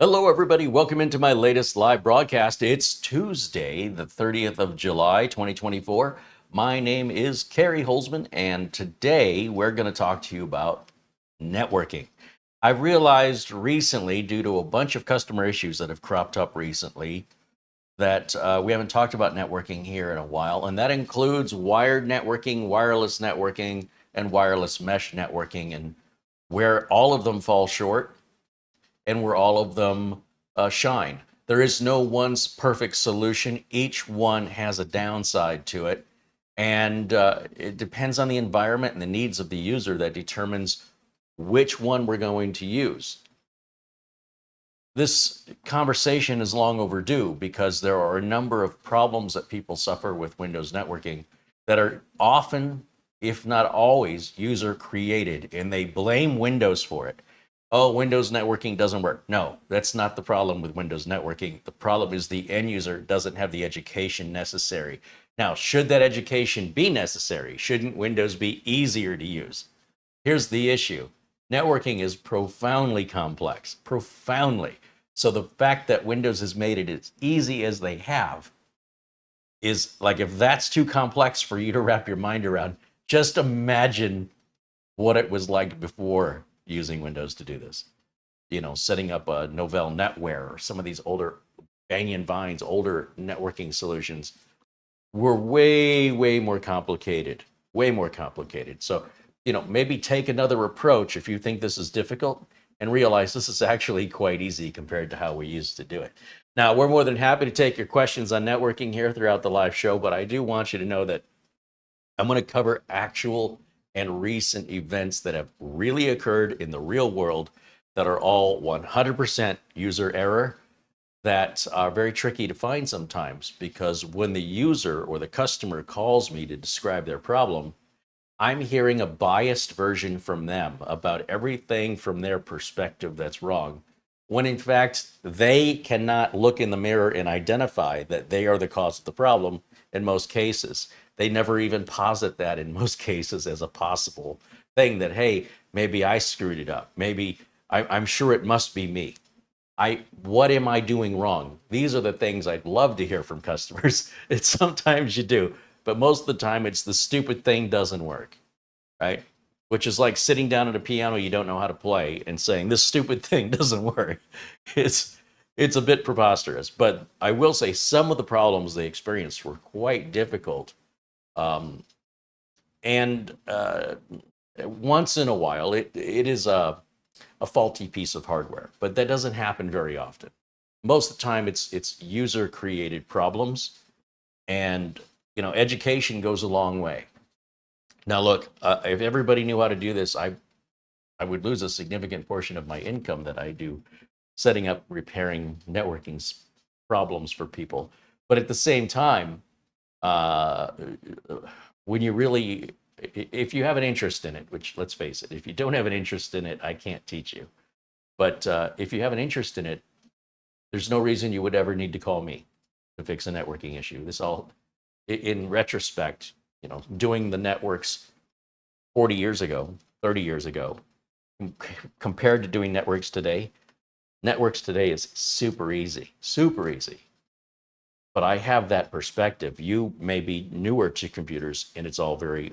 Hello, everybody. Welcome into my latest live broadcast. It's Tuesday, the 30th of July, 2024. My name is CareyHolzman, and today we're going to talk to you about networking. I've realized recently, due to a bunch of customer issues that have cropped up recently, that we haven't talked about networking here in a while, and that includes wired networking, wireless networking, and wireless mesh networking, and where all of them fall short and where all of them shine. There is no one perfect solution. Each one has a downside to it. And it depends on the environment and the needs of the user that determines which one we're going to use. This conversation is long overdue because there are a number of problems that people suffer with Windows networking that are often, if not always, user created, and they blame Windows for it. Oh, Windows networking doesn't work. No, that's not the problem with Windows networking. The problem is the end user doesn't have the education necessary. Now, should that education be necessary? Shouldn't Windows be easier to use? Here's the issue. Networking is profoundly complex, profoundly. So the fact that Windows has made it as easy as they have is like, if that's too complex for you to wrap your mind around, just imagine what it was like before using Windows to do this. You know, setting up a Novell NetWare or some of these older Banyan Vines, older networking solutions were way more complicated, way more complicated. So, you know, maybe take another approach if you think this is difficult and realize this is actually quite easy compared to how we used to do it. Now, we're more than happy to take your questions on networking here throughout the live show, but I do want you to know that I'm going to cover actual and recent events that have really occurred in the real world that are all 100% user error, that are very tricky to find sometimes, because when the user or the customer calls me to describe their problem, I'm hearing a biased version from them about everything from their perspective that's wrong, when in fact they cannot look in the mirror and identify that they are the cause of the problem in most cases. They never even posit that in most cases as a possible thing, that, hey, maybe I screwed it up. Maybe I'm sure it must be me. What am I doing wrong? These are the things I'd love to hear from customers. It's sometimes you do, but most of the time it's the stupid thing doesn't work, right? Which is like sitting down at a piano you don't know how to play and saying this stupid thing doesn't work. It's a bit preposterous, but I will say some of the problems they experienced were quite difficult. And once in a while, it is a faulty piece of hardware, but that doesn't happen very often. Most of the time, it's user-created problems, and you know, education goes a long way. Now, look, if everybody knew how to do this, I would lose a significant portion of my income that I do setting up, repairing networking problems for people. But at the same time, when you really, if you have an interest in it, which, let's face it, if you don't have an interest in it, I can't teach you. But if you have an interest in it, there's no reason you would ever need to call me to fix a networking issue. This all, in retrospect, you know, doing the networks 40 years ago, 30 years ago, compared to doing networks today is super easy, super easy. But I have that perspective. You may be newer to computers and it's all very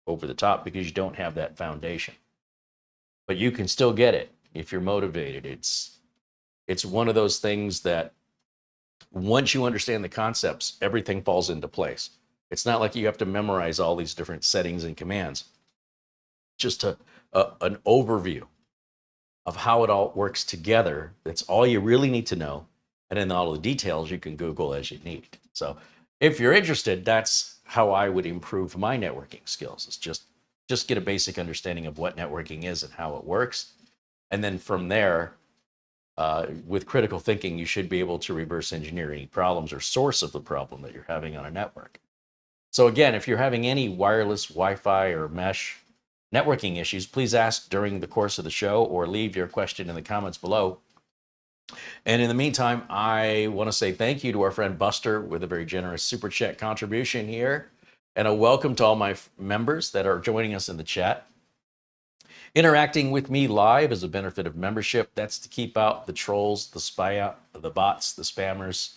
over the top because you don't have that foundation. But you can still get it if you're motivated. It's one of those things that once you understand the concepts, everything falls into place. It's not like you have to memorize all these different settings and commands. Just an overview of how it all works together. That's all you really need to know. And then all the details you can Google as you need. So if you're interested, that's how I would improve my networking skills, is just get a basic understanding of what networking is and how it works. And then from there, with critical thinking, you should be able to reverse engineer any problems or source of the problem that you're having on a network. So again, if you're having any wireless, Wi-Fi, or mesh networking issues, please ask during the course of the show or leave your question in the comments below. And in the meantime, I want to say thank you to our friend Buster with a very generous Super Chat contribution here, and a welcome to all my members that are joining us in the chat. Interacting with me live is a benefit of membership. That's to keep out the trolls, the bots, the spammers,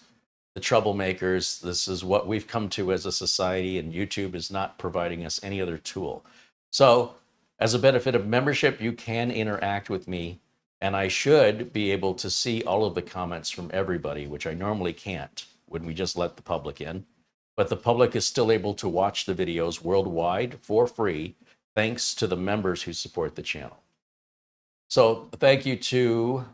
the troublemakers. This is what we've come to as a society, and YouTube is not providing us any other tool. So, as a benefit of membership, you can interact with me, and I should be able to see all of the comments from everybody, which I normally can't when we just let the public in. But the public is still able to watch the videos worldwide for free, thanks to the members who support the channel. So thank you to,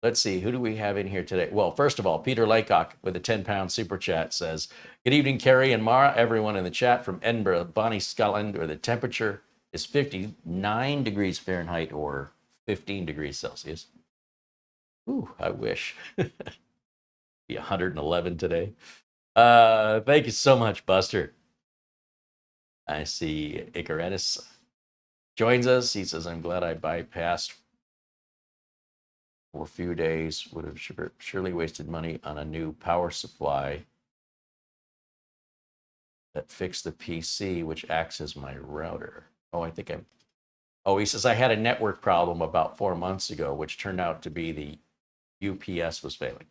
let's see, who do we have in here today? Well, first of all, Peter Laycock with a 10-pound super chat says, good evening, Carey and Mara, everyone in the chat from Edinburgh, Bonnie, Scotland, where the temperature is 59 degrees Fahrenheit or 15 degrees Celsius. Ooh, I wish. Be 111 today. Thank you so much, Buster. I see Icaretus joins us. He says, I'm glad I bypassed for a few days. Would have surely wasted money on a new power supply that fixed the PC, which acts as my router. Oh, he says, I had a network problem about 4 months ago, which turned out to be the UPS was failing.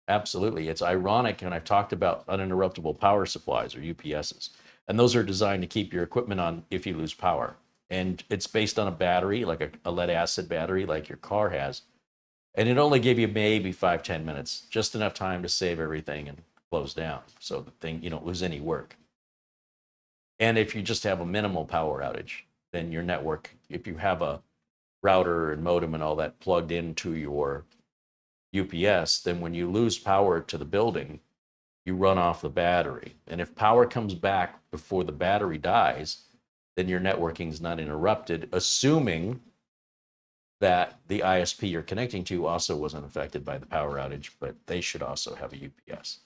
Absolutely. It's ironic, and I've talked about uninterruptible power supplies or UPSs. And those are designed to keep your equipment on if you lose power. And it's based on a battery, like a lead acid battery, like your car has. And it only gave you maybe 5-10 minutes, just enough time to save everything and close down so the thing, you don't lose any work. And if you just have a minimal power outage, then your network, if you have a router and modem and all that plugged into your UPS, then when you lose power to the building, you run off the battery. And if power comes back before the battery dies, then your networking is not interrupted, assuming that the ISP you're connecting to also wasn't affected by the power outage, but they should also have a UPS.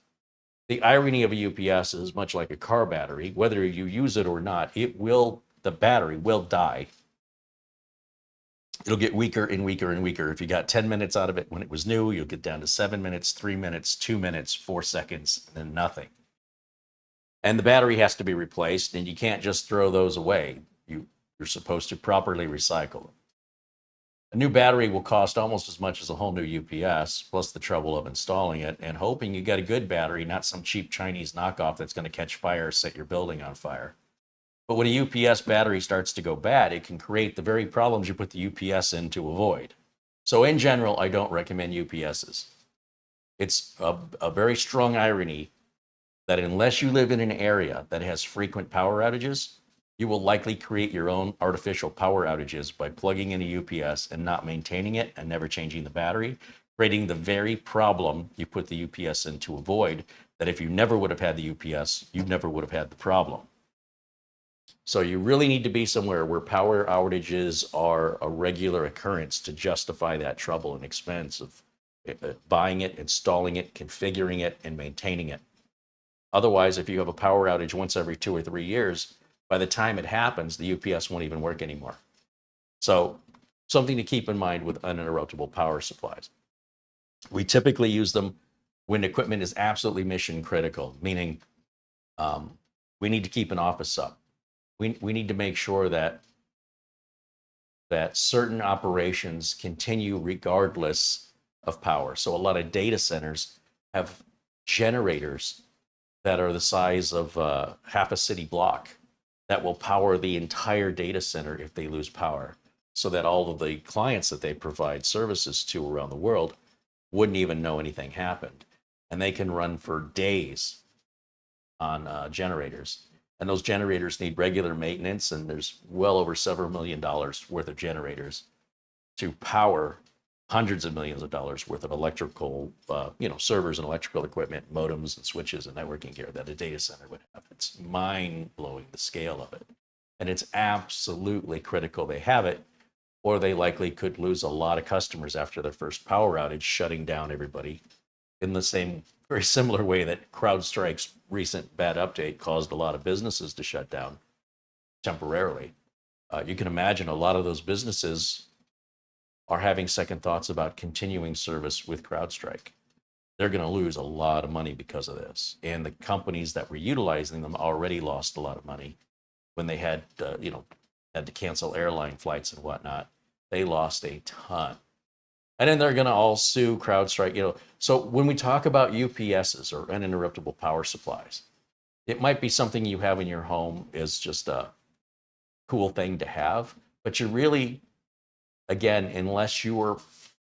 The irony of a UPS is much like a car battery, whether you use it or not, the battery will die. It'll get weaker and weaker and weaker. If you got 10 minutes out of it when it was new, you'll get down to 7 minutes, 3 minutes, 2 minutes, 4 seconds, and then nothing. And the battery has to be replaced, and you can't just throw those away. You're supposed to properly recycle them. A new battery will cost almost as much as a whole new UPS, plus the trouble of installing it and hoping you got a good battery, not some cheap Chinese knockoff that's going to catch fire, set your building on fire. But when a UPS battery starts to go bad, it can create the very problems you put the UPS in to avoid. So in general, I don't recommend UPSs. It's a very strong irony that unless you live in an area that has frequent power outages, you will likely create your own artificial power outages by plugging in a UPS and not maintaining it and never changing the battery, creating the very problem you put the UPS in to avoid, that if you never would have had the UPS, you never would have had the problem. So you really need to be somewhere where power outages are a regular occurrence to justify that trouble and expense of buying it, installing it, configuring it, and maintaining it. Otherwise, if you have a power outage once every 2 or 3 years, by the time it happens, the UPS won't even work anymore. So something to keep in mind with uninterruptible power supplies. We typically use them when equipment is absolutely mission critical, meaning we need to keep an office up. We need to make sure that certain operations continue regardless of power. So a lot of data centers have generators that are the size of half a city block that will power the entire data center if they lose power, so that all of the clients that they provide services to around the world wouldn't even know anything happened. And they can run for days on generators. And those generators need regular maintenance, and there's well over several $1 million worth of generators to power hundreds of millions of dollars worth of electrical, servers and electrical equipment, modems and switches and networking gear that a data center would have. It's mind-blowing, the scale of it. And it's absolutely critical they have it, or they likely could lose a lot of customers after their first power outage, shutting down everybody in the same very similar way that CrowdStrike's recent bad update caused a lot of businesses to shut down temporarily. You can imagine a lot of those businesses are having second thoughts about continuing service with CrowdStrike. They're going to lose a lot of money because of this. And the companies that were utilizing them already lost a lot of money when they had, had to cancel airline flights and whatnot. They lost a ton. And then they're going to all sue, CrowdStrike, you know. So when we talk about UPSs or uninterruptible power supplies, it might be something you have in your home is just a cool thing to have, but you really, again, unless you are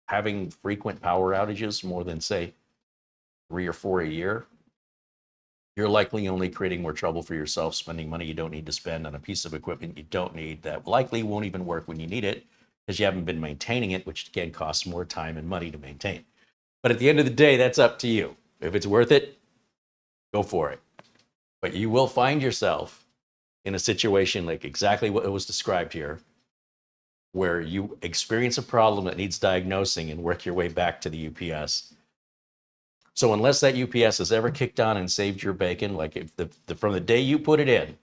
having frequent power outages, more than say 3 or 4 a year, you're likely only creating more trouble for yourself, spending money you don't need to spend on a piece of equipment you don't need that likely won't even work when you need it because you haven't been maintaining it, which again costs more time and money to maintain. But at the end of the day, that's up to you. If it's worth it, go for it. But you will find yourself in a situation like exactly what was described here, where you experience a problem that needs diagnosing and work your way back to the UPS. So unless that UPS has ever kicked on and saved your bacon, like if from the day you put it in,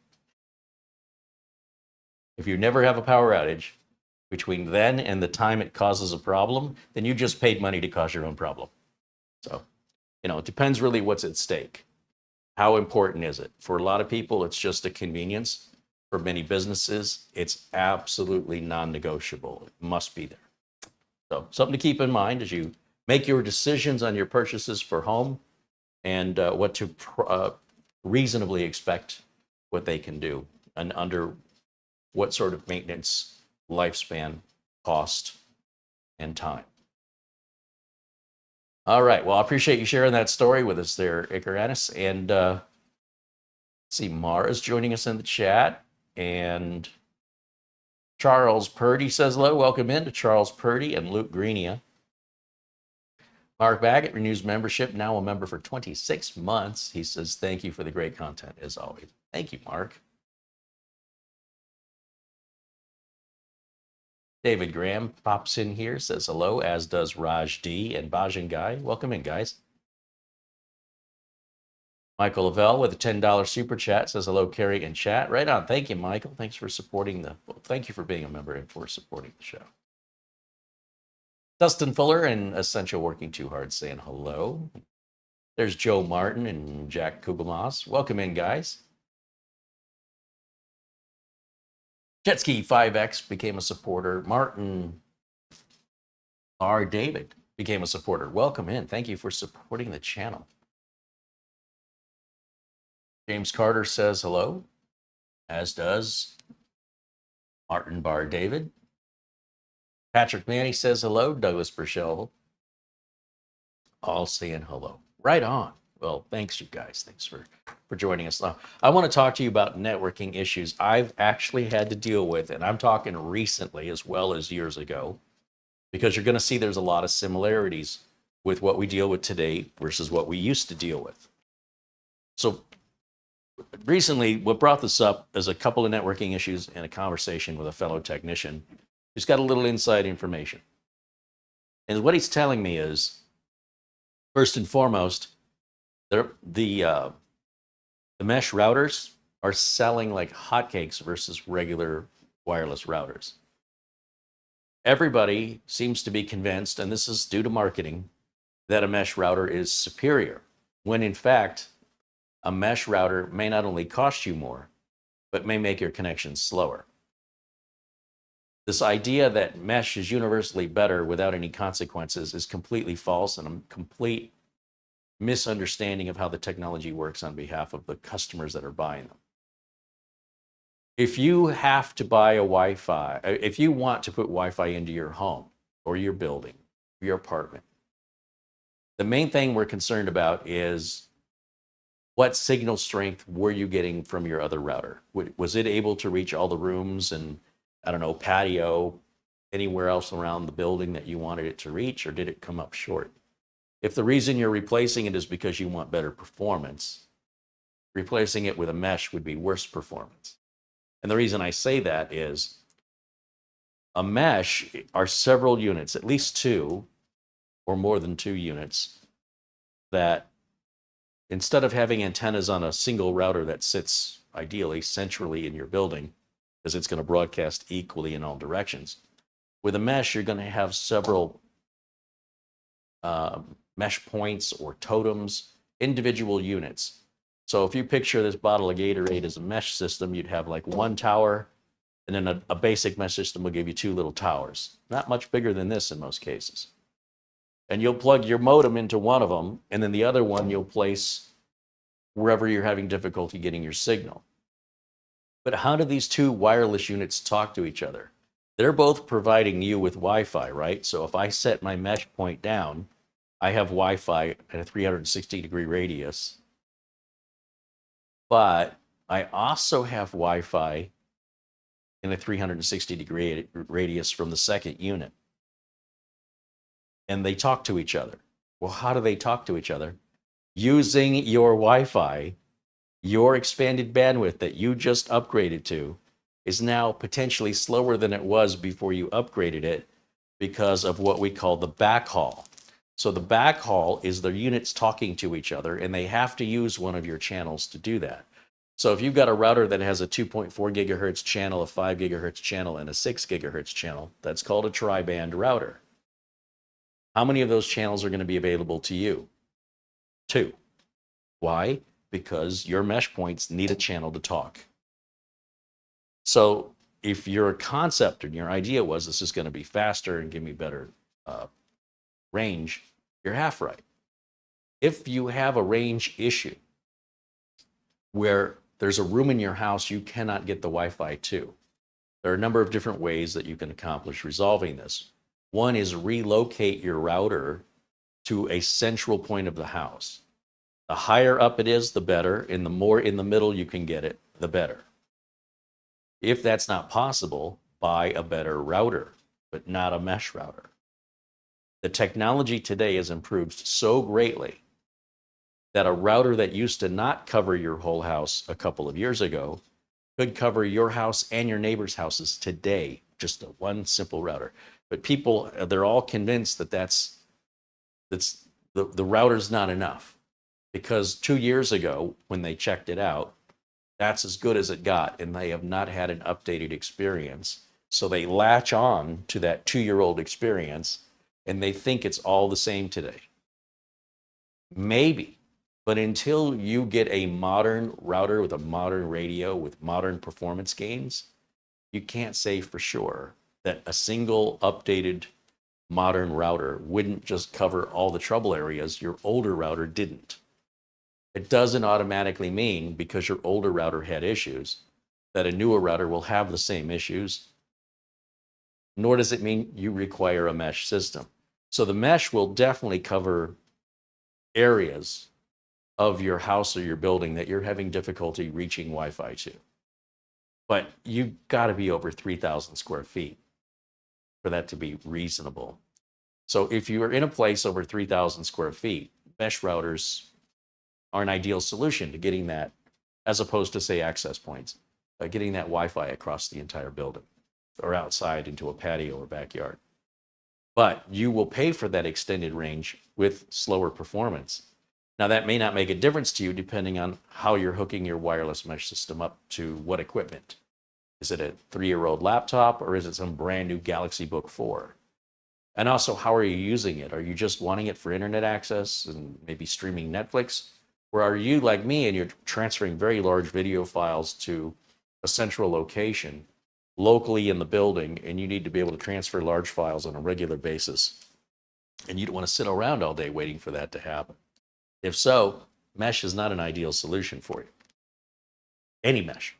if you never have a power outage between then and the time it causes a problem, then you just paid money to cause your own problem. So, you know, it depends really what's at stake. How important is it? For a lot of people, it's just a convenience. For many businesses, it's absolutely non-negotiable. It must be there. So something to keep in mind as you make your decisions on your purchases for home and what to reasonably expect what they can do and under what sort of maintenance, lifespan, cost, and time. All right. Well, I appreciate you sharing that story with us there, Icaranis. And let's see, Mara's joining us in the chat. And Charles Purdy says hello. Welcome in to Charles Purdy and Luke Greenia. Mark Baggett renews membership, now a member for 26 months. He says, thank you for the great content, as always. Thank you, Mark. David Graham pops in here, says hello, as does Raj D. and Bajan Guy. Welcome in, guys. Michael Lavelle with a $10 super chat says hello, Carey and chat. Right on. Thank you, Michael. Thanks for supporting thank you for being a member and for supporting the show. Dustin Fuller and Essential Working Too Hard saying hello. There's Joe Martin and Jack Kugelmoss. Welcome in, guys. Jetski 5X became a supporter. Martin R. David became a supporter. Welcome in. Thank you for supporting the channel. James Carter says hello, as does Martin Bar David. Patrick Manny says hello. Douglas Burchell. All saying hello. Right on. Well, thanks, you guys. Thanks for joining us. Now, I want to talk to you about networking issues I've actually had to deal with, and I'm talking recently as well as years ago, because you're going to see there's a lot of similarities with what we deal with today versus what we used to deal with. So recently, what brought this up is a couple of networking issues and a conversation with a fellow technician who's got a little inside information. And what he's telling me is, first and foremost, the mesh routers are selling like hotcakes versus regular wireless routers. Everybody seems to be convinced, and this is due to marketing, that a mesh router is superior, when in fact, a mesh router may not only cost you more, but may make your connections slower. This idea that mesh is universally better without any consequences is completely false and a complete misunderstanding of how the technology works on behalf of the customers that are buying them. If you have to buy a Wi-Fi, if you want to put Wi-Fi into your home or your building, your apartment, the main thing we're concerned about is what signal strength were you getting from your other router? Was it able to reach all the rooms and, I don't know, patio, anywhere else around the building that you wanted it to reach, or did it come up short? If the reason you're replacing it is because you want better performance, replacing it with a mesh would be worse performance. And the reason I say that is a mesh are several units, at least two or more than 2 units, that instead of having antennas on a single router that sits ideally centrally in your building, because it's going to broadcast equally in all directions, with a mesh, you're going to have several mesh points or totems, individual units. So if you picture this bottle of Gatorade as a mesh system, you'd have like one tower And then a basic mesh system will give you 2 little towers, not much bigger than this in most cases. And you'll plug your modem into one of them, and then the other one you'll place wherever you're having difficulty getting your signal. But how do these 2 wireless units talk to each other? They're both providing you with Wi-Fi, right? So if I set my mesh point down, I have Wi-Fi at a 360-degree radius. But I also have Wi-Fi in a 360-degree radius from the second unit. And they talk to each other. Well, how do they talk to each other? Using your Wi-Fi, your expanded bandwidth that you just upgraded to is now potentially slower than it was before you upgraded it because of what we call the backhaul. So the backhaul is the units talking to each other, and they have to use one of your channels to do that. So if you've got a router that has a 2.4 gigahertz channel, a 5 gigahertz channel, and a 6 gigahertz channel, that's called a tri-band router. How many of those channels are going to be available to you? 2. Why? Because your mesh points need a channel to talk. So if your concept and your idea was this is going to be faster and give me better range, you're half right. If you have a range issue where there's a room in your house you cannot get the Wi-Fi to, there are a number of different ways that you can accomplish resolving this. One is relocate your router to a central point of the house. The higher up it is, the better, and the more in the middle you can get it, the better. If that's not possible, buy a better router, but not a mesh router. The technology today has improved so greatly that a router that used to not cover your whole house a couple of years ago could cover your house and your neighbor's houses today, just one simple router. But people, they're all convinced that the router's not enough, because 2 years ago when they checked it out, that's as good as it got, and they have not had an updated experience. So they latch on to that 2-year-old experience, and they think it's all the same today. Maybe, but until you get a modern router with a modern radio with modern performance gains, you can't say for sure that a single updated modern router wouldn't just cover all the trouble areas your older router didn't. It doesn't automatically mean because your older router had issues that a newer router will have the same issues, nor does it mean you require a mesh system. So the mesh will definitely cover areas of your house or your building that you're having difficulty reaching Wi-Fi to. But you've got to be over 3,000 square feet for that to be reasonable. So if you are in a place over 3,000 square feet, mesh routers are an ideal solution to getting that, as opposed to, say, access points, getting that Wi-Fi across the entire building or outside into a patio or backyard. But you will pay for that extended range with slower performance. Now, that may not make a difference to you depending on how you're hooking your wireless mesh system up to what equipment. Is it a 3-year-old laptop, or is it some brand new Galaxy Book 4? And also, how are you using it? Are you just wanting it for internet access and maybe streaming Netflix? Or are you like me and you're transferring very large video files to a central location locally in the building, and you need to be able to transfer large files on a regular basis, and you don't want to sit around all day waiting for that to happen? If so, mesh is not an ideal solution for you. Any mesh.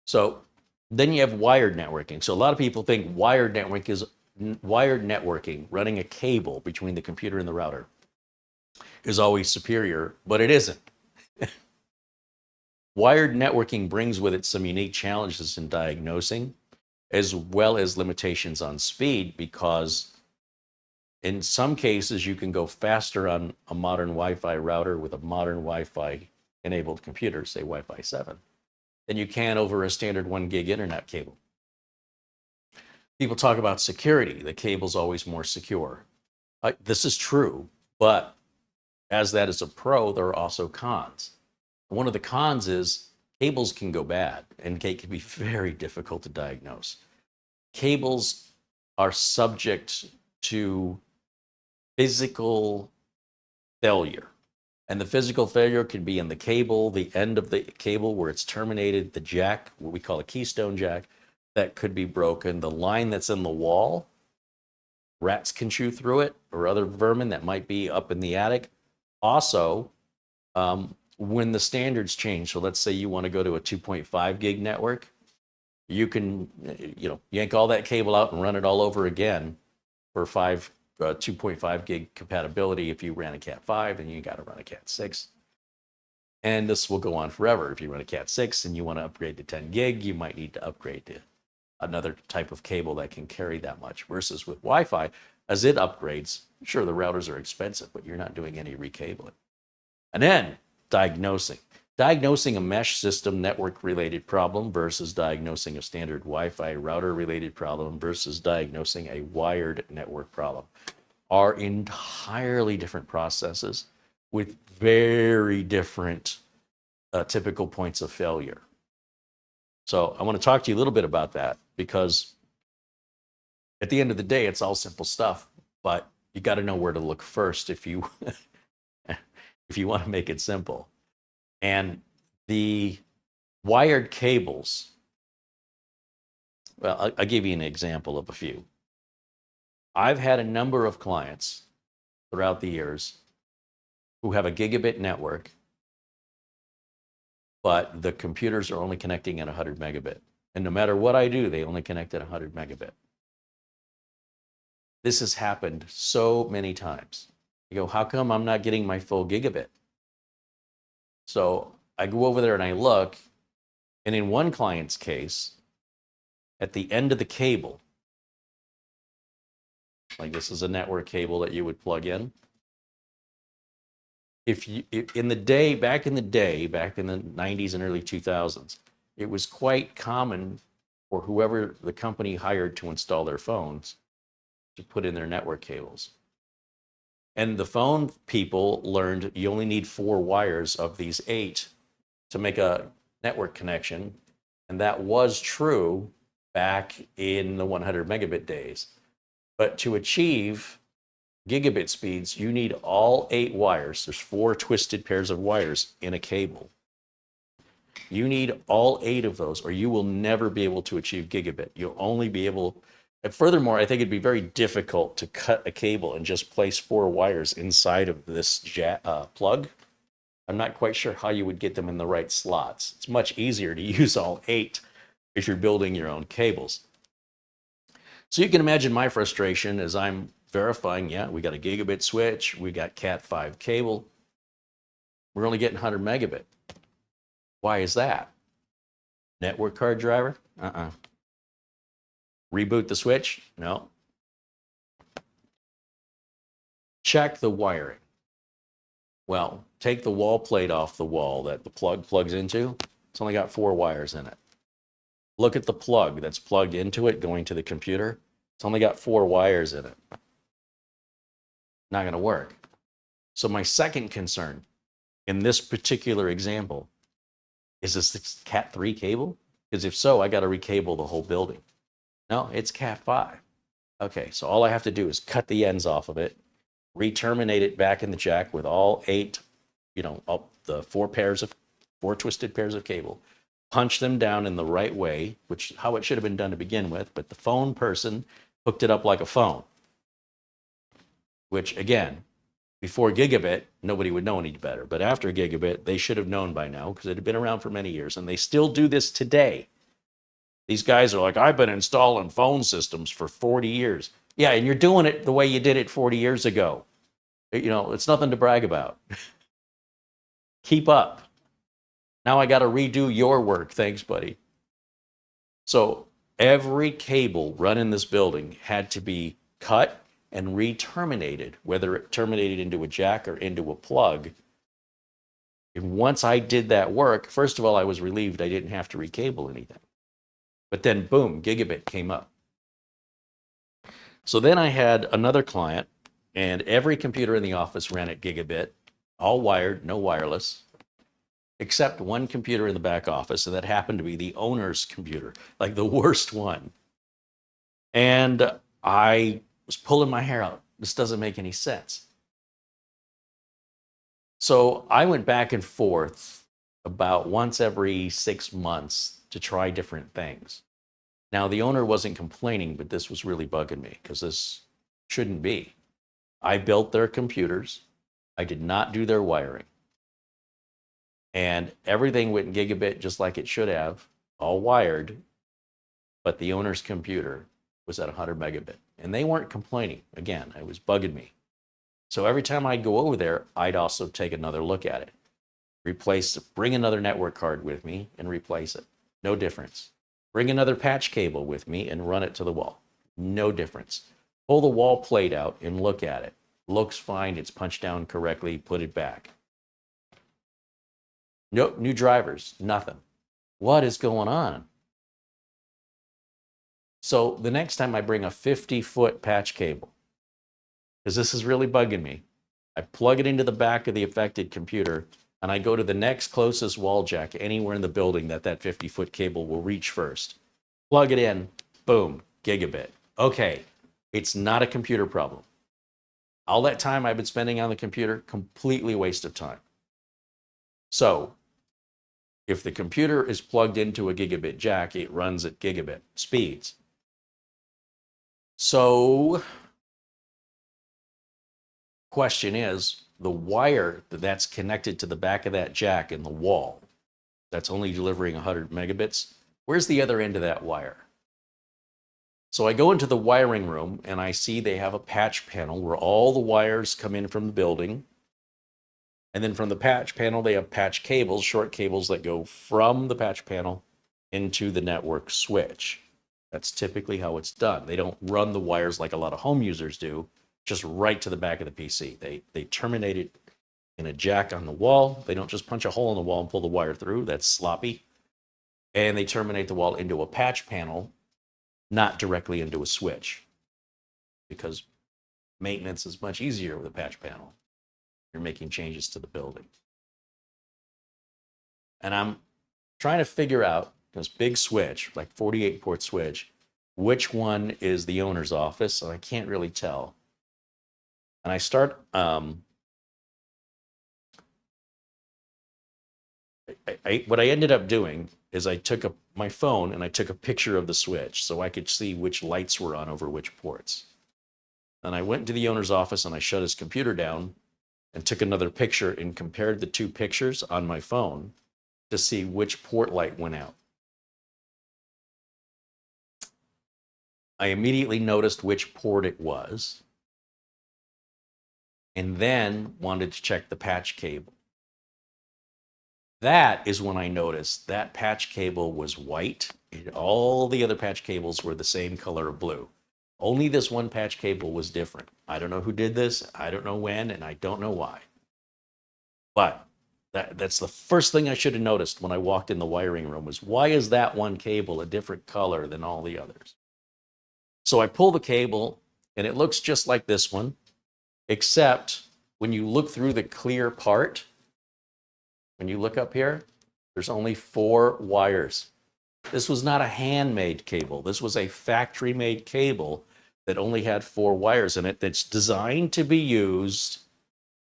So then you have wired networking. So a lot of people think wired networking, running a cable between the computer and the router, is always superior, but it isn't. Wired networking brings with it some unique challenges in diagnosing, as well as limitations on speed, because in some cases you can go faster on a modern Wi-Fi router with a modern Wi-Fi enabled computer, say Wi-Fi 7, than you can over a standard 1 gig internet cable. People talk about security. The cable's always more secure. This is true, but as that is a pro, there are also cons. One of the cons is cables can go bad, and it can be very difficult to diagnose. Cables are subject to physical failure And the physical failure could be in the cable, the end of the cable where it's terminated, the jack, what we call a keystone jack, that could be broken. The line that's in the wall, rats can chew through it, or other vermin that might be up in the attic. Also, when the standards change, so let's say you want to go to a 2.5 gig network, you can, yank all that cable out and run it all over again for 2.5 gig compatibility. If you ran a Cat 5, then you got to run a Cat 6. And this will go on forever. If you run a Cat 6 and you want to upgrade to 10 gig, you might need to upgrade to another type of cable that can carry that much. Versus with Wi-Fi, as it upgrades, sure, the routers are expensive, but you're not doing any recabling. And then diagnosing. Diagnosing a mesh system network-related problem versus diagnosing a standard Wi-Fi router-related problem versus diagnosing a wired network problem are entirely different processes with very different typical points of failure. So I want to talk to you a little bit about that, because at the end of the day, it's all simple stuff, but you got to know where to look first if you if you want to make it simple. And the wired cables, well, I'll give you an example of a few. I've had a number of clients throughout the years who have a gigabit network, but the computers are only connecting at 100 megabit. And no matter what I do, they only connect at 100 megabit. This has happened so many times. You go, how come I'm not getting my full gigabit? So I go over there and I look, and in one client's case, at the end of the cable, like this is a network cable that you would plug in. If in the 90s and early 2000s, it was quite common for whoever the company hired to install their phones to put in their network cables. And the phone people learned you only need 4 wires of these 8 to make a network connection. And that was true back in the 100 megabit days. But to achieve gigabit speeds, you need all 8 wires. There's 4 twisted pairs of wires in a cable. You need all 8 of those, or you will never be able to achieve gigabit. You'll only be able, and furthermore, I think it'd be very difficult to cut a cable and just place 4 wires inside of this plug. I'm not quite sure how you would get them in the right slots. It's much easier to use all 8 if you're building your own cables. So you can imagine my frustration as I'm verifying, yeah, we got a gigabit switch, we got Cat 5 cable. We're only getting 100 megabit. Why is that? Network card driver? Reboot the switch? No. Check the wiring. Well, take the wall plate off the wall that the plug plugs into. It's only got 4 wires in it. Look at the plug that's plugged into it going to the computer. It's only got 4 wires in it. Not going to work. So my second concern in this particular example is this Cat 3 cable? Because if so, I got to recable the whole building. No, it's Cat 5. Okay, so all I have to do is cut the ends off of it, re-terminate it back in the jack with all 8, all the 4 twisted pairs of cable, punch them down in the right way, which how it should have been done to begin with, but the phone person hooked it up like a phone, which again, before gigabit, nobody would know any better. But after gigabit, they should have known by now because it had been around for many years, and they still do this today. These guys are like, I've been installing phone systems for 40 years. Yeah, and you're doing it the way you did it 40 years ago. It's nothing to brag about. Keep up. Now I got to redo your work. Thanks, buddy. So every cable run in this building had to be cut and re-terminated, whether it terminated into a jack or into a plug. And once I did that work, first of all, I was relieved I didn't have to recable anything. But then, boom, gigabit came up. So then I had another client, and every computer in the office ran at gigabit, all wired, no wireless, except one computer in the back office, and that happened to be the owner's computer, like the worst one. And I was pulling my hair out. This doesn't make any sense. So I went back and forth about once every 6 months to try different things. Now, the owner wasn't complaining, but this was really bugging me because this shouldn't be. I built their computers. I did not do their wiring. And everything went gigabit just like it should have, all wired. But the owner's computer was at 100 megabit. And they weren't complaining. Again, it was bugging me. So every time I'd go over there, I'd also take another look at it. Bring another network card with me and replace it. No difference. Bring another patch cable with me and run it to the wall. No difference. Pull the wall plate out and look at it. Looks fine. It's punched down correctly. Put it back. Nope, new drivers. Nothing. What is going on? So the next time I bring a 50-foot patch cable, because this is really bugging me, I plug it into the back of the affected computer, and I go to the next closest wall jack anywhere in the building that 50-foot cable will reach first. Plug it in, boom, gigabit. Okay, it's not a computer problem. All that time I've been spending on the computer, completely waste of time. So if the computer is plugged into a gigabit jack, it runs at gigabit speeds. So question is, the wire that's connected to the back of that jack in the wall, that's only delivering 100 megabits, where's the other end of that wire? So I go into the wiring room and I see they have a patch panel where all the wires come in from the building. And then from the patch panel, they have patch cables, short cables that go from the patch panel into the network switch. That's typically how it's done. They don't run the wires like a lot of home users do, just right to the back of the PC. They terminate it in a jack on the wall. They don't just punch a hole in the wall and pull the wire through. That's sloppy. And they terminate the wall into a patch panel, not directly into a switch, because maintenance is much easier with a patch panel. You're making changes to the building. And I'm trying to figure out this big switch, like 48-port switch, which one is the owner's office, and I can't really tell. And I start, what I ended up doing is I took my phone and I took a picture of the switch so I could see which lights were on over which ports. And I went to the owner's office and I shut his computer down and took another picture and compared the two pictures on my phone to see which port light went out. I immediately noticed which port it was, and then wanted to check the patch cable. That is when I noticed that patch cable was white, and all the other patch cables were the same color of blue. Only this one patch cable was different. I don't know who did this, I don't know when, and I don't know why. But that's the first thing I should have noticed when I walked in the wiring room was, why is that one cable a different color than all the others? So I pull the cable, and it looks just like this one, except when you look through the clear part, when you look up here, there's only 4 wires. This was not a handmade cable. This was a factory-made cable that only had 4 wires in it that's designed to be used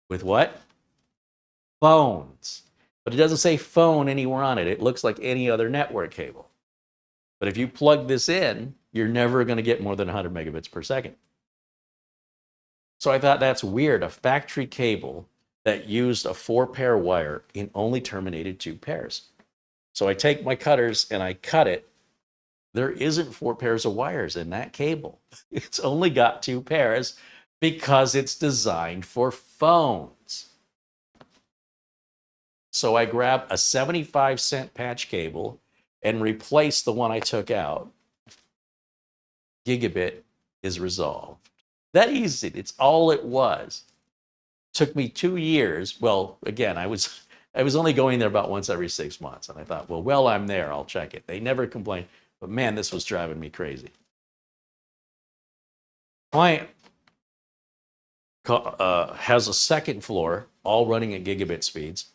with what? Phones. But it doesn't say phone anywhere on it. It looks like any other network cable. But if you plug this in, you're never going to get more than 100 megabits per second. So I thought that's weird. A factory cable that used a 4-pair wire and only terminated 2 pairs. So I take my cutters and I cut it. There isn't 4 pairs of wires in that cable. It's only got 2 pairs because it's designed for phones. So I grab a 75-cent patch cable and replace the one I took out. Gigabit is resolved. That easy. It's all it was. Took me 2 years. Well, again, I was only going there about once every 6 months. And I thought, well, while I'm there, I'll check it. They never complained. But man, this was driving me crazy. Client has a second floor, all running at gigabit speeds,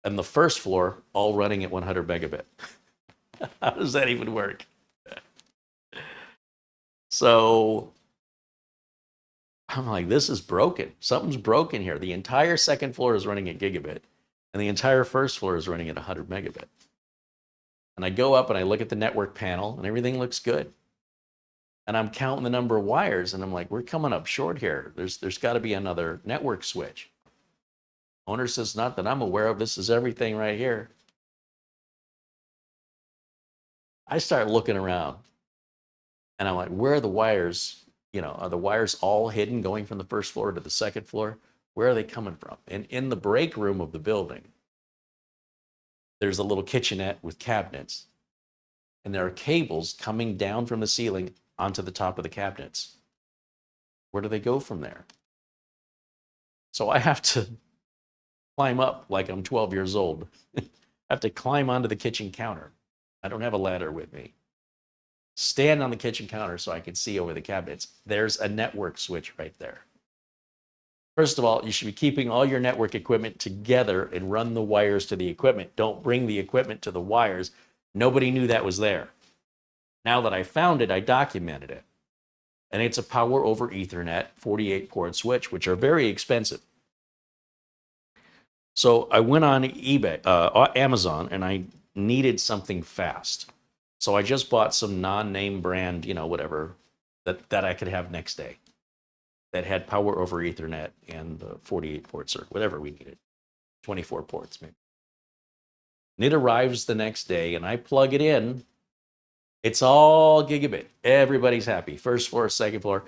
and the first floor, all running at 100 megabit. How does that even work? So I'm like, this is broken. Something's broken here. The entire second floor is running at gigabit, and the entire first floor is running at 100 megabit. And I go up and I look at the network panel, and everything looks good. And I'm counting the number of wires, and I'm like, we're coming up short here. There's got to be another network switch. Owner says, not that I'm aware of. This is everything right here. I start looking around, and I'm like, where are the wires? You know, are the wires all hidden going from the first floor to the second floor? Where are they coming from? And in the break room of the building, there's a little kitchenette with cabinets, and there are cables coming down from the ceiling onto the top of the cabinets. Where do they go from there? So I have to climb up like I'm 12 years old. I have to climb onto the kitchen counter. I don't have a ladder with me. Stand on the kitchen counter so I can see over the cabinets. There's a network switch right there. First of all, you should be keeping all your network equipment together and run the wires to the equipment. Don't bring the equipment to the wires. Nobody knew that was there. Now that I found it, I documented it. And it's a power over Ethernet 48-port switch, which are very expensive. So I went on eBay, Amazon, and I needed something fast. So I just bought some non-name brand, you know, whatever, that I could have next day, that had power over Ethernet and 48 ports or whatever we needed, 24 ports maybe. And it arrives the next day, and I plug it in. It's all gigabit. Everybody's happy. First floor, second floor.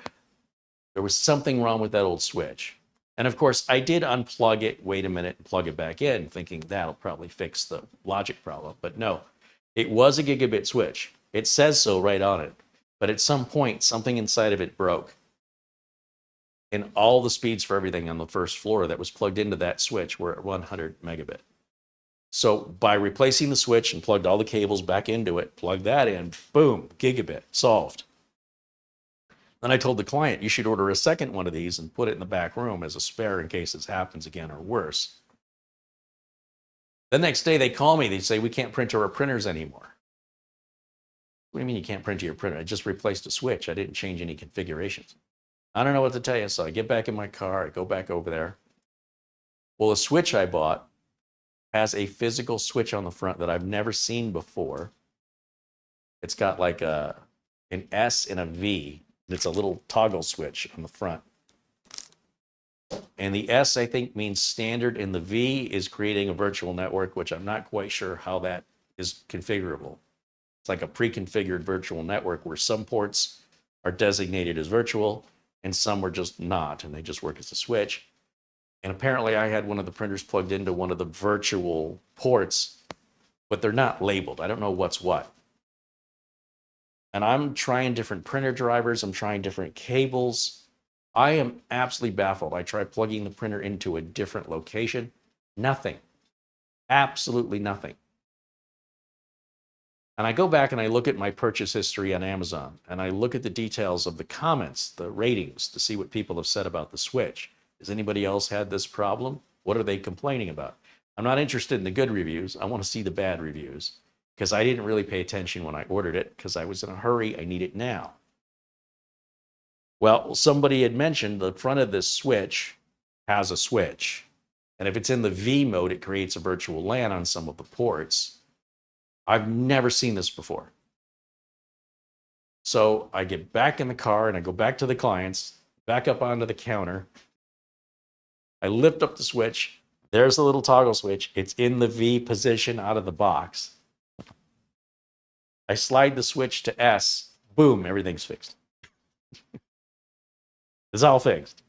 There was something wrong with that old switch. And of course, I did unplug it, wait a minute, and plug it back in, thinking that'll probably fix the logic problem. But no, it was a gigabit switch. It says so right on it. But at some point, something inside of it broke. And all the speeds for everything on the first floor that was plugged into that switch were at 100 megabit. So by replacing the switch and plugged all the cables back into it, plugged that in, boom, gigabit, solved. Then I told the client, you should order a second one of these and put it in the back room as a spare in case this happens again or worse. The next day they call me, they say, we can't print to our printers anymore. What do you mean you can't print to your printer? I just replaced a switch. I didn't change any configurations. I don't know what to tell you. So I get back in my car, I go back over there. Well, the switch I bought has a physical switch on the front that I've never seen before. It's got like an S and a V. It's a little toggle switch on the front. And the S, I think, means standard, and the V is creating a virtual network, which I'm not quite sure how that is configurable. It's like a pre-configured virtual network where some ports are designated as virtual and some are just not, and they just work as a switch. And apparently I had one of the printers plugged into one of the virtual ports, but they're not labeled. I don't know what's what. And I'm trying different printer drivers. I'm trying different cables. I am absolutely baffled. I tried plugging the printer into a different location. Nothing. Absolutely nothing. And I go back and I look at my purchase history on Amazon, and I look at the details of the comments, the ratings, to see what people have said about the switch. Has anybody else had this problem? What are they complaining about? I'm not interested in the good reviews. I want to see the bad reviews, because I didn't really pay attention when I ordered it because I was in a hurry. I need it now. Well, somebody had mentioned the front of this switch has a switch. And if it's in the V mode, it creates a virtual LAN on some of the ports. I've never seen this before. So I get back in the car and I go back to the clients, back up onto the counter. I lift up the switch. There's a little toggle switch. It's in the V position out of the box. I slide the switch to S. Boom, everything's fixed. It's all fixed.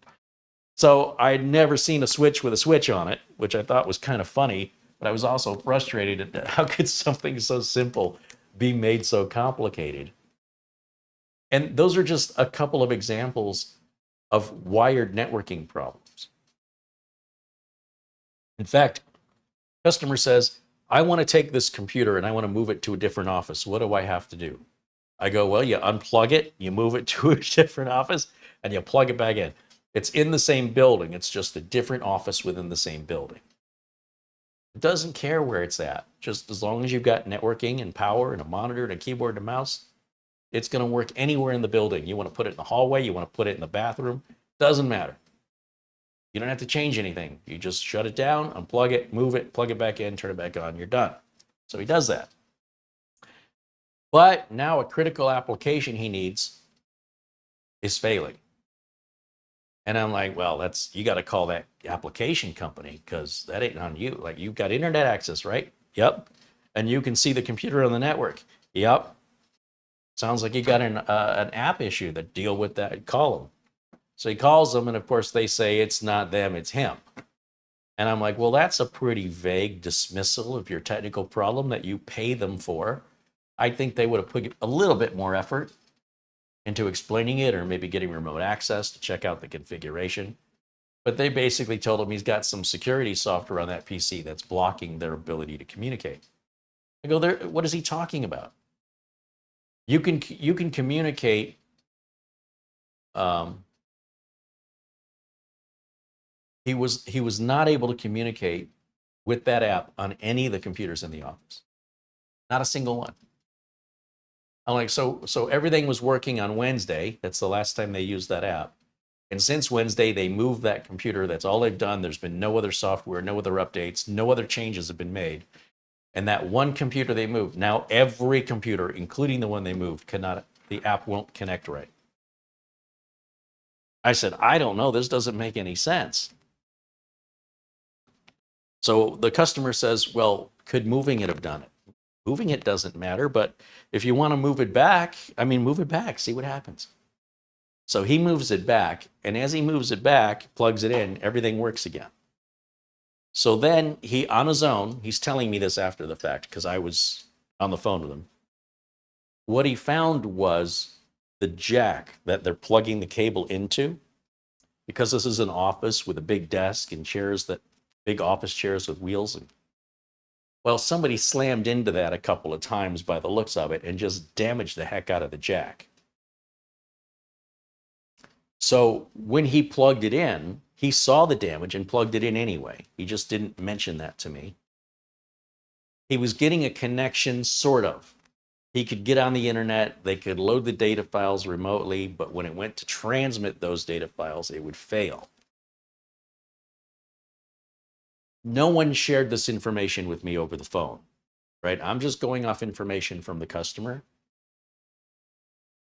So I'd never seen a switch with a switch on it, which I thought was kind of funny, but I was also frustrated at how could something so simple be made so complicated? And those are just a couple of examples of wired networking problems. In fact, customer says, I want to take this computer and I want to move it to a different office. What do I have to do? I go, well, you unplug it, you move it to a different office, and you plug it back in. It's in the same building. It's just a different office within the same building. It doesn't care where it's at. Just as long as you've got networking and power and a monitor and a keyboard and a mouse, it's going to work anywhere in the building. You want to put it in the hallway, you want to put it in the bathroom, Doesn't matter. You don't have to change anything. You just shut it down, unplug it, move it, plug it back in, turn it back on, you're done. So he does that. But now a critical application he needs is failing. And I'm like, well, you got to call that application company because that ain't on you. Like, you've got internet access, right? Yep. And you can see the computer on the network. Yep. Sounds like you got an app issue that deal with that. Call them. So he calls them, and of course they say it's not them, it's him. And I'm like, well, that's a pretty vague dismissal of your technical problem that you pay them for. I think they would have put a little bit more effort into explaining it, or maybe getting remote access to check out the configuration. But they basically told him he's got some security software on that PC that's blocking their ability to communicate. I go, what is he talking about? You can communicate he was not able to communicate with that app on any of the computers in the office. Not a single one. I'm like, so everything was working on Wednesday. That's the last time they used that app. And since Wednesday, they moved that computer. That's all they've done. There's been no other software, no other updates, no other changes have been made. And that one computer they moved, now every computer, including the one they moved, the app won't connect right. I said, I don't know. This doesn't make any sense. So the customer says, well, could moving it have done it? Moving it doesn't matter, but if you want to move it back, move it back, see what happens. So he moves it back, and as he moves it back, plugs it in, everything works again. So then he, on his own, he's telling me this after the fact because I was on the phone with him. What he found was the jack that they're plugging the cable into, because this is an office with a big desk and chairs, big office chairs with wheels. Well, somebody slammed into that a couple of times by the looks of it and just damaged the heck out of the jack. So when he plugged it in, he saw the damage and plugged it in anyway. He just didn't mention that to me. He was getting a connection, sort of. He could get on the internet, they could load the data files remotely, but when it went to transmit those data files, it would fail. No one shared this information with me over the phone, right? I'm just going off information from the customer.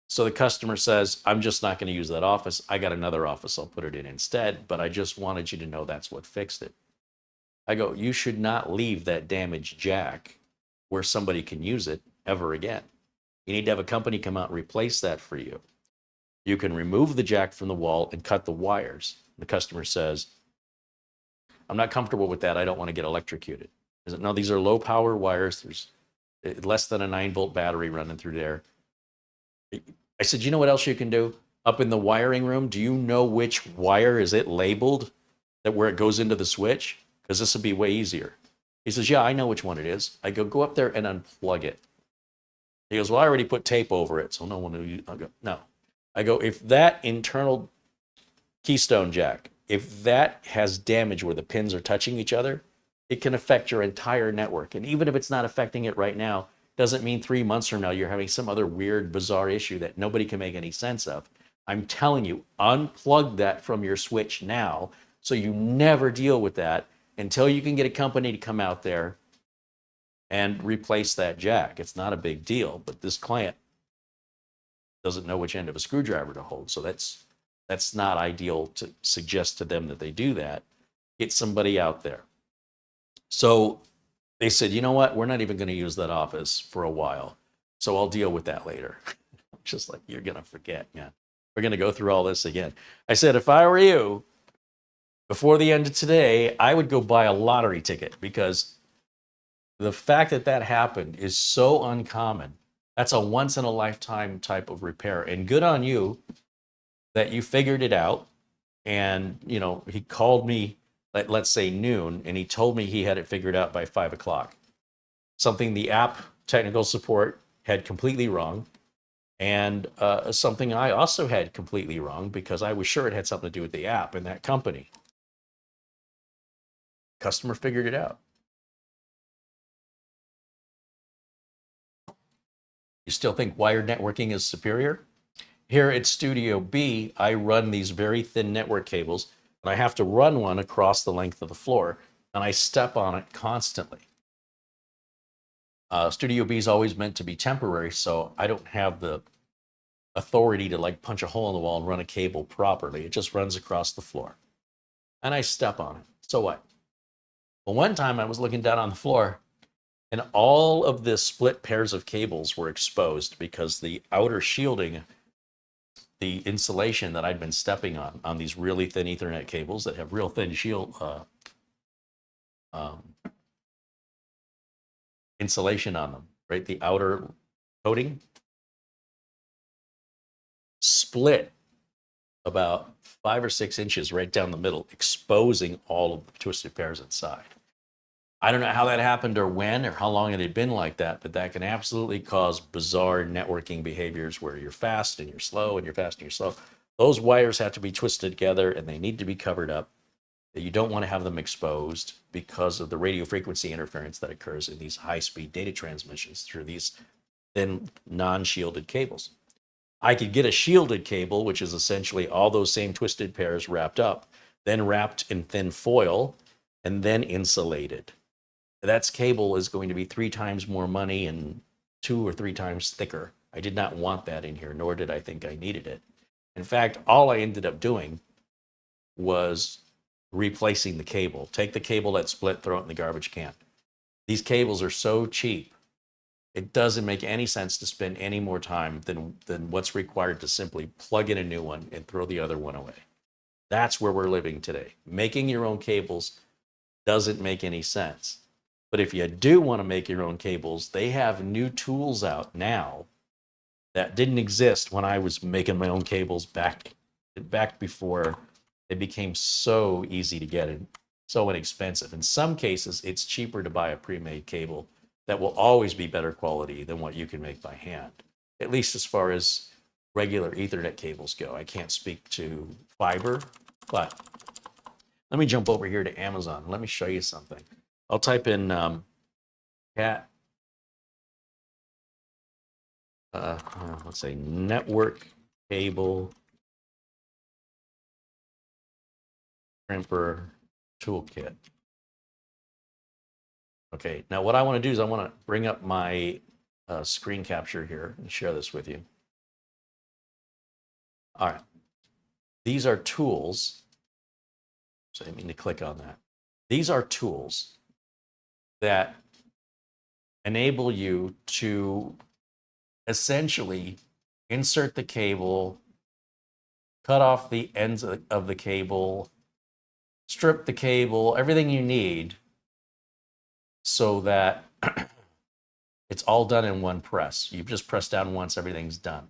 So the customer says, I'm just not going to use that office. I got another office. I'll put it in instead, but I just wanted you to know that's what fixed it. I go, you should not leave that damaged jack where somebody can use it ever again. You need to have a company come out and replace that for you. You can remove the jack from the wall and cut the wires. The customer says, I'm not comfortable with that. I don't want to get electrocuted. No, these are low power wires. There's less than a 9-volt battery running through there. I said, you know what else you can do? Up in the wiring room, do you know which wire is it labeled that where it goes into the switch? Because this would be way easier. He says, yeah, I know which one it is. I go up there and unplug it. He goes, well, I already put tape over it, so no one will use. I go, no. I go, if that internal keystone jack, if that has damage where the pins are touching each other, it can affect your entire network. And even if it's not affecting it right now, doesn't mean 3 months from now you're having some other weird, bizarre issue that nobody can make any sense of. I'm telling you, unplug that from your switch now so you never deal with that until you can get a company to come out there and replace that jack. It's not a big deal, but this client doesn't know which end of a screwdriver to hold. So that's not ideal to suggest to them that they do that. Get somebody out there. So they said, you know what? We're not even going to use that office for a while. So I'll deal with that later. I'm just like, you're going to forget, man. We're going to go through all this again. I said, if I were you, before the end of today, I would go buy a lottery ticket, because the fact that that happened is so uncommon. That's a once in a lifetime type of repair. And good on you that you figured it out. And, he called me at, let's say, noon, and he told me he had it figured out by 5 o'clock. Something the app technical support had completely wrong, and something I also had completely wrong, because I was sure it had something to do with the app and that company. Customer figured it out. You still think wired networking is superior? here at Studio B, I run these very thin network cables, and I have to run one across the length of the floor, and I step on it constantly. Studio B is always meant to be temporary, so I don't have the authority to like punch a hole in the wall and run a cable properly. It just runs across the floor. And I step on it. So what? Well, one time I was looking down on the floor and all of the split pairs of cables were exposed because the outer shielding, the insulation that I'd been stepping on these really thin Ethernet cables that have real thin shield insulation on them, right? The outer coating split about 5 or 6 inches right down the middle, exposing all of the twisted pairs inside. I don't know how that happened or when or how long it had been like that, but that can absolutely cause bizarre networking behaviors where you're fast and you're slow and you're fast and you're slow. Those wires have to be twisted together and they need to be covered up. You don't want to have them exposed because of the radio frequency interference that occurs in these high-speed data transmissions through these thin, non-shielded cables. I could get a shielded cable, which is essentially all those same twisted pairs wrapped up, then wrapped in thin foil, and then insulated. That cable is going to be 3 times more money and 2 or 3 times thicker. I did not want that in here, nor did I think I needed it. In fact, all I ended up doing was replacing the cable. Take the cable that split, throw it in the garbage can. These cables are so cheap, it doesn't make any sense to spend any more time than what's required to simply plug in a new one and throw the other one away. That's where we're living today. Making your own cables doesn't make any sense. But if you do want to make your own cables, they have new tools out now that didn't exist when I was making my own cables back before it became so easy to get and so inexpensive. In some cases, it's cheaper to buy a pre-made cable that will always be better quality than what you can make by hand, at least as far as regular Ethernet cables go. I can't speak to fiber, but let me jump over here to Amazon. Let me show you something. I'll type in let's say network cable crimper toolkit. Okay, now what I want to do is I want to bring up my screen capture here and share this with you. All right, these are tools. So I didn't mean to click on that. These are tools that enable you to essentially insert the cable, cut off the ends of the cable, strip the cable, everything you need so that it's all done in one press. You just press down once, everything's done.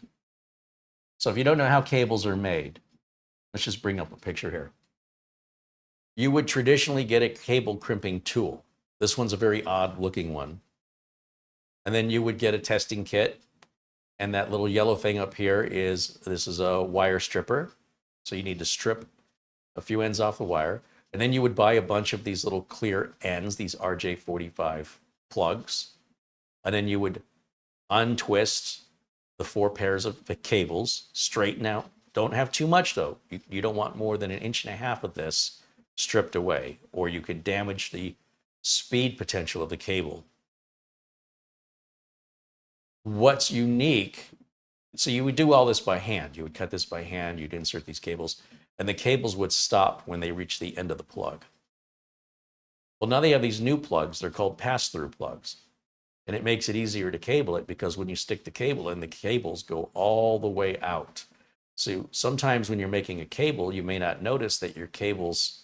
So if you don't know how cables are made, let's just bring up a picture here. You would traditionally get a cable crimping tool. This one's a very odd looking one. And then you would get a testing kit. And that little yellow thing up here this is a wire stripper. So you need to strip a few ends off the wire. And then you would buy a bunch of these little clear ends, these RJ45 plugs. And then you would untwist the 4 pairs of the cables, straighten out. Don't have too much though. You don't want more than 1.5 inches of this stripped away, or you could damage the speed potential of the cable. What's unique, so you would do all this by hand. You would cut this by hand, you'd insert these cables, and the cables would stop when they reach the end of the plug. Well, now they have these new plugs. They're called pass-through plugs. And it makes it easier to cable it because when you stick the cable in, the cables go all the way out. So sometimes when you're making a cable, you may not notice that your cables,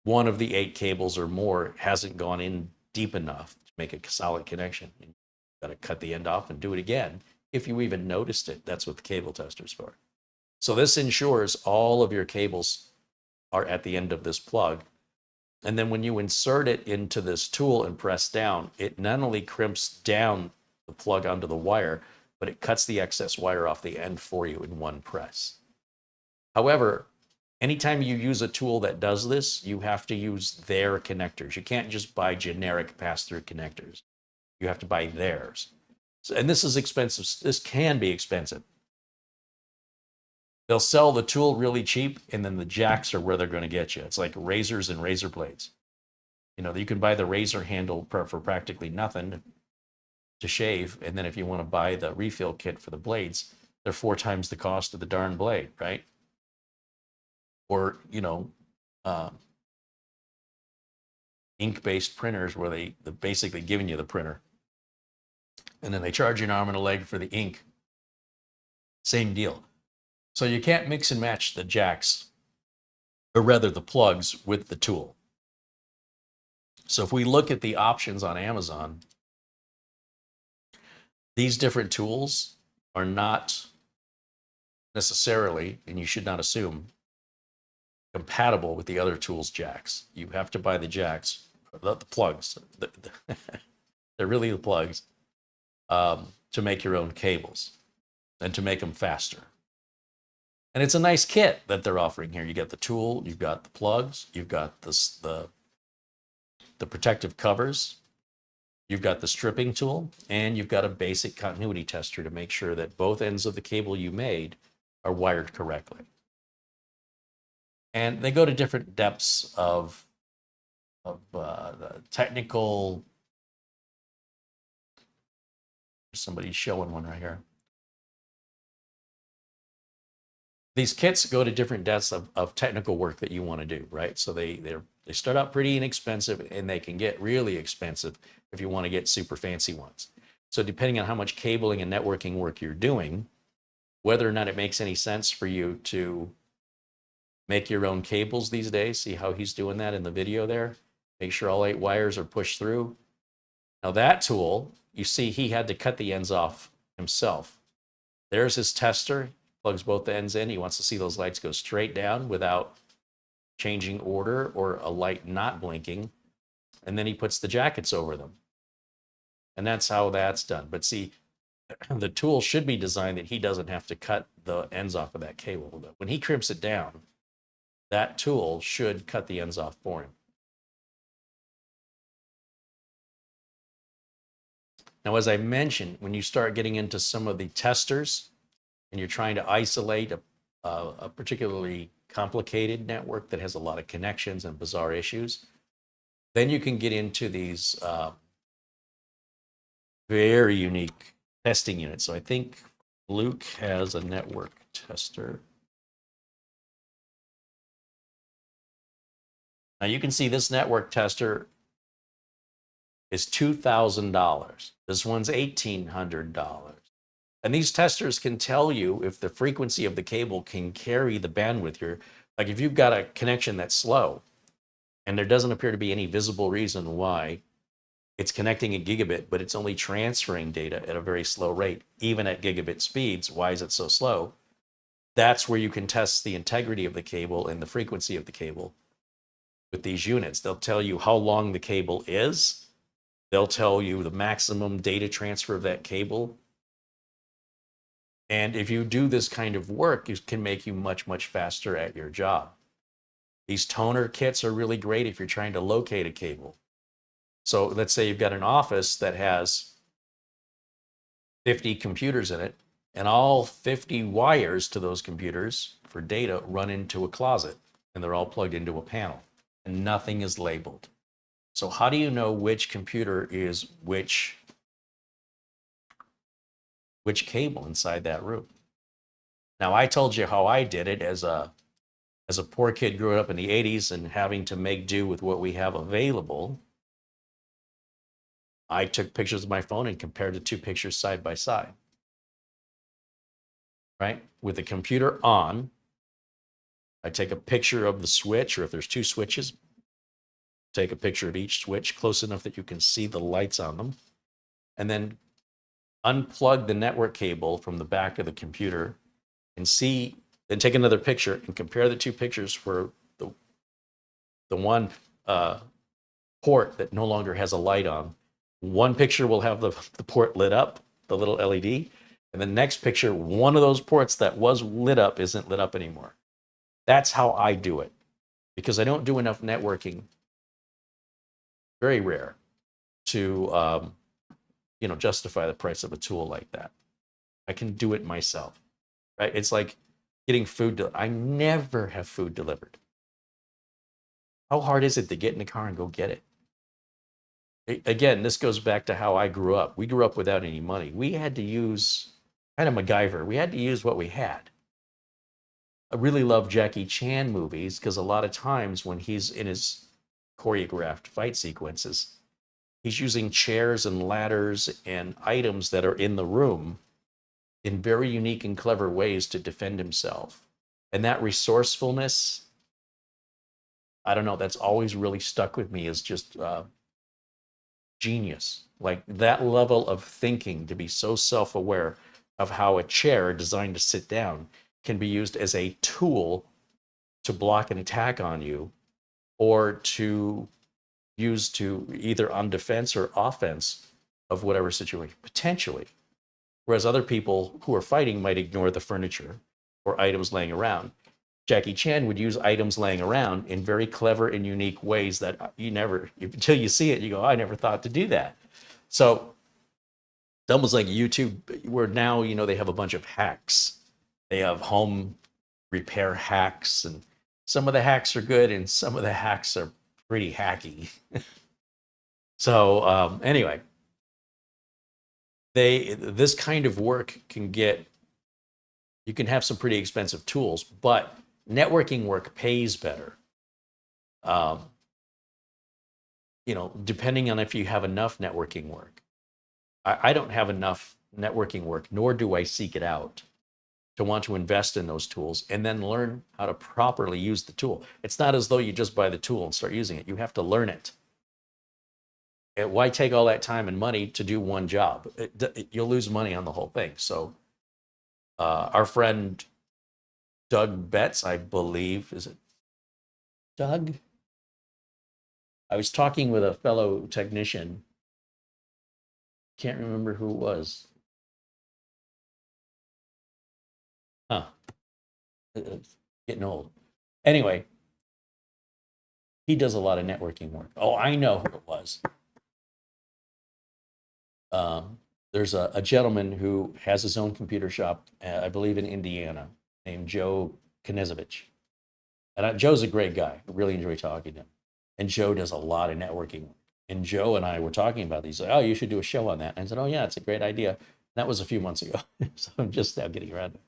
one of the 8 cables or more, hasn't gone in deep enough to make a solid connection. You've got to cut the end off and do it again. If you even noticed it, that's what the cable tester's for. So this ensures all of your cables are at the end of this plug. And then when you insert it into this tool and press down, it not only crimps down the plug onto the wire, but it cuts the excess wire off the end for you in one press. However, anytime you use a tool that does this, you have to use their connectors. You can't just buy generic pass-through connectors. You have to buy theirs. And this is expensive. This can be expensive. They'll sell the tool really cheap, and then the jacks are where they're going to get you. It's like razors and razor blades. You know, you can buy the razor handle for practically nothing to shave, and then if you want to buy the refill kit for the blades, they're 4 times the cost of the darn blade, right? Or, you know, ink-based printers where they're basically giving you the printer, and then they charge you an arm and a leg for the ink. Same deal. So you can't mix and match the jacks, or rather the plugs, with the tool. So if we look at the options on Amazon, these different tools are not necessarily, and you should not assume, compatible with the other tools' jacks. You have to buy the jacks, the plugs. They're really the plugs, to make your own cables and to make them faster. And it's a nice kit that they're offering here. You get the tool, you've got the plugs, you've got the protective covers, you've got the stripping tool, and you've got a basic continuity tester to make sure that both ends of the cable you made are wired correctly. And they go to different depths of the technical. Somebody's showing one right here. These kits go to different depths of technical work that you want to do, right? So they start out pretty inexpensive, and they can get really expensive if you want to get super fancy ones. So depending on how much cabling and networking work you're doing, whether or not it makes any sense for you to make your own cables these days. See how he's doing that in the video there? Make sure all 8 wires are pushed through. Now that tool, you see he had to cut the ends off himself. There's his tester, plugs both ends in. He wants to see those lights go straight down without changing order or a light not blinking. And then he puts the jackets over them. And that's how that's done. But see, the tool should be designed that he doesn't have to cut the ends off of that cable. When he crimps it down, that tool should cut the ends off for him. Now, as I mentioned, when you start getting into some of the testers and you're trying to isolate a particularly complicated network that has a lot of connections and bizarre issues, then you can get into these very unique testing units. So I think Luke has a network tester. Now you can see this network tester is $2,000. This one's $1,800. And these testers can tell you if the frequency of the cable can carry the bandwidth here. Like if you've got a connection that's slow and there doesn't appear to be any visible reason why it's connecting a gigabit, but it's only transferring data at a very slow rate, even at gigabit speeds, why is it so slow? That's where you can test the integrity of the cable and the frequency of the cable with these units. They'll tell you how long the cable is. They'll tell you the maximum data transfer of that cable. And if you do this kind of work, it can make you much, much faster at your job. These toner kits are really great if you're trying to locate a cable. So let's say you've got an office that has 50 computers in it, and all 50 wires to those computers for data run into a closet, and they're all plugged into a panel, and nothing is labeled. So how do you know which computer is which cable inside that room? Now, I told you how I did it as a poor kid growing up in the 80s and having to make do with what we have available. I took pictures of my phone and compared the 2 pictures side by side. Right? With the computer on, I take a picture of the switch, or if there's 2 switches, take a picture of each switch close enough that you can see the lights on them, and then unplug the network cable from the back of the computer and see, then take another picture and compare the 2 pictures for the one port that no longer has a light on. One picture will have the port lit up, the little LED, and the next picture, one of those ports that was lit up isn't lit up anymore. That's how I do it, because I don't do enough networking, very rare, to justify the price of a tool like that. I can do it myself, right? It's like getting food. I never have food delivered. How hard is it to get in the car and go get it? Again, this goes back to how I grew up. We grew up without any money. We had to use kind of MacGyver. We had to use what we had. I really love Jackie Chan movies because a lot of times when he's in his choreographed fight sequences, he's using chairs and ladders and items that are in the room in very unique and clever ways to defend himself. And that resourcefulness, I don't know, that's always really stuck with me as just genius. Like that level of thinking, to be so self-aware of how a chair designed to sit down can be used as a tool to block an attack on you, or to use to either on defense or offense of whatever situation, potentially. Whereas other people who are fighting might ignore the furniture or items laying around. Jackie Chan would use items laying around in very clever and unique ways that you never, until you see it, you go, I never thought to do that. So it's almost like YouTube, where now, you know, they have a bunch of hacks. They have home repair hacks, and some of the hacks are good and some of the hacks are pretty hacky. So anyway, this kind of work can get, you can have some pretty expensive tools, but networking work pays better. You know, depending on if you have enough networking work. I don't have enough networking work, nor do I seek it out, to want to invest in those tools and then learn how to properly use the tool. It's not as though you just buy the tool and start using it. You have to learn it. And why take all that time and money to do one job? You'll lose money on the whole thing. So our friend Doug Betts, I believe, is it Doug? I was talking with a fellow technician. Can't remember who it was. Huh. It's getting old. Anyway, he does a lot of networking work. Oh, I know who it was. There's a gentleman who has his own computer shop, I believe in Indiana, named Joe Knezovich. And Joe's a great guy. I really enjoy talking to him. And Joe does a lot of networking work. And Joe and I were talking about these. Like, oh, you should do a show on that. And I said, oh, yeah, it's a great idea. And that was a few months ago. So I'm just now getting around to it.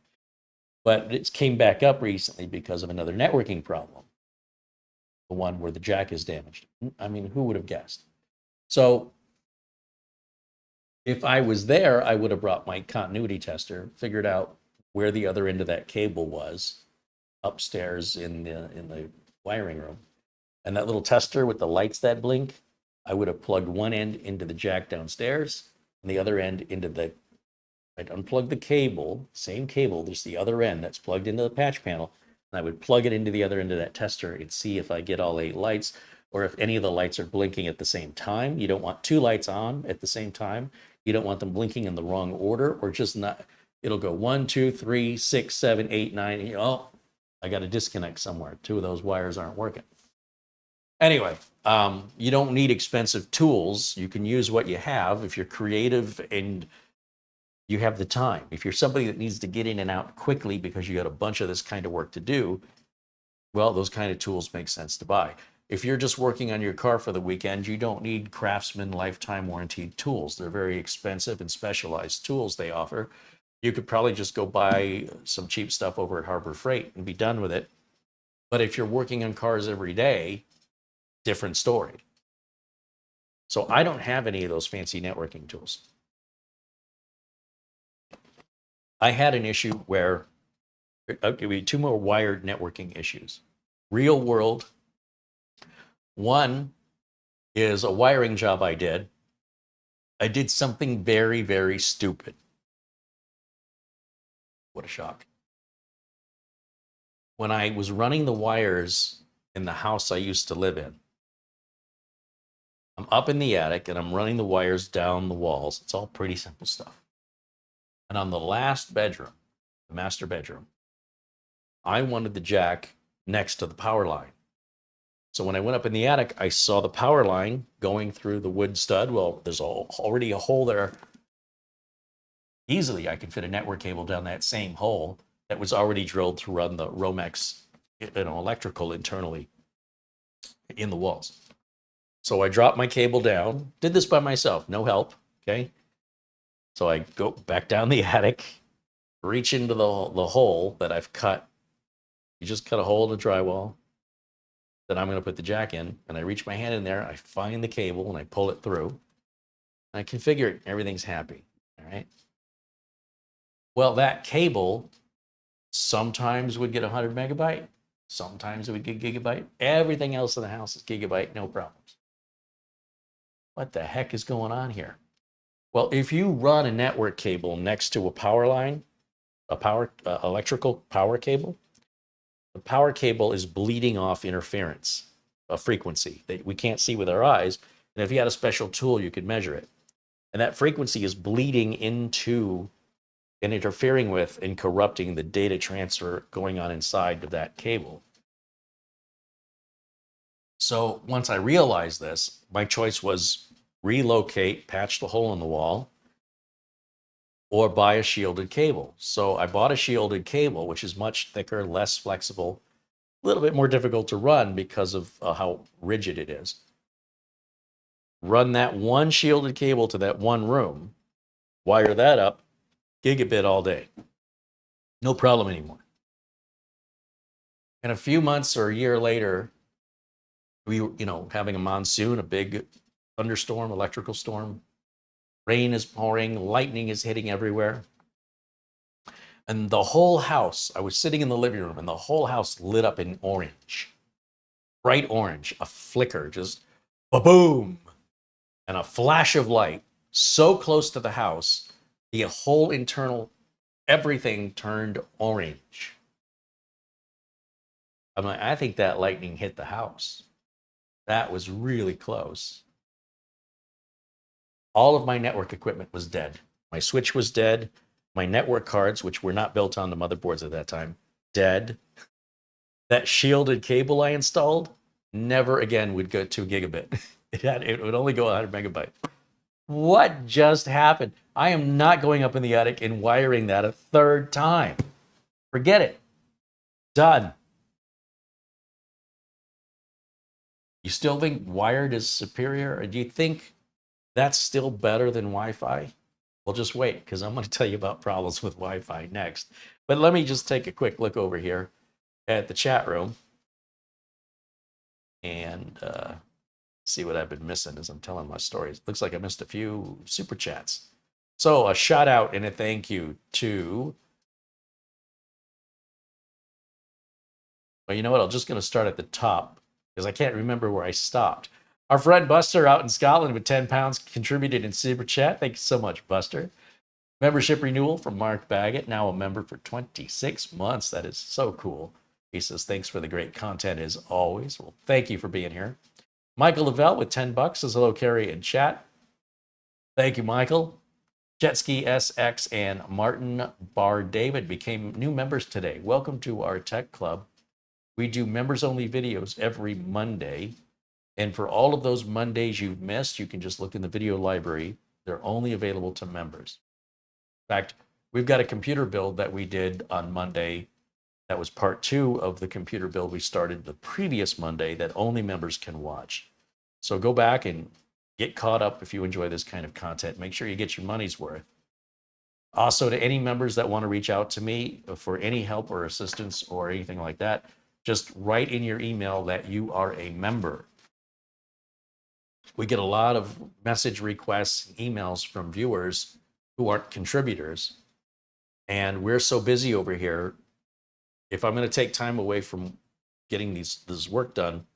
But it came back up recently because of another networking problem. The one where the jack is damaged. I mean, who would have guessed? So if I was there, I would have brought my continuity tester, figured out where the other end of that cable was upstairs in the wiring room. And that little tester with the lights that blink, I would have plugged one end into the jack downstairs and the other end into the, I'd unplug the cable, same cable, there's the other end that's plugged into the patch panel, and I would plug it into the other end of that tester and see if I get all 8 lights, or if any of the lights are blinking at the same time. You don't want 2 lights on at the same time. You don't want them blinking in the wrong order, or just not, it'll go 1, 2, 3, 6, 7, 8, 9, and oh, I got a disconnect somewhere. 2 of those wires aren't working. Anyway, you don't need expensive tools. You can use what you have if you're creative and you have the time. If you're somebody that needs to get in and out quickly because you got a bunch of this kind of work to do, well, those kind of tools make sense to buy. If you're just working on your car for the weekend, you don't need Craftsman lifetime warranty tools. They're very expensive and specialized tools they offer. You could probably just go buy some cheap stuff over at Harbor Freight and be done with it. But if you're working on cars every day, different story. So I don't have any of those fancy networking tools. I had an issue where I'll give you 2 more wired networking issues. Real world. One is a wiring job I did. I did something very, very stupid. What a shock. When I was running the wires in the house I used to live in, I'm up in the attic and I'm running the wires down the walls. It's all pretty simple stuff. And on the last bedroom, the master bedroom, I wanted the jack next to the power line. So when I went up in the attic, I saw the power line going through the wood stud. Well, there's already a hole there. Easily, I could fit a network cable down that same hole that was already drilled to run the Romex, electrical internally in the walls. So I dropped my cable down, did this by myself, no help, okay? So I go back down the attic, reach into the hole that I've cut. You just cut a hole in the drywall that I'm going to put the jack in, and I reach my hand in there, I find the cable, and I pull it through. And I configure it, everything's happy, all right? Well, that cable sometimes would get 100 megabyte, sometimes it would get gigabyte. Everything else in the house is gigabyte, no problems. What the heck is going on here? Well, if you run a network cable next to a power line, electrical power cable, the power cable is bleeding off interference, a frequency that we can't see with our eyes. And if you had a special tool, you could measure it. And that frequency is bleeding into and interfering with and corrupting the data transfer going on inside of that cable. So once I realized this, my choice was relocate, patch the hole in the wall, or buy a shielded cable. So I bought a shielded cable, which is much thicker, less flexible, a little bit more difficult to run because of how rigid it is. Run that one shielded cable to that one room, wire that up, gigabit all day. No problem anymore. And a few months or a year later, we were, having a monsoon, a big thunderstorm, electrical storm. Rain is pouring, lightning is hitting everywhere. And the whole house, I was sitting in the living room and the whole house lit up in orange, bright orange, a flicker, just ba-boom, and a flash of light so close to the house, the whole internal, everything turned orange. I'm like, I think that lightning hit the house. That was really close. All of my network equipment was dead. My switch was dead. My network cards, which were not built on the motherboards at that time, dead. That shielded cable I installed never again would go 2 gigabit. It would only go 100 megabyte. What just happened? I am not going up in the attic and wiring that a third time. Forget it. Done. You still think wired is superior? Or do you think that's still better than Wi-Fi? Well, just wait, because I'm going to tell you about problems with Wi-Fi next. But let me just take a quick look over here at the chat room and see what I've been missing as I'm telling my stories. Looks like I missed a few super chats. So a shout out and a thank you to, well, you know what? I'm just going to start at the top because I can't remember where I stopped. Our friend Buster out in Scotland with 10 pounds contributed in super chat. Thank you so much, Buster. Membership renewal from Mark Baggett, now a member for 26 months. That is so cool. He says, thanks for the great content as always. Well, thank you for being here. Michael Lavelle with 10 bucks says, hello, Carey in chat. Thank you, Michael. Jetski SX and Martin Bar David became new members today. Welcome to our tech club. We do members-only videos every Monday. And for all of those Mondays you've missed, you can just look in the video library. They're only available to members. In fact, we've got a computer build that we did on Monday. That was part 2 of the computer build we started the previous Monday that only members can watch. So go back and get caught up if you enjoy this kind of content. Make sure you get your money's worth. Also, to any members that want to reach out to me for any help or assistance or anything like that, just write in your email that you are a member. We get a lot of message requests, emails from viewers who aren't contributors. And we're so busy over here. If I'm going to take time away from getting this work done,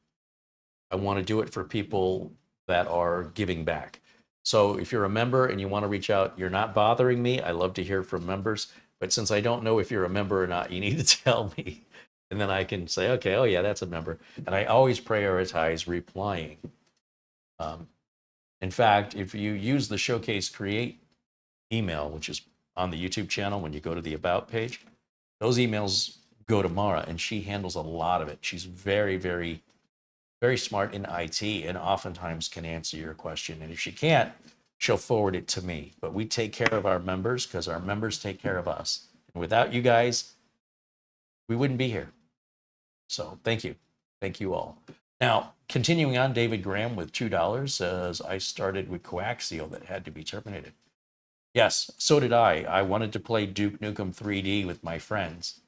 I want to do it for people that are giving back. So if you're a member and you want to reach out, you're not bothering me. I love to hear from members. But since I don't know if you're a member or not, you need to tell me. And then I can say, okay, oh yeah, that's a member. And I always prioritize replying. In fact, if you use the Showcase Create email, which is on the YouTube channel, when you go to the About page, those emails go to Mara, and she handles a lot of it. She's very, very, very smart in IT and oftentimes can answer your question. And if she can't, she'll forward it to me. But we take care of our members because our members take care of us. And without you guys, we wouldn't be here. So thank you. Thank you all. Now, continuing on, David Graham with $2 says, I started with coaxial that had to be terminated. Yes, so did I. I wanted to play Duke Nukem 3D with my friends.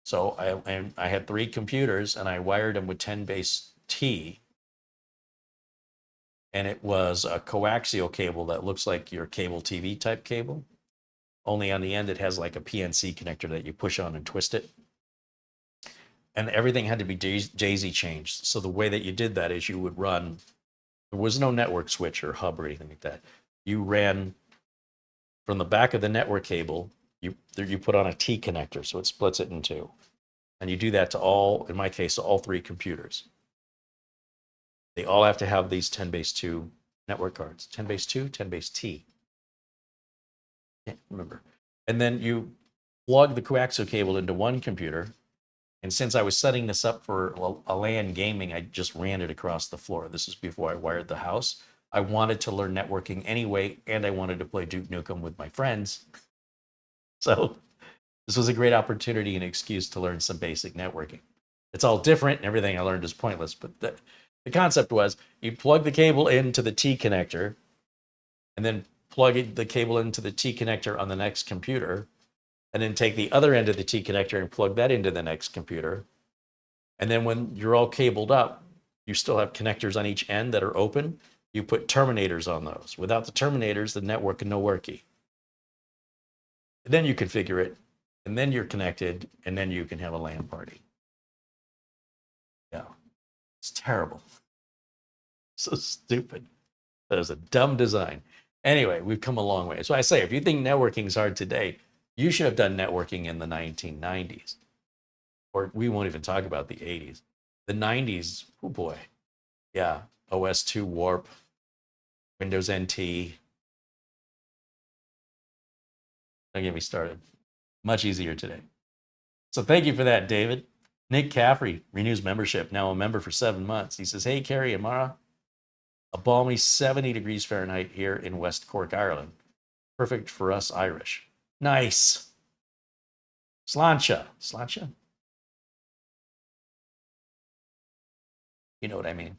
So I had 3 computers and I wired them with 10 base T. And it was a coaxial cable that looks like your cable TV type cable. Only on the end, it has like a PNC connector that you push on and twist it. And everything had to be daisy changed. So the way that you did that is you would run, there was no network switch or hub or anything like that. You ran from the back of the network cable, you put on a T connector, so it splits it in 2. And you do that to all, in my case, all 3 computers. They all have to have these 10 base 2 network cards. 10 base 2, 10 base T. Can't remember. And then you plug the coaxial cable into one computer. And since I was setting this up for a LAN gaming, I just ran it across the floor. This is before I wired the house. I wanted to learn networking anyway, and I wanted to play Duke Nukem with my friends. So this was a great opportunity and excuse to learn some basic networking. It's all different, and everything I learned is pointless. But the concept was you plug the cable into the T connector, and then plug the cable into the T connector on the next computer, and then take the other end of the T connector and plug that into the next computer. And then when you're all cabled up, you still have connectors on each end that are open. You put terminators on those. Without the terminators, the network is no worky. And then you configure it, and then you're connected, and then you can have a LAN party. Yeah, it's terrible. So stupid. That is a dumb design. Anyway, we've come a long way. So I say, if you think networking is hard today, you should have done networking in the 1990s. Or we won't even talk about the 80s. The 90s, oh boy. Yeah, OS2 Warp, Windows NT. Don't get me started. Much easier today. So thank you for that, David. Nick Caffrey renews membership, now a member for 7 months. He says, hey, Carey and Mara, a balmy 70 degrees Fahrenheit here in West Cork, Ireland. Perfect for us Irish. Nice. Sláinte. Sláinte? You know what I mean.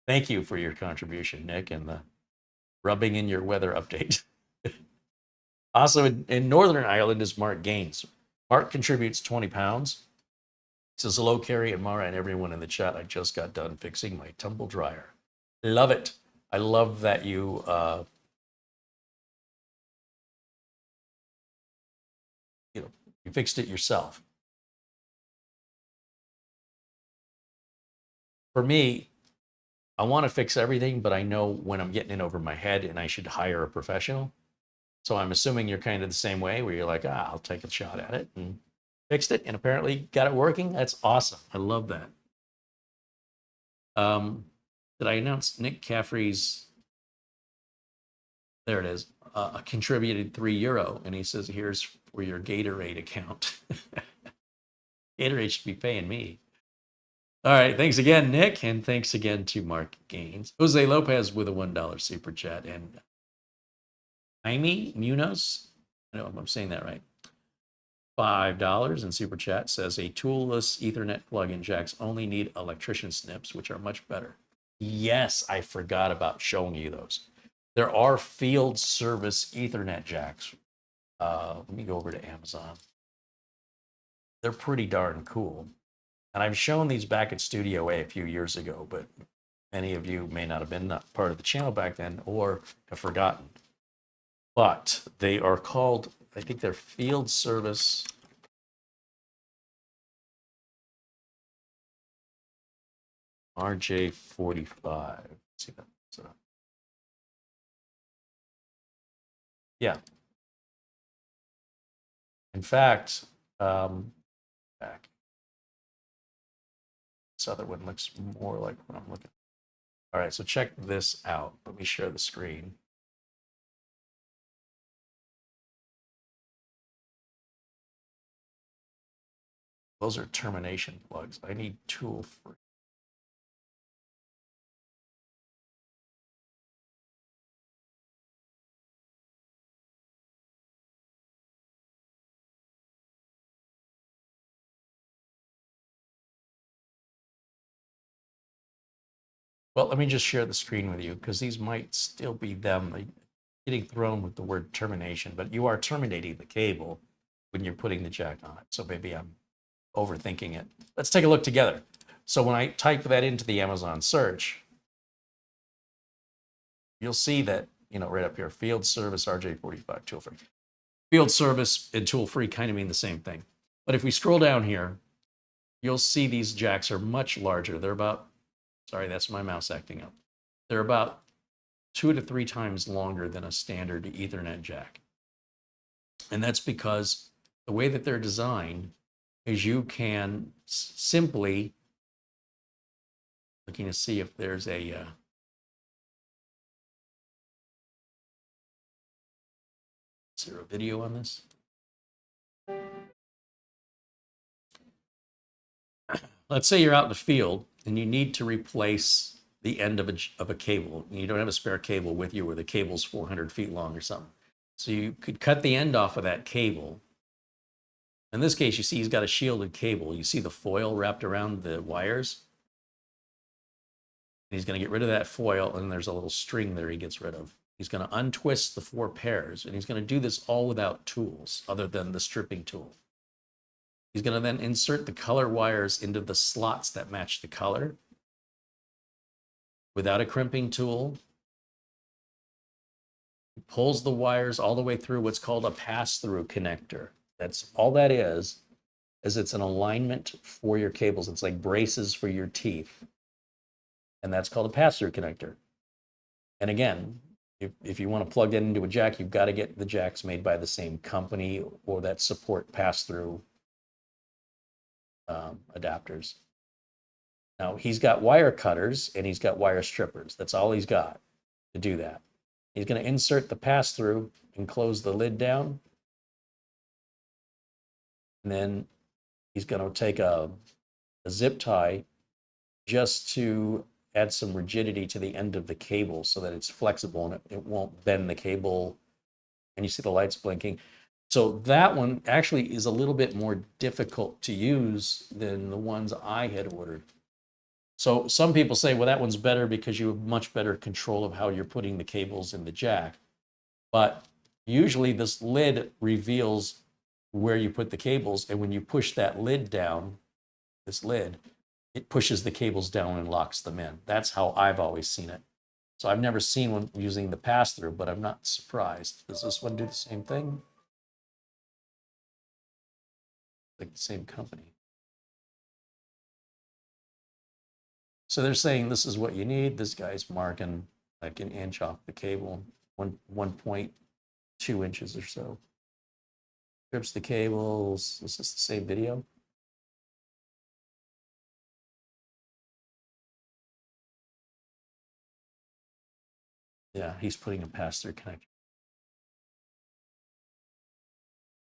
Thank you for your contribution, Nick, and the rubbing in your weather update. Also in Northern Ireland is Mark Gaines. Mark contributes 20 pounds. He says, hello, Carey and Mara and everyone in the chat. I just got done fixing my tumble dryer. Love it. I love that you you fixed it yourself. For me, I want to fix everything, but I know when I'm getting in over my head and I should hire a professional. So I'm assuming you're kind of the same way, where you're like, I'll take a shot at it, and fixed it and apparently got it working. That's awesome. I love that. Did I announce Nick Caffrey's? There it is. Contributed €3, and he says, here's for your Gatorade account. Gatorade should be paying me. All right, thanks again, Nick, and thanks again to Mark Gaines. Jose Lopez with a $1 super chat, and Jaime Munoz, I know if I'm saying that right, $5 in super chat says a toolless Ethernet plug-in jacks only need electrician snips, which are much better. Yes, I forgot about showing you those. There are field service Ethernet jacks. Let me go over to Amazon. They're pretty darn cool. And I've shown these back at Studio A few years ago, but many of you may not have been part of the channel back then or have forgotten. But they are called, I think they're field service. RJ45. Let's see that. So, yeah. In fact, back. This other one looks more like what I'm looking. All right, so check this out. Let me share the screen. Those are termination plugs. I need tool free. Well, let me just share the screen with you because these might still be them getting thrown with the word termination, but you are terminating the cable when you're putting the jack on it. So maybe I'm overthinking it. Let's take a look together. So when I type that into the Amazon search, you'll see that, right up here, field service RJ45 tool free. Field service and tool free kind of mean the same thing. But if we scroll down here, you'll see these jacks are much larger. They're about, sorry, that's my mouse acting up. They're about 2 to 3 times longer than a standard Ethernet jack. And that's because the way that they're designed is you can simply, looking to see if there's a, is there a video on this? Let's say you're out in the field and you need to replace the end of a cable. You don't have a spare cable with you, or the cable's 400 feet long or something. So you could cut the end off of that cable. In this case, you see he's got a shielded cable. You see the foil wrapped around the wires. And he's going to get rid of that foil, and there's a little string there he gets rid of. He's going to untwist the 4 pairs, and he's going to do this all without tools other than the stripping tool. He's going to then insert the color wires into the slots that match the color without a crimping tool. He pulls the wires all the way through what's called a pass-through connector. That's all that is it's an alignment for your cables. It's like braces for your teeth. And that's called a pass-through connector. And again, if you want to plug that into a jack, you've got to get the jacks made by the same company or that support pass-through adapters. Now, he's got wire cutters and he's got wire strippers. That's all he's got to do that. He's going to insert the pass-through and close the lid down. And then he's going to take a zip tie just to add some rigidity to the end of the cable so that it's flexible and it won't bend the cable. And you see the lights blinking. So that one actually is a little bit more difficult to use than the ones I had ordered. So some people say, well, that one's better because you have much better control of how you're putting the cables in the jack. But usually this lid reveals where you put the cables. And when you push that lid down, this lid, it pushes the cables down and locks them in. That's how I've always seen it. So I've never seen one using the pass-through, but I'm not surprised. Does this one do the same thing? Like the same company. So they're saying this is what you need. This guy's marking like an inch off the cable, 1.2 inches or so. Strips the cables. Is this the same video? Yeah, he's putting a pass-through connector.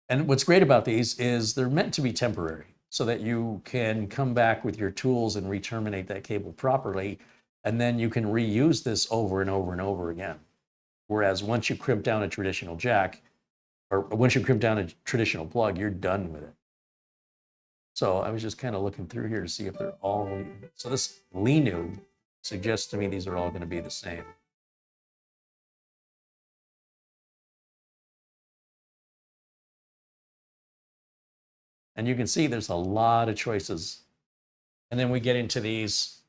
And what's great about these is they're meant to be temporary so that you can come back with your tools and re-terminate that cable properly. And then you can reuse this over and over and over again. Whereas once you crimp down a traditional jack, or once you crimp down a traditional plug, you're done with it. So I was just kind of looking through here to see if they're all, so this Linu suggests to me these are all going to be the same. And you can see there's a lot of choices. And then we get into these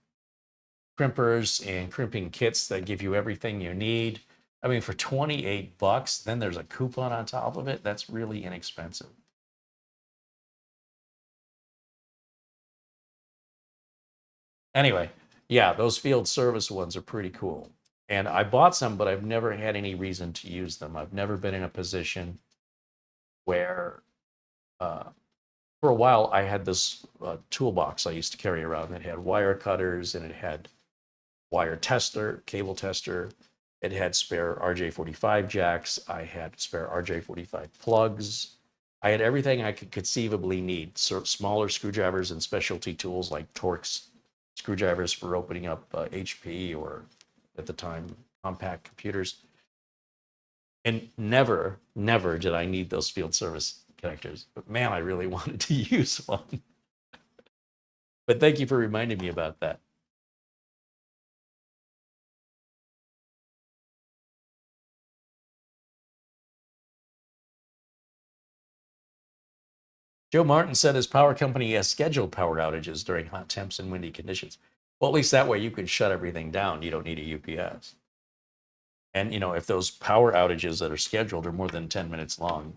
crimpers and crimping kits that give you everything you need. I mean, for 28 bucks, then there's a coupon on top of it. That's really inexpensive. Anyway, yeah, those field service ones are pretty cool. And I bought some, but I've never had any reason to use them. I've never been in a position where, for a while, I had this toolbox I used to carry around that had wire cutters and it had wire tester, cable tester. It had spare RJ45 jacks. I had spare RJ45 plugs. I had everything I could conceivably need. So smaller screwdrivers and specialty tools like Torx screwdrivers for opening up HP or, at the time, compact computers. And never did I need those field service connectors. But man, I really wanted to use one. But thank you for reminding me about that. Joe Martin said his power company has scheduled power outages during hot temps and windy conditions. Well, at least that way you can shut everything down. You don't need a UPS. And, you know, if those power outages that are scheduled are more than 10 minutes long,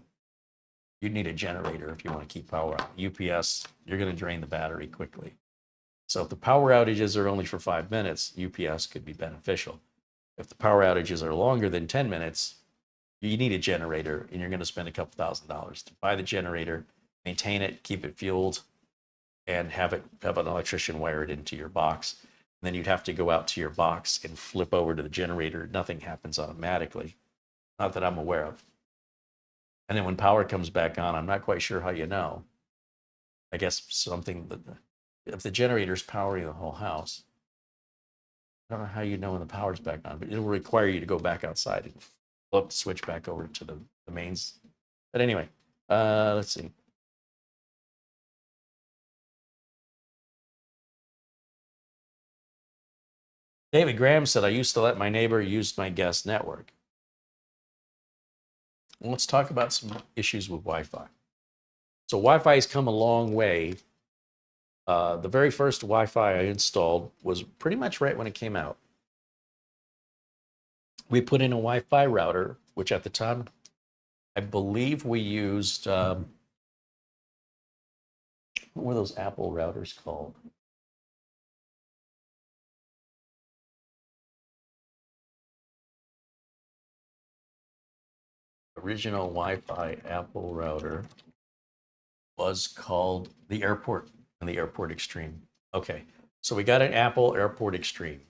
you'd need a generator if you want to keep power on. UPS, you're going to drain the battery quickly. So if the power outages are only for 5 minutes, UPS could be beneficial. If the power outages are longer than 10 minutes, you need a generator, and you're going to spend a couple $1,000s to buy the generator, maintain it, keep it fueled, and have an electrician wire it into your box. And then you'd have to go out to your box and flip over to the generator. Nothing happens automatically, not that I'm aware of. And then when power comes back on, I'm not quite sure how you know. I guess something that if the generator's powering the whole house, I don't know how you know when the power's back on, but it'll require you to go back outside and flip the switch back over to the mains. But anyway, let's see. David Graham said, I used to let my neighbor use my guest network. Well, let's talk about some issues with Wi-Fi. So Wi-Fi has come a long way. The very first Wi-Fi I installed was pretty much right when it came out. We put in a Wi-Fi router, which at the time, I believe we used, what were those Apple routers called? Original Wi-Fi Apple router was called the Airport and the Airport Extreme. Okay, so we got an Apple Airport Extreme,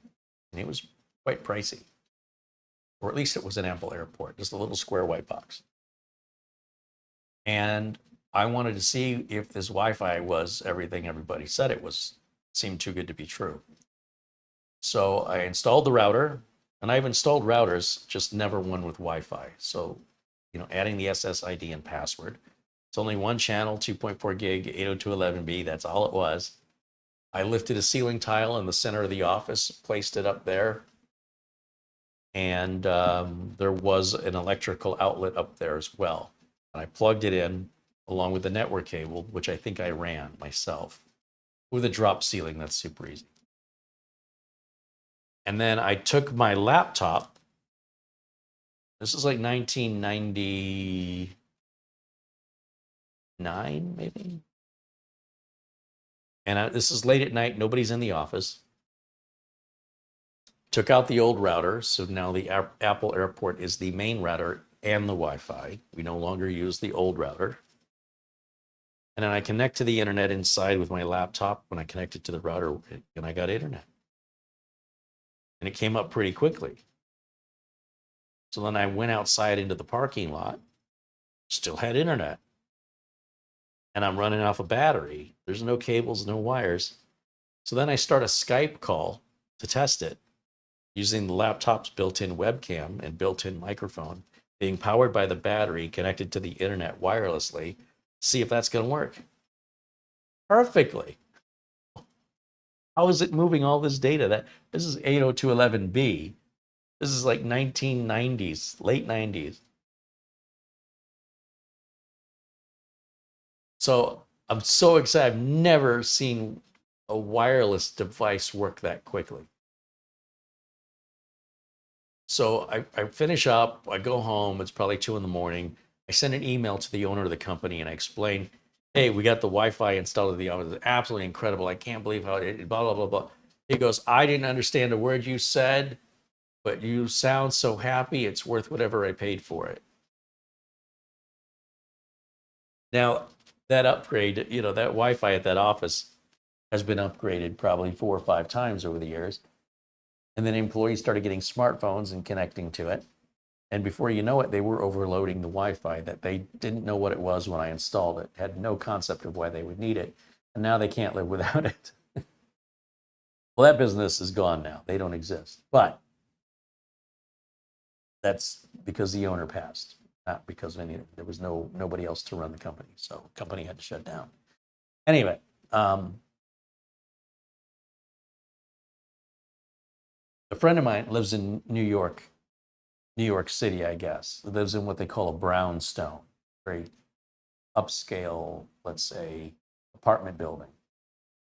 and it was quite pricey. Or at least it was an Apple Airport, just a little square white box. And I wanted to see if this Wi-Fi was everything everybody said it was. Seemed too good to be true. So I installed the router, and I've installed routers, just never one with Wi-Fi. So, you know, adding the SSID and password. It's only one channel, 2.4 gig, 802.11b. That's all it was. I lifted a ceiling tile in the center of the office, placed it up there. And there was an electrical outlet up there as well. And I plugged it in along with the network cable, which I think I ran myself. With a drop ceiling, that's super easy. And then I took my laptop. This is like 1999, maybe. And this is late at night. Nobody's in the office. Took out the old router. So now the Apple Airport is the main router and the Wi-Fi. We no longer use the old router. And then I connect to the internet inside with my laptop when I connect it to the router, and I got internet. And it came up pretty quickly. So then I went outside into the parking lot, still had internet. And I'm running off a battery. There's no cables, no wires. So then I start a Skype call to test it using the laptop's built-in webcam and built-in microphone, being powered by the battery connected to the internet wirelessly, see if that's going to work. Perfectly. How is it moving all this data? This is 802.11b. This is like 1990s, late 90s. So I'm so excited. I've never seen a wireless device work that quickly. So I finish up, I go home, it's probably 2 a.m. I send an email to the owner of the company and I explain, hey, we got the Wi-Fi installed at the office. It's absolutely incredible. I can't believe how it, blah, blah, blah, blah. He goes, I didn't understand a word you said, but you sound so happy. It's worth whatever I paid for it. Now, that upgrade, you know, that Wi-Fi at that office has been upgraded probably 4 or 5 times over the years. And then employees started getting smartphones and connecting to it. And before you know it, they were overloading the Wi-Fi that they didn't know what it was when I installed it, had no concept of why they would need it. And now they can't live without it. Well, that business is gone now. They don't exist. But that's because the owner passed, not because of any, there was nobody else to run the company. So the company had to shut down. Anyway, a friend of mine lives in New York City, I guess. Lives in what they call a brownstone, very upscale, let's say, apartment building.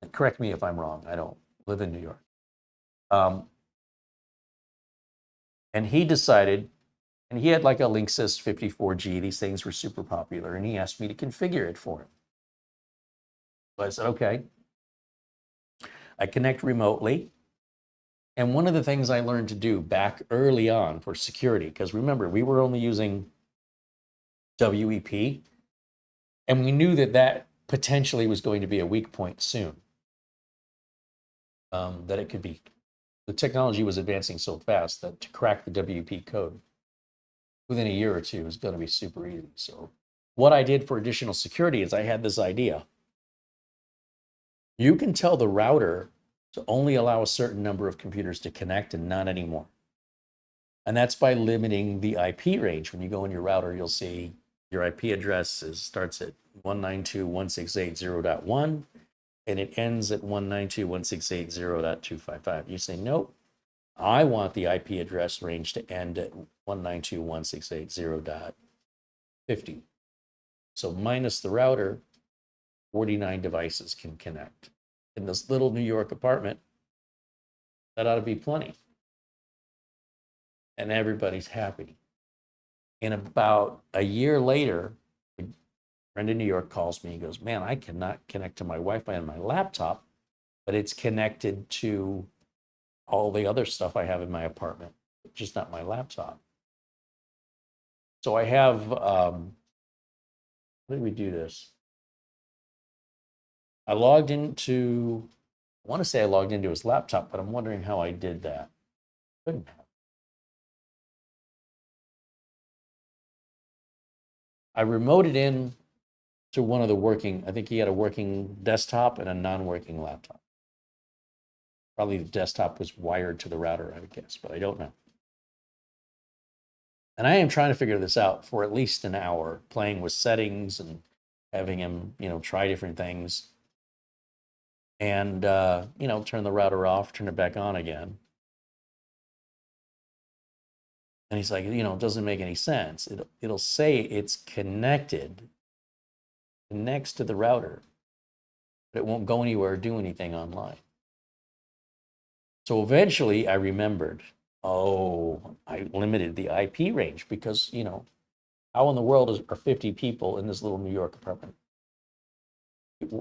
And correct me if I'm wrong. I don't live in New York. And he decided, and he had like a Linksys 54G. These things were super popular, and he asked me to configure it for him. So I said, okay. I connect remotely. And one of the things I learned to do back early on for security, because remember, we were only using WEP, and we knew that that potentially was going to be a weak point soon. That it could be, the technology was advancing so fast that to crack the WEP code within a year or two is going to be super easy. So what I did for additional security is I had this idea. You can tell the router to only allow a certain number of computers to connect and not anymore. And that's by limiting the IP range. When you go in your router, you'll see your IP address starts at 192.168.0.1 and it ends at 192.168.0.255. You say, nope, I want the IP address range to end at 192.168.0.50. So minus the router, 49 devices can connect. In this little New York apartment, that ought to be plenty. And everybody's happy. And about a year later, a friend in New York calls me. He goes, man, I cannot connect to my Wi-Fi on my laptop, but it's connected to all the other stuff I have in my apartment, just not my laptop. So I have, how did we do this? I logged into, I want to say I logged into his laptop, but I'm wondering how I did that. Couldn't have. I remoted in to one of the working, I think he had a working desktop and a non-working laptop. Probably the desktop was wired to the router, I would guess, but I don't know. And I am trying to figure this out for at least an hour, playing with settings and having him, try different things. And, turn the router off, turn it back on again. And he's like, it doesn't make any sense. It'll say it's connected, connects to the router, but it won't go anywhere or do anything online. So eventually I remembered, I limited the IP range because, how in the world are 50 people in this little New York apartment?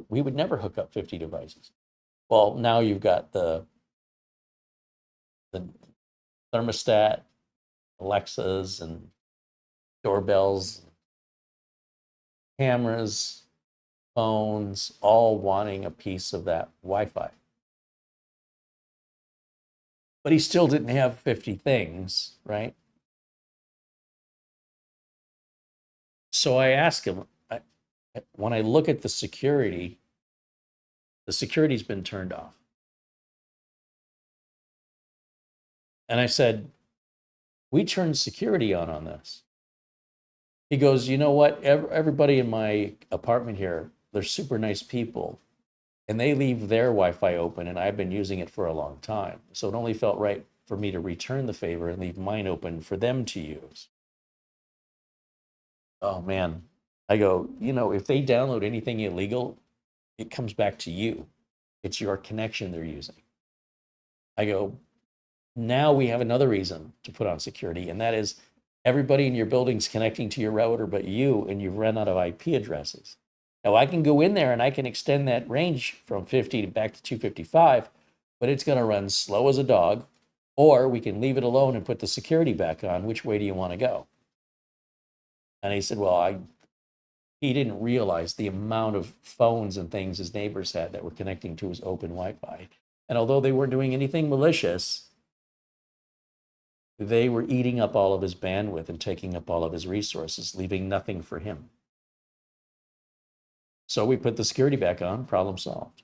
We would never hook up 50 devices. Well, now you've got the thermostat, Alexas, and doorbells, cameras, phones, all wanting a piece of that Wi-Fi. But he still didn't have 50 things, right? So I asked him, when I look at the security's been turned off. And I said, we turned security on this. He goes, you know what? Everybody in my apartment here, they're super nice people. And they leave their Wi-Fi open, and I've been using it for a long time. So it only felt right for me to return the favor and leave mine open for them to use. Oh, man. I go, if they download anything illegal, it comes back to you. It's your connection they're using. I go, now we have another reason to put on security, and that is everybody in your building's connecting to your router but you, and you've run out of IP addresses. Now I can go in there and I can extend that range from 50 back to 255, but it's going to run slow as a dog, or we can leave it alone and put the security back on. Which way do you want to go? And he said, well, he didn't realize the amount of phones and things his neighbors had that were connecting to his open Wi-Fi. And although they weren't doing anything malicious, they were eating up all of his bandwidth and taking up all of his resources, leaving nothing for him. So we put the security back on, problem solved.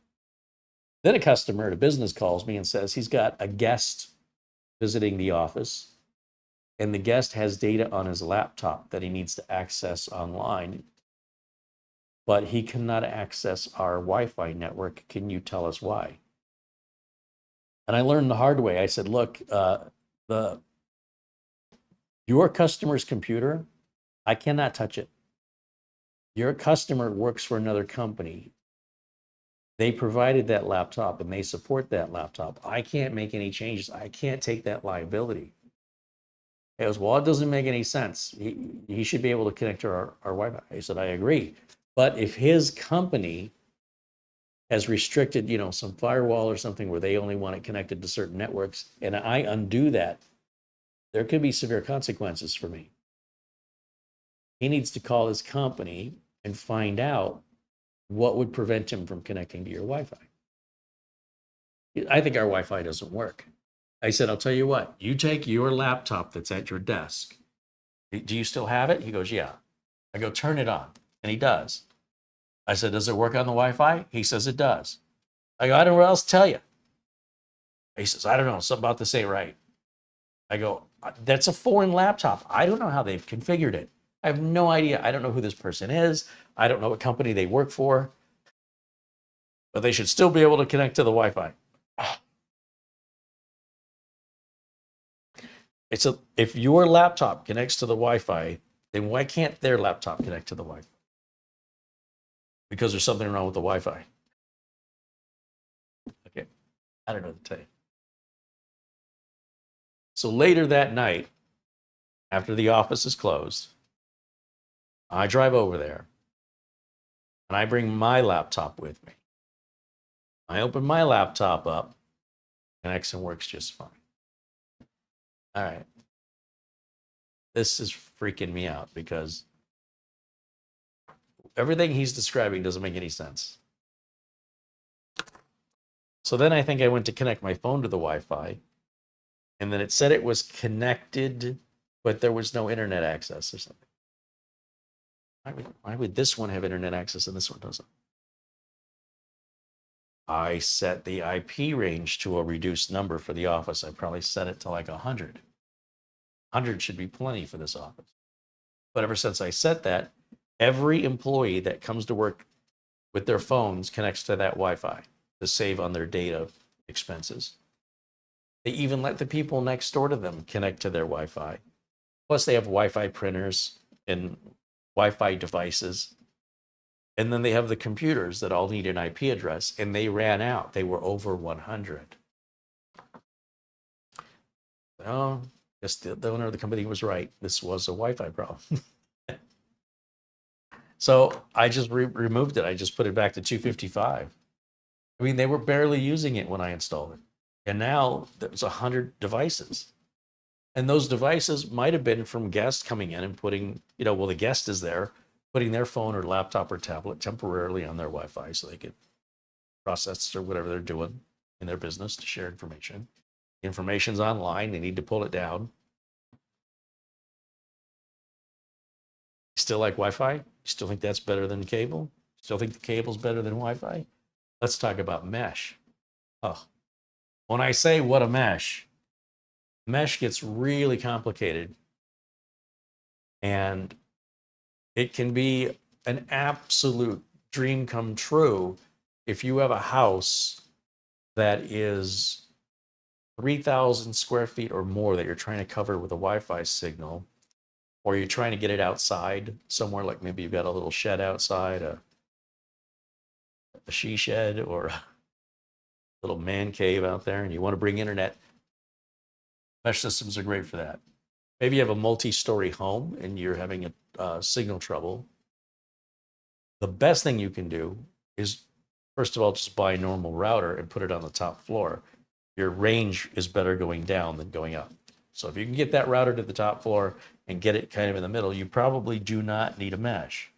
Then a customer at a business calls me and says he's got a guest visiting the office, and the guest has data on his laptop that he needs to access online, but he cannot access our Wi-Fi network. Can you tell us why? And I learned the hard way. I said, look, your customer's computer, I cannot touch it. Your customer works for another company. They provided that laptop and they support that laptop. I can't make any changes. I can't take that liability. He goes, well, it doesn't make any sense. He should be able to connect to our Wi-Fi. I said, I agree. But if his company has restricted, some firewall or something where they only want it connected to certain networks, and I undo that, there could be severe consequences for me. He needs to call his company and find out what would prevent him from connecting to your Wi-Fi. I think our Wi-Fi doesn't work. I said, I'll tell you what, you take your laptop that's at your desk. Do you still have it? He goes, yeah. I go, turn it on. And he does. I said, does it work on the Wi-Fi? He says it does. I go, I don't know what else to tell you. He says, I don't know, something about this ain't right. I go, that's a foreign laptop. I don't know how they've configured it. I have no idea. I don't know who this person is. I don't know what company they work for. But they should still be able to connect to the Wi-Fi. If your laptop connects to the Wi-Fi, then why can't their laptop connect to the Wi-Fi? Because there's something wrong with the Wi-Fi. Okay, I don't know what to tell you. So later that night, after the office is closed, I drive over there and I bring my laptop with me. I open my laptop up, connection works just fine. All right. This is freaking me out because everything he's describing doesn't make any sense. So then I think I went to connect my phone to the Wi-Fi, and then it said it was connected, but there was no internet access or something. Why would this one have internet access and this one doesn't? I set the IP range to a reduced number for the office. I probably set it to like 100. 100 should be plenty for this office. But ever since I set that, every employee that comes to work with their phones connects to that Wi-Fi to save on their data expenses. They even let the people next door to them connect to their Wi-Fi. Plus they have Wi-Fi printers and Wi-Fi devices. And then they have the computers that all need an IP address, and they ran out. They were over 100. Well, I guess the owner of the company was right. This was a Wi-Fi problem. So I just removed it. I just put it back to 255. I mean, they were barely using it when I installed it. And now there's 100 devices. And those devices might have been from guests coming in and putting, the guest is there, putting their phone or laptop or tablet temporarily on their Wi-Fi so they could process or whatever they're doing in their business to share information. The information's online. They need to pull it down. Still like Wi-Fi? You still think that's better than cable? Still think the cable's better than Wi-Fi? Let's talk about mesh. Oh, when I say what a mesh gets really complicated. And it can be an absolute dream come true if you have a house that is 3,000 square feet or more that you're trying to cover with a Wi-Fi signal, or you're trying to get it outside somewhere, like maybe you've got a little shed outside, a she shed, or a little man cave out there, and you want to bring internet. Mesh systems are great for that. Maybe you have a multi-story home and you're having a signal trouble. The best thing you can do is, first of all, just buy a normal router and put it on the top floor. Your range is better going down than going up. So if you can get that router to the top floor and get it kind of in the middle, you probably do not need a mesh.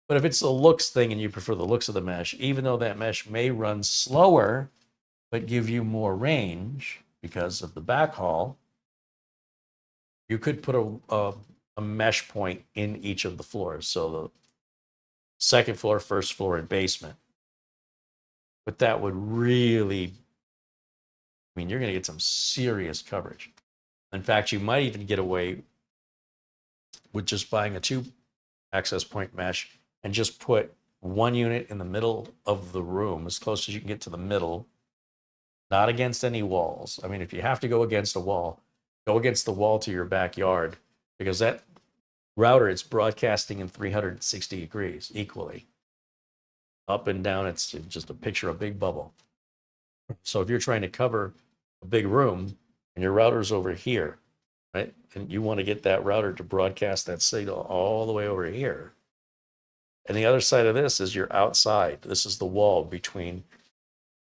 But if it's a looks thing and you prefer the looks of the mesh, even though that mesh may run slower, but give you more range because of the backhaul, you could put a mesh point in each of the floors. So the second floor, first floor, and basement. But that would really, you're going to get some serious coverage. In fact, you might even get away with just buying a 2 access point mesh and just put one unit in the middle of the room, as close as you can get to the middle, not against any walls. If you have to go against a wall, go against the wall to your backyard, because that router, it's broadcasting in 360 degrees equally. Up and down, it's just a picture, a big bubble. So if you're trying to cover a big room and your router's over here, right? And you want to get that router to broadcast that signal all the way over here. And the other side of this is you're outside. This is the wall between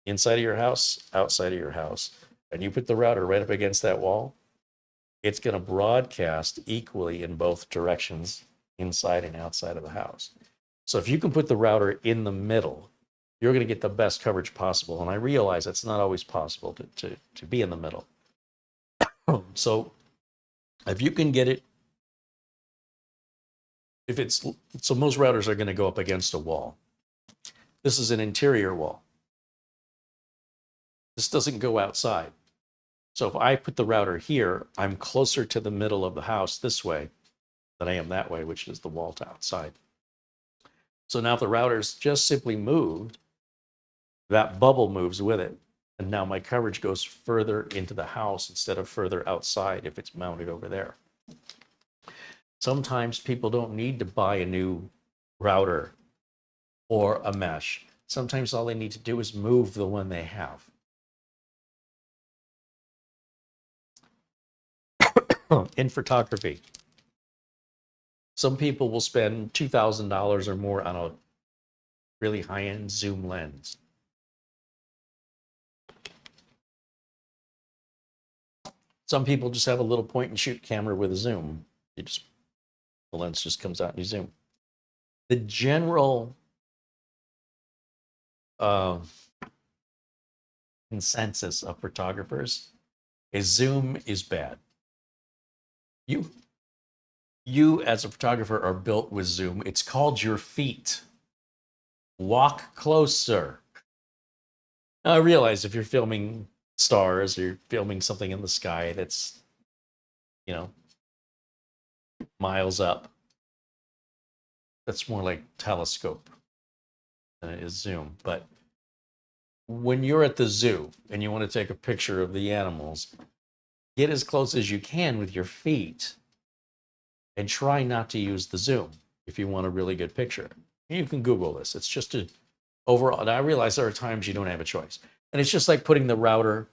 inside of your house, outside of your house. And you put the router right up against that wall, it's going to broadcast equally in both directions, inside and outside of the house. So if you can put the router in the middle, you're going to get the best coverage possible. And I realize it's not always possible to be in the middle. So if you can get it, so most routers are going to go up against a wall. This is an interior wall. This doesn't go outside. So if I put the router here, I'm closer to the middle of the house this way than I am that way, which is the wall to outside. So now if the router's just simply moved, that bubble moves with it. And now my coverage goes further into the house instead of further outside if it's mounted over there. Sometimes people don't need to buy a new router or a mesh. Sometimes all they need to do is move the one they have. In photography, some people will spend $2,000 or more on a really high-end zoom lens. Some people just have a little point and shoot camera with a zoom. The lens just comes out and you zoom. The general consensus of photographers is zoom is bad. You as a photographer are built with zoom. It's called your feet. Walk closer. Now, I realize if you're filming stars or you're filming something in the sky that's, miles up, that's more like telescope than it is zoom. But when you're at the zoo and you want to take a picture of the animals, get as close as you can with your feet and try not to use the zoom if you want a really good picture. You can Google this. It's just overall. And I realize there are times you don't have a choice. And it's just like putting the router,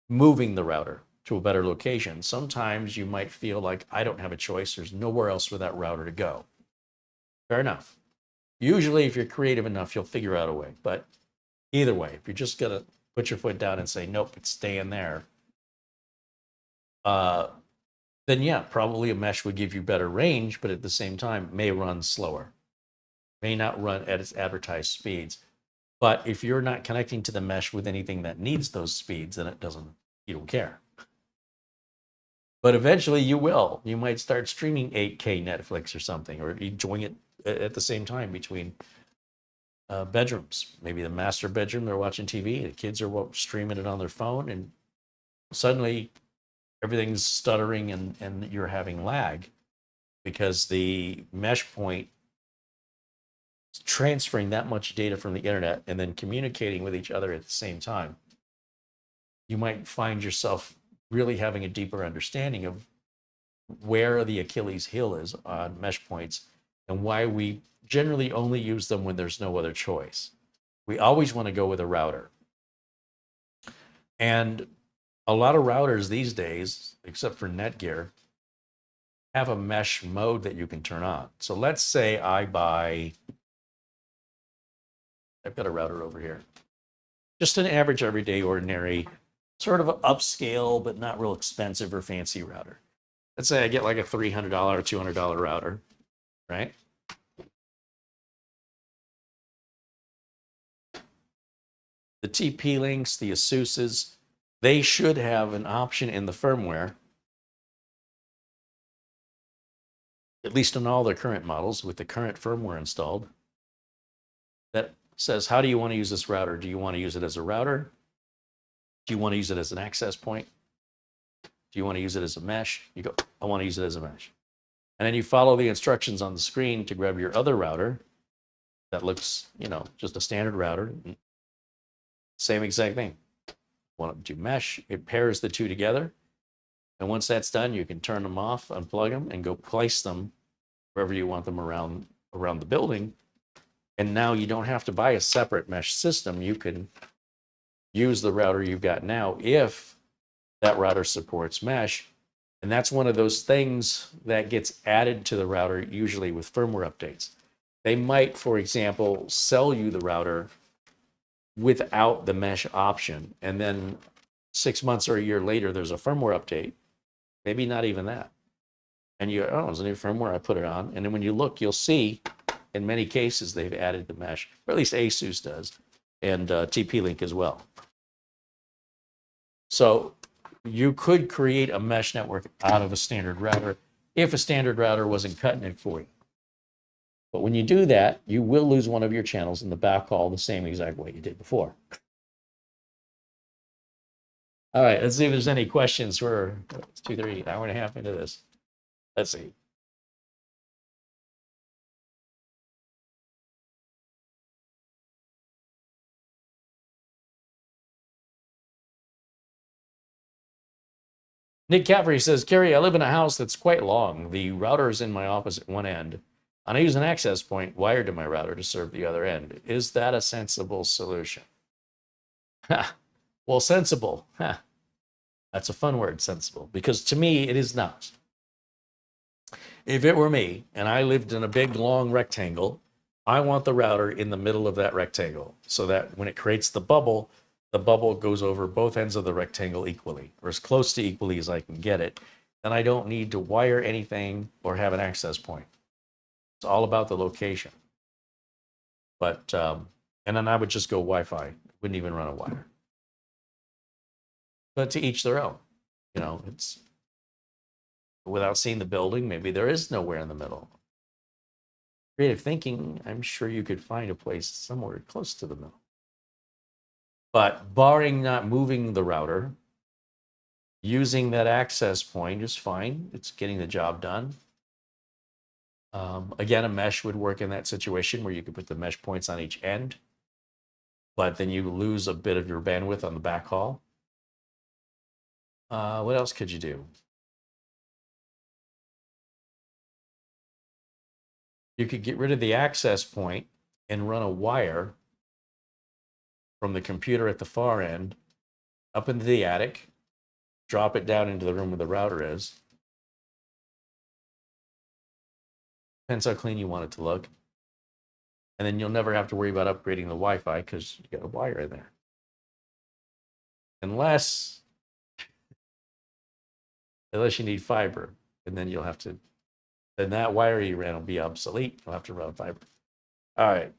moving the router to a better location. Sometimes you might feel like I don't have a choice. There's nowhere else for that router to go. Fair enough. Usually if you're creative enough, you'll figure out a way. But either way, if you're just going to put your foot down and say, nope, it's staying there, then yeah, probably a mesh would give you better range, but at the same time may run slower, may not run at its advertised speeds. But if you're not connecting to the mesh with anything that needs those speeds, then you don't care. But eventually you will. You might start streaming 8K Netflix or something, or enjoying it at the same time between bedrooms. Maybe the master bedroom, they're watching TV, the kids are streaming it on their phone, and suddenly everything's stuttering and you're having lag because the mesh point is transferring that much data from the internet and then communicating with each other at the same time. You might find yourself really having a deeper understanding of where the Achilles heel is on mesh points and why we generally only use them when there's no other choice. We always want to go with a router. And a lot of routers these days, except for Netgear, have a mesh mode that you can turn on. So let's say I've got a router over here. Just an average, everyday, ordinary, sort of an upscale, but not real expensive or fancy router. Let's say I get like a $300 or $200 router, right? The TP-Links, the Asuses, they should have an option in the firmware, at least on all their current models with the current firmware installed, that says, how do you want to use this router? Do you want to use it as a router? Do you want to use it as an access point? Do you want to use it as a mesh? You go, I want to use it as a mesh. And then you follow the instructions on the screen to grab your other router that looks, just a standard router. Same exact thing. Want to do mesh, it pairs the two together. And once that's done, you can turn them off, unplug them, and go place them wherever you want them around the building. And now you don't have to buy a separate mesh system. You can use the router you've got now if that router supports mesh. And that's one of those things that gets added to the router, usually with firmware updates. They might, for example, sell you the router without the mesh option. And then 6 months or a year later, there's a firmware update. Maybe not even that. And you go, oh, it's a new firmware, I put it on. And then when you look, you'll see in many cases they've added the mesh, or at least ASUS does, and TP-Link as well. So you could create a mesh network out of a standard router if a standard router wasn't cutting it for you. But when you do that, you will lose one of your channels in the backhaul the same exact way you did before. All right, let's see if there's any questions. We're 2:30, hour and a half into this. Let's see. Nick Caffrey says, Carey, I live in a house that's quite long. The router is in my office at one end, and I use an access point wired to my router to serve the other end. Is that a sensible solution? Well, sensible. That's a fun word, sensible, because to me, it is not. If it were me and I lived in a big, long rectangle, I want the router in the middle of that rectangle so that when it creates the bubble goes over both ends of the rectangle equally, or as close to equally as I can get it. And I don't need to wire anything or have an access point. It's all about the location. But, and then I would just go Wi-Fi. Wouldn't even run a wire. But to each their own. You know, it's without seeing the building, maybe there is nowhere in the middle. Creative thinking, I'm sure you could find a place somewhere close to the middle. But barring not moving the router, using that access point is fine. It's getting the job done. Again, a mesh would work in that situation where you could put the mesh points on each end, but then you lose a bit of your bandwidth on the backhaul. What else could you do? You could get rid of the access point and run a wire from the computer at the far end up into the attic, drop it down into the room where the router is. Depends how clean you want it to look. And then you'll never have to worry about upgrading the Wi-Fi because you got a wire in there. Unless you need fiber, and then you'll have to, then that wire you ran will be obsolete. You'll have to run fiber. All right.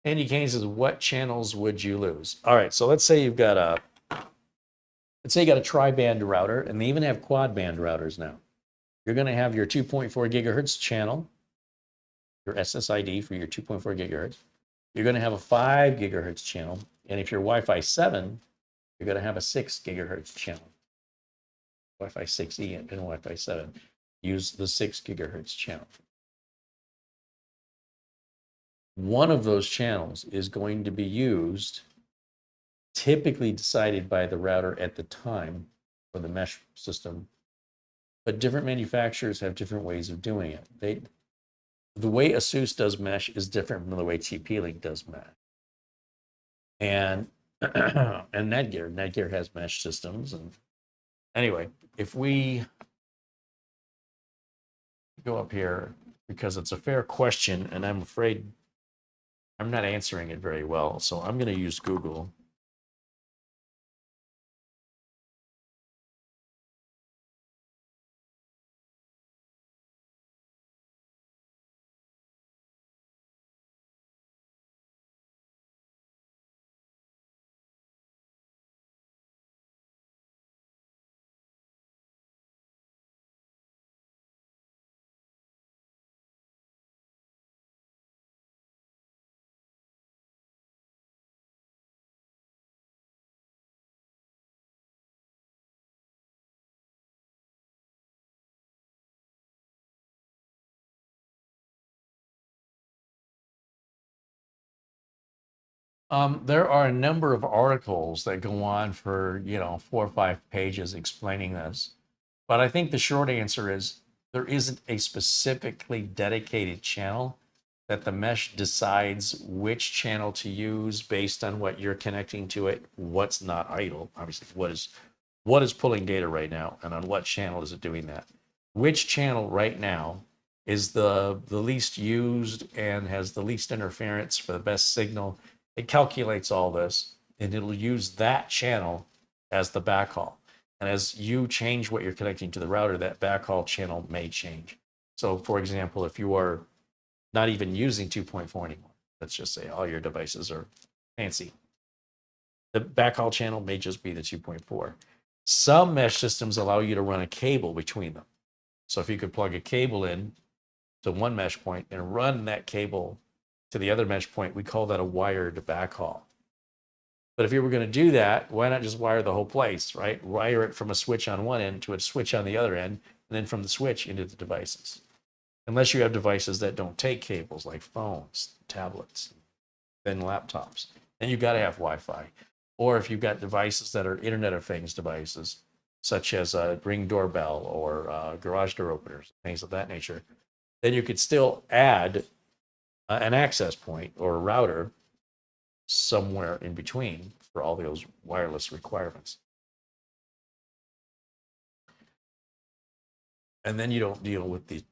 Andy Kane says, what channels would you lose? All right, so let's say you got a tri-band router, and they even have quad band routers now. You're going to have your 2.4 gigahertz channel, your SSID for your 2.4 gigahertz. You're going to have a 5 gigahertz channel, and if you're Wi-Fi 7, you're going to have a 6 gigahertz channel. Wi-Fi 6E and Wi-Fi 7. Use the 6 gigahertz channel. One of those channels is going to be used, typically decided by the router at the time for the mesh system, but different manufacturers have different ways of doing it. The way ASUS does mesh is different from the way TP-Link does mesh. And Netgear has mesh systems. And anyway, if we go up here, because it's a fair question, and I'm afraid I'm not answering it very well, so I'm going to use Google. There are a number of articles that go on for, 4 or 5 pages explaining this. But I think the short answer is there isn't a specifically dedicated channel that the mesh decides which channel to use based on what you're connecting to it, what's not idle, obviously what is pulling data right now, and on what channel is it doing that. Which channel right now is the least used and has the least interference for the best signal. It calculates all this, and it'll use that channel as the backhaul. And as you change what you're connecting to the router, that backhaul channel may change. So for example, if you are not even using 2.4 anymore, let's just say all your devices are fancy, the backhaul channel may just be the 2.4. Some mesh systems allow you to run a cable between them. So if you could plug a cable in to one mesh point and run that cable to the other mesh point, we call that a wired backhaul. But if you were going to do that, why not just wire the whole place, right? Wire it from a switch on one end to a switch on the other end, and then from the switch into the devices. Unless you have devices that don't take cables, like phones, tablets, then laptops. Then you've got to have Wi-Fi. Or if you've got devices that are Internet of Things devices, such as a Ring doorbell or garage door openers, things of that nature, then you could still add an access point or a router somewhere in between for all those wireless requirements. And then you don't deal with the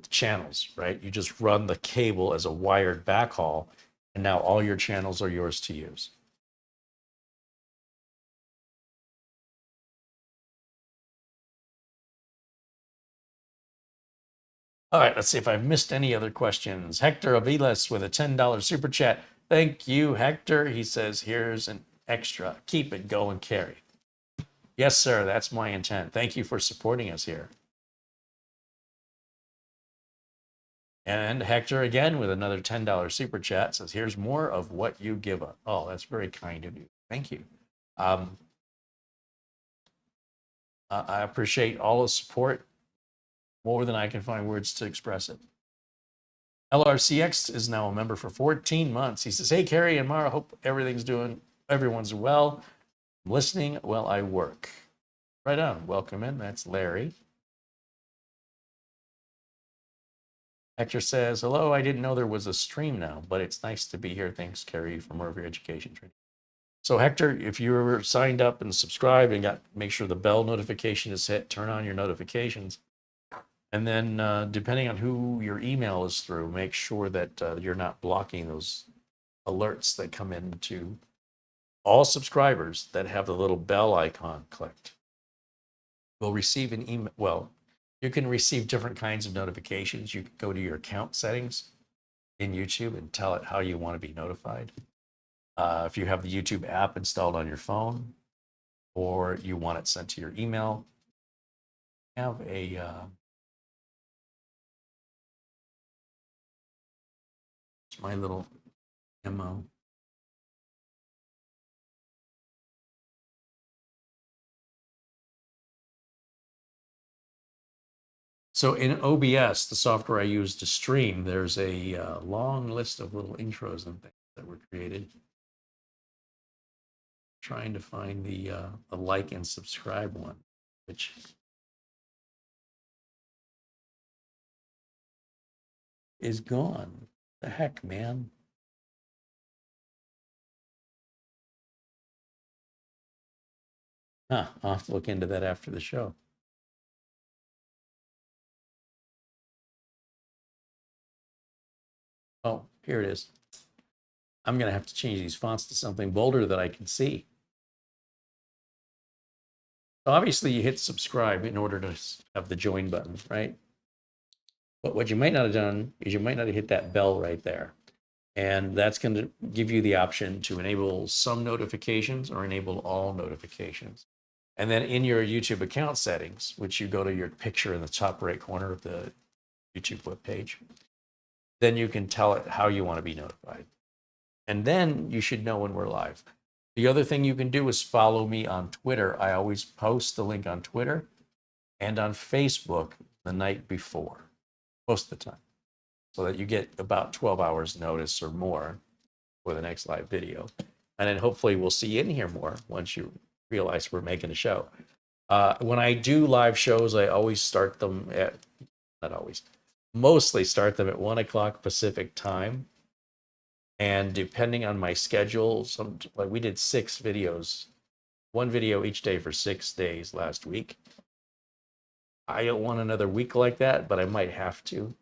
channels, right? You just run the cable as a wired backhaul, and now all your channels are yours to use. All right, let's see if I've missed any other questions. Hector Aviles with a $10 super chat. Thank you, Hector. He says, here's an extra. Keep it going, Carey. Yes, sir, that's my intent. Thank you for supporting us here. And Hector again with another $10 super chat says, here's more of what you give us. Oh, that's very kind of you. Thank you. I appreciate all the support more than I can find words to express it. LRCX is now a member for 14 months. He says, hey, Carey and Mara, hope everyone's well. I'm listening while I work. Right on. Welcome in. That's Larry. Hector says, hello, I didn't know there was a stream now, but it's nice to be here. Thanks, Carey, for more of your education training. So Hector, if you're signed up and subscribed and make sure the bell notification is hit, turn on your notifications. And then depending on who your email is through, make sure that you're not blocking those alerts that come in to all subscribers that have the little bell icon clicked. Will receive an email. Well, you can receive different kinds of notifications. You can go to your account settings in YouTube and tell it how you want to be notified. If you have the YouTube app installed on your phone or you want it sent to your email, have a my little demo. So in OBS, the software I use to stream, there's a long list of little intros and things that were created. Trying to find the like and subscribe one, which is gone. The heck, man. Huh, I'll have to look into that after the show. Oh, here it is. I'm going to have to change these fonts to something bolder that I can see. So obviously you hit subscribe in order to have the join button, right? But what you might not have done is you might not have hit that bell right there. And that's going to give you the option to enable some notifications or enable all notifications. And then in your YouTube account settings, which you go to your picture in the top right corner of the YouTube webpage, then you can tell it how you want to be notified. And then you should know when we're live. The other thing you can do is follow me on Twitter. I always post the link on Twitter and on Facebook the night before, most of the time, so that you get about 12 hours notice or more for the next live video. And then hopefully we'll see you in here more once you realize we're making a show. When I do live shows, I always start them at, not always, mostly start them at 1 o'clock Pacific time. And depending on my schedule, like we did 6 videos, 1 video each day for 6 days last week. I don't want another week like that, but I might have to.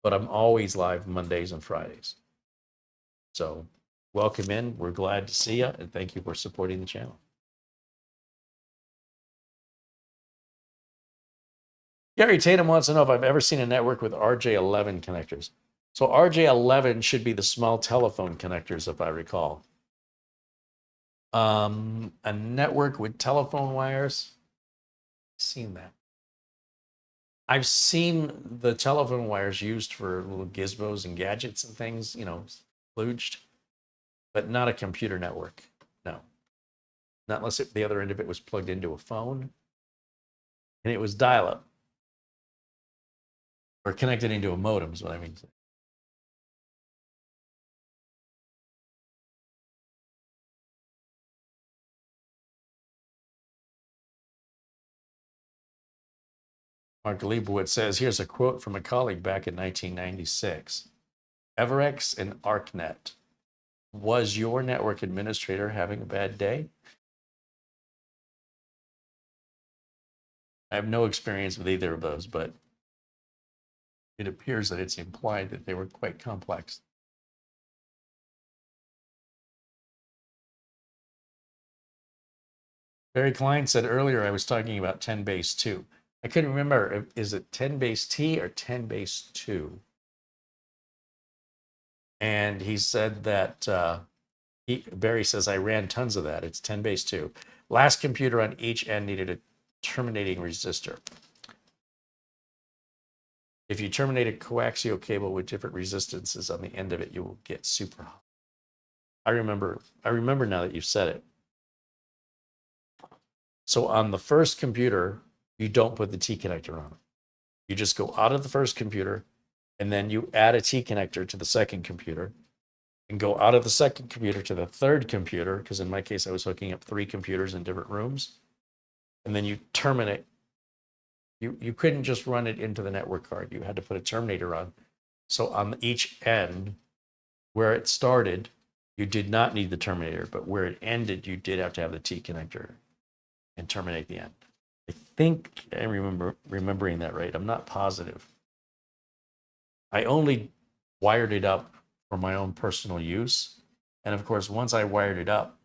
But I'm always live Mondays and Fridays. So welcome in. We're glad to see you, and thank you for supporting the channel. Gary Tatum wants to know if I've ever seen a network with RJ11 connectors. So RJ11 should be the small telephone connectors, if I recall. A network with telephone wires. I've seen that. I've seen the telephone wires used for little gizmos and gadgets and things, you know, kludged, but not a computer network. No. Not unless the other end of it was plugged into a phone and it was dial-up. Or connected into a modem is what I mean. Mark Leibowitz says, here's a quote from a colleague back in 1996. Everex and ArcNet. Was your network administrator having a bad day? I have no experience with either of those, but it appears that it's implied that they were quite complex. Barry Klein said earlier I was talking about 10 base 2. I couldn't remember, is it 10 base T or 10 base 2? And he said that, Barry says, I ran tons of that. It's 10 base 2. Last computer on each end needed a terminating resistor. If you terminate a coaxial cable with different resistances on the end of it, you will get super hot. I remember now that you've said it. So on the first computer, you don't put the T connector on. You just go out of the first computer, and then you add a T connector to the second computer, and go out of the second computer to the third computer, because in my case, I was hooking up 3 computers in different rooms, and then you terminate. You couldn't just run it into the network card. You had to put a terminator on. So on each end, where it started, you did not need the terminator, but where it ended, you did have to have the T connector and terminate the end. I think I remembering that right. I'm not positive. I only wired it up for my own personal use. And of course, once I wired it up,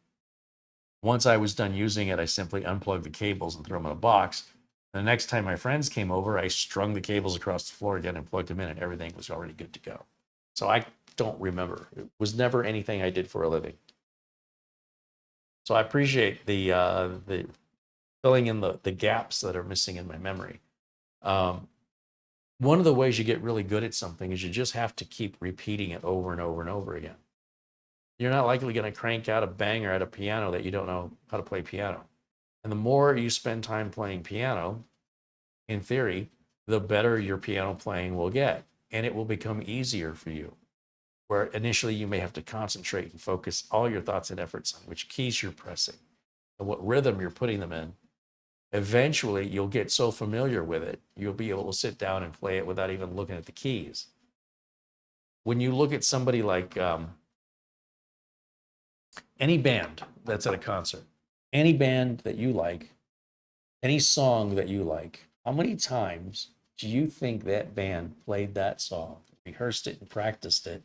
once I was done using it, I simply unplugged the cables and threw them in a box. The next time my friends came over, I strung the cables across the floor again and plugged them in, and everything was already good to go. So I don't remember. It was never anything I did for a living. So I appreciate the filling in the gaps that are missing in my memory. One of the ways you get really good at something is you just have to keep repeating it over and over and over again. You're not likely going to crank out a banger at a piano that you don't know how to play piano. And the more you spend time playing piano, in theory, the better your piano playing will get. And it will become easier for you. Where initially you may have to concentrate and focus all your thoughts and efforts on which keys you're pressing and what rhythm you're putting them in. Eventually, you'll get so familiar with it, you'll be able to sit down and play it without even looking at the keys. When you look at somebody like any band that's at a concert, any band that you like, any song that you like, how many times do you think that band played that song, rehearsed it and practiced it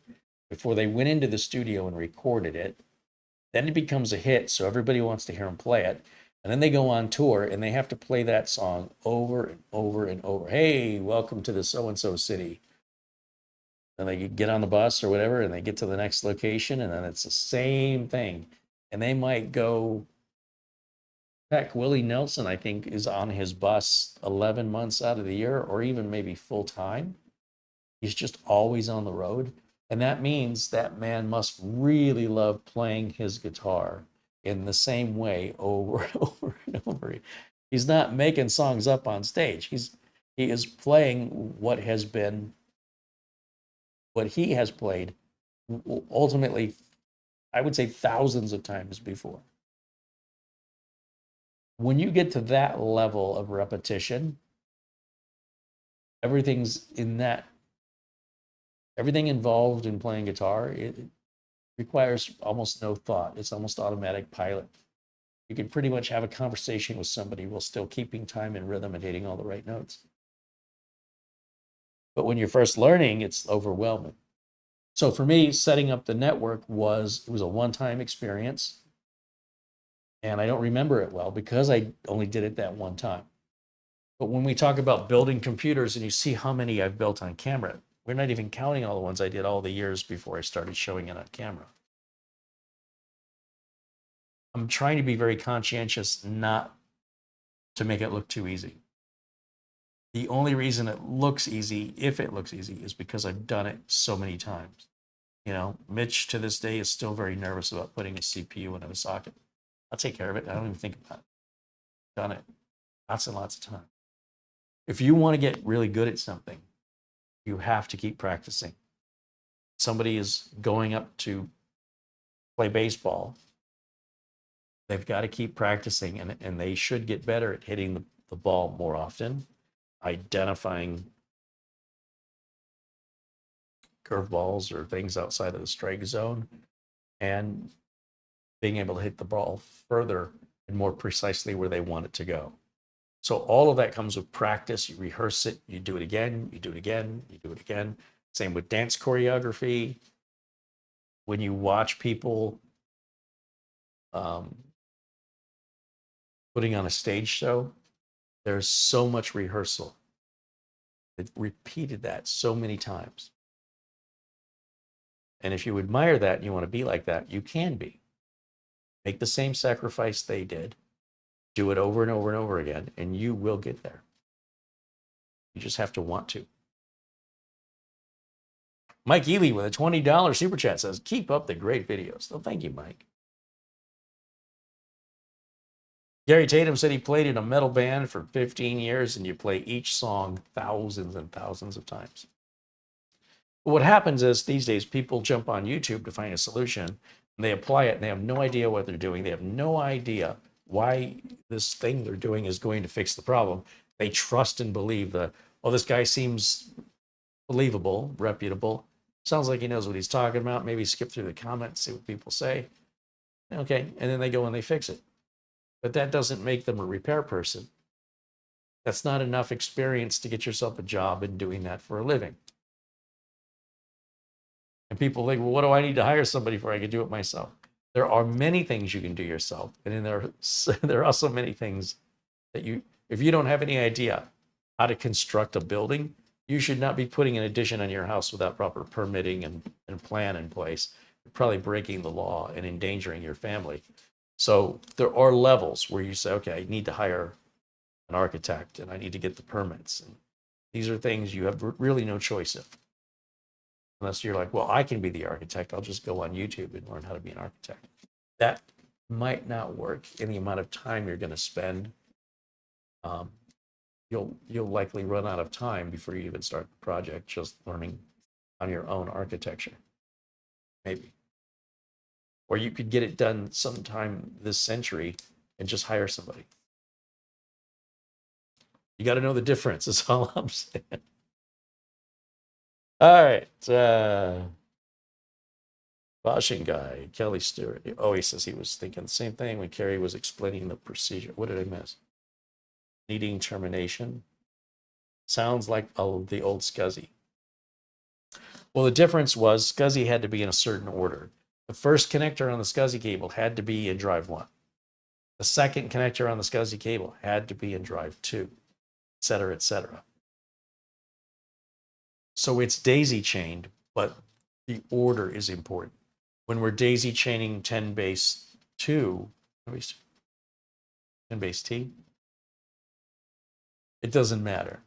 before they went into the studio and recorded it? Then it becomes a hit, so everybody wants to hear them play it. And then they go on tour and they have to play that song over and over and over. Hey, welcome to the so-and-so city. And they get on the bus or whatever, and they get to the next location, and then it's the same thing. And they might go, heck, Willie Nelson, I think, is on his bus 11 months out of the year, or even maybe full time. He's just always on the road. And that means that man must really love playing his guitar in the same way over and over and over. He's not making songs up on stage. He is playing what he has played ultimately I would say thousands of times before. When you get to that level of repetition, everything involved in playing guitar, it requires almost no thought. It's almost automatic pilot. You can pretty much have a conversation with somebody while still keeping time and rhythm and hitting all the right notes. But when you're first learning, it's overwhelming. So for me, setting up the network was a one-time experience. And I don't remember it well because I only did it that one time. But when we talk about building computers and you see how many I've built on camera, we're not even counting all the ones I did all the years before I started showing it on camera. I'm trying to be very conscientious not to make it look too easy. The only reason it looks easy, if it looks easy, is because I've done it so many times. You know, Mitch to this day is still very nervous about putting a CPU in a socket. I'll take care of it. I don't even think about it. Done it lots and lots of times. If you want to get really good at something, you have to keep practicing. Somebody is going up to play baseball. They've got to keep practicing, and they should get better at hitting the ball more often, identifying curveballs or things outside of the strike zone, and being able to hit the ball further and more precisely where they want it to go. So all of that comes with practice. You rehearse it, you do it again, you do it again, you do it again. Same with dance choreography. When you watch people putting on a stage show, there's so much rehearsal. They've repeated that so many times. And if you admire that and you want to be like that, you can be. Make the same sacrifice they did. Do it over and over and over again, and you will get there. You just have to want to. Mike Ely with a $20 super chat says, keep up the great videos. So thank you, Mike. Gary Tatum said he played in a metal band for 15 years, and you play each song thousands and thousands of times. What happens is these days people jump on YouTube to find a solution, and they apply it, and they have no idea what they're doing. They have no idea why this thing they're doing is going to fix the problem. They trust and believe that, oh, this guy seems believable, reputable. Sounds like he knows what he's talking about. Maybe skip through the comments, see what people say. Okay, and then they go and they fix it. But that doesn't make them a repair person. That's not enough experience to get yourself a job in doing that for a living. And people think, well, what do I need to hire somebody for? I could do it myself. There are many things you can do yourself. And then there are also many things that if you don't have any idea how to construct a building, you should not be putting an addition on your house without proper permitting and plan in place. You're probably breaking the law and endangering your family. So there are levels where you say, okay, I need to hire an architect and I need to get the permits. And these are things you have really no choice in. Unless you're like, well, I can be the architect. I'll just go on YouTube and learn how to be an architect. That might not work in the amount of time you're going to spend. You'll likely run out of time before you even start the project just learning on your own architecture. Maybe. Or you could get it done sometime this century and just hire somebody. You got to know the difference, is all I'm saying. All right. Washing guy, Kelly Stewart. Oh, he says he was thinking the same thing when Carey was explaining the procedure. What did I miss? Needing termination. Sounds like the old SCSI. Well, the difference was SCSI had to be in a certain order. The first connector on the SCSI cable had to be in drive 1. The second connector on the SCSI cable had to be in drive 2, et cetera, et cetera. So it's daisy chained, but the order is important. When we're daisy chaining 10 base 2, 10 base T, it doesn't matter.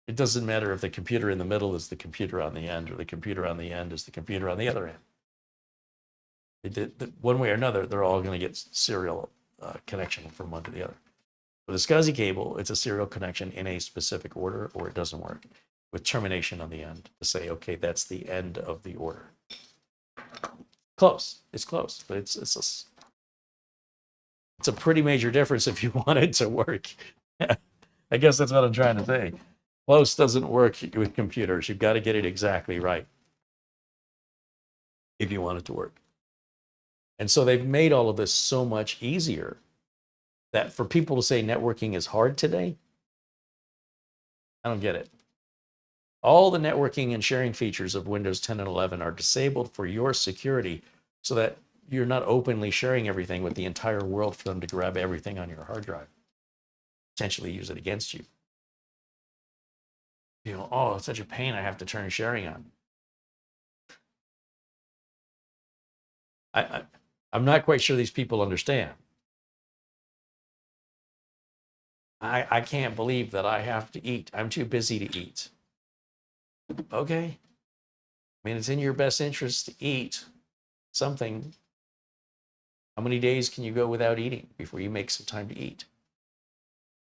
It doesn't matter if the computer in the middle is the computer on the end or the computer on the end is the computer on the other end. One way or another, they're all going to get serial connection from one to the other. With a SCSI cable, it's a serial connection in a specific order, or it doesn't work, with termination on the end to say, okay, that's the end of the order. Close. It's close, but it's a pretty major difference if you want it to work. I guess that's what I'm trying to say. Close doesn't work with computers. You've got to get it exactly right if you want it to work. And so they've made all of this so much easier that for people to say networking is hard today, I don't get it. All the networking and sharing features of Windows 10 and 11 are disabled for your security so that you're not openly sharing everything with the entire world for them to grab everything on your hard drive, potentially use it against you. You know, oh, it's such a pain, I have to turn sharing on. I'm not quite sure these people understand. I can't believe that I have to eat. I'm too busy to eat. Okay. I mean, it's in your best interest to eat something. How many days can you go without eating before you make some time to eat?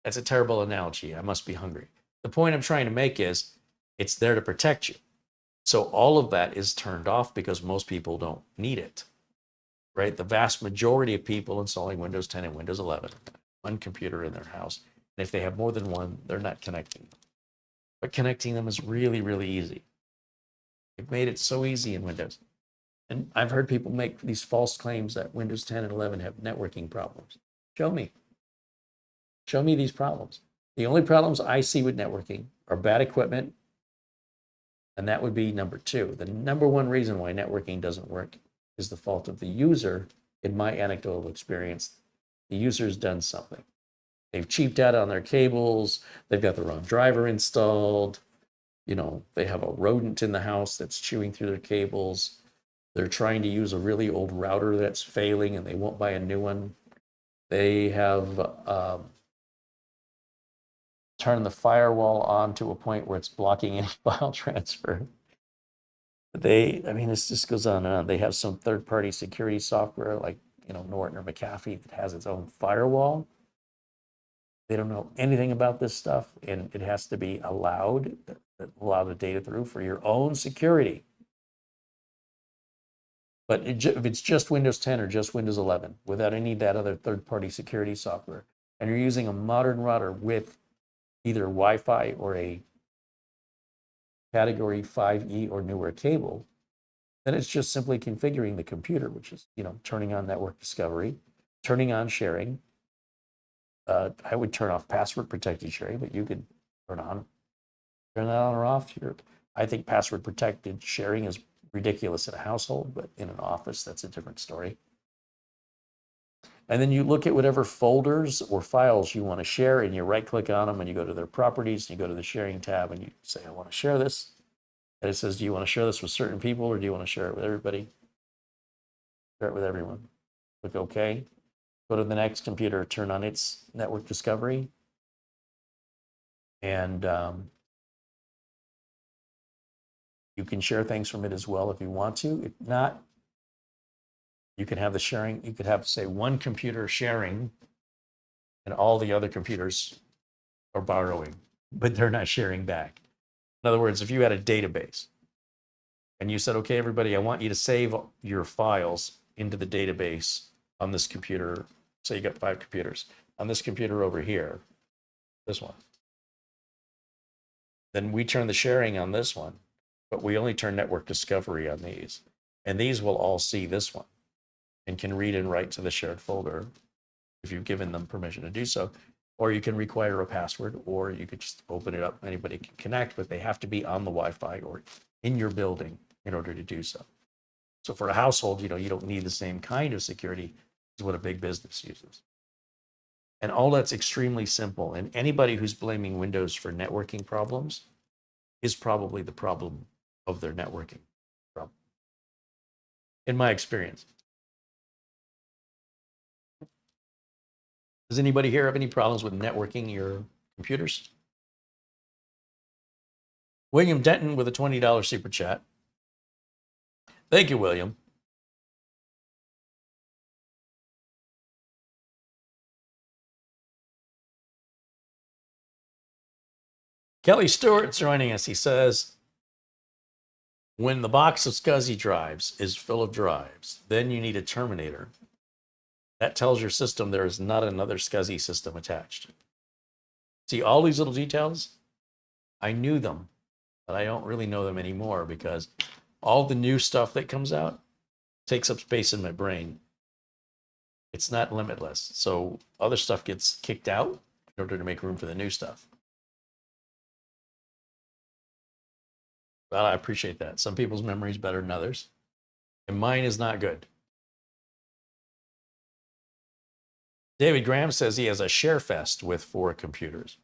That's a terrible analogy. I must be hungry. The point I'm trying to make is it's there to protect you. So all of that is turned off because most people don't need it, right? The vast majority of people installing Windows 10 and Windows 11, one computer in their house. And if they have more than one, they're not connecting them. But connecting them is really, really easy. They've made it so easy in Windows. And I've heard people make these false claims that Windows 10 and 11 have networking problems. Show me. Show me these problems. The only problems I see with networking are bad equipment, and that would be number two. The number one reason why networking doesn't work is the fault of the user. In my anecdotal experience, the user's done something. They've cheaped out on their cables. They've got the wrong driver installed. You know, they have a rodent in the house that's chewing through their cables. They're trying to use a really old router that's failing and they won't buy a new one. They have turned the firewall on to a point where it's blocking any file transfer. I mean, this just goes on and on. They have some third-party security software like, you know, Norton or McAfee that has its own firewall. They don't know anything about this stuff, and it has to be allowed, allow the data through for your own security. But if it's just Windows 10 or just Windows 11, without any of that other third-party security software, and you're using a modern router with either Wi-Fi or a Category 5E or newer cable, then it's just simply configuring the computer, which is, you know, turning on network discovery, turning on sharing. I would turn off password protected sharing, but you could turn that on or off. I think password protected sharing is ridiculous in a household, but in an office, that's a different story. And then you look at whatever folders or files you want to share, and you right click on them and you go to their properties and you go to the sharing tab and you say, I want to share this. And it says, do you want to share this with certain people or do you want to share it with everybody? Share it with everyone. Click OK. Go to the next computer, turn on its network discovery. And you can share things from it as well if you want to. If not, you can have the sharing. You could have, say, one computer sharing and all the other computers are borrowing, but they're not sharing back. In other words, if you had a database and you said, okay, everybody, I want you to save your files into the database on this computer. Say you got 5 computers. On this computer over here, this one. Then we turn the sharing on this one, but we only turn network discovery on these. And these will all see this one and can read and write to the shared folder if you've given them permission to do so. Or you can require a password, or you could just open it up. Anybody can connect, but they have to be on the Wi-Fi or in your building in order to do so. So for a household, you know, you don't need the same kind of security as what a big business uses. And all that's extremely simple. And anybody who's blaming Windows for networking problems is probably the problem of their networking problem, in my experience. Does anybody here have any problems with networking your computers? William Denton with a $20 super chat. Thank you, William. Kelly Stewart's joining us. He says, When the box of SCSI drives is full of drives, then you need a terminator. That tells your system there is not another SCSI system attached. See, all these little details, I knew them, but I don't really know them anymore because all the new stuff that comes out takes up space in my brain. It's not limitless. So other stuff gets kicked out in order to make room for the new stuff. Well, I appreciate that. Some people's memory is better than others, and mine is not good. David Graham says he has a share fest with 4 computers.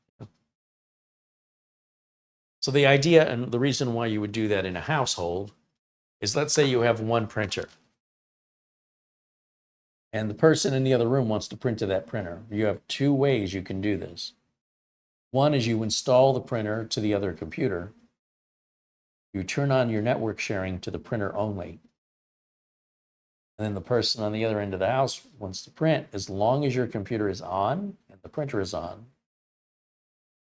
So the idea and the reason why you would do that in a household is, let's say you have one printer and the person in the other room wants to print to that printer. You have 2 ways you can do this. One is you install the printer to the other computer. You turn on your network sharing to the printer only. And then the person on the other end of the house wants to print. As long as your computer is on and the printer is on,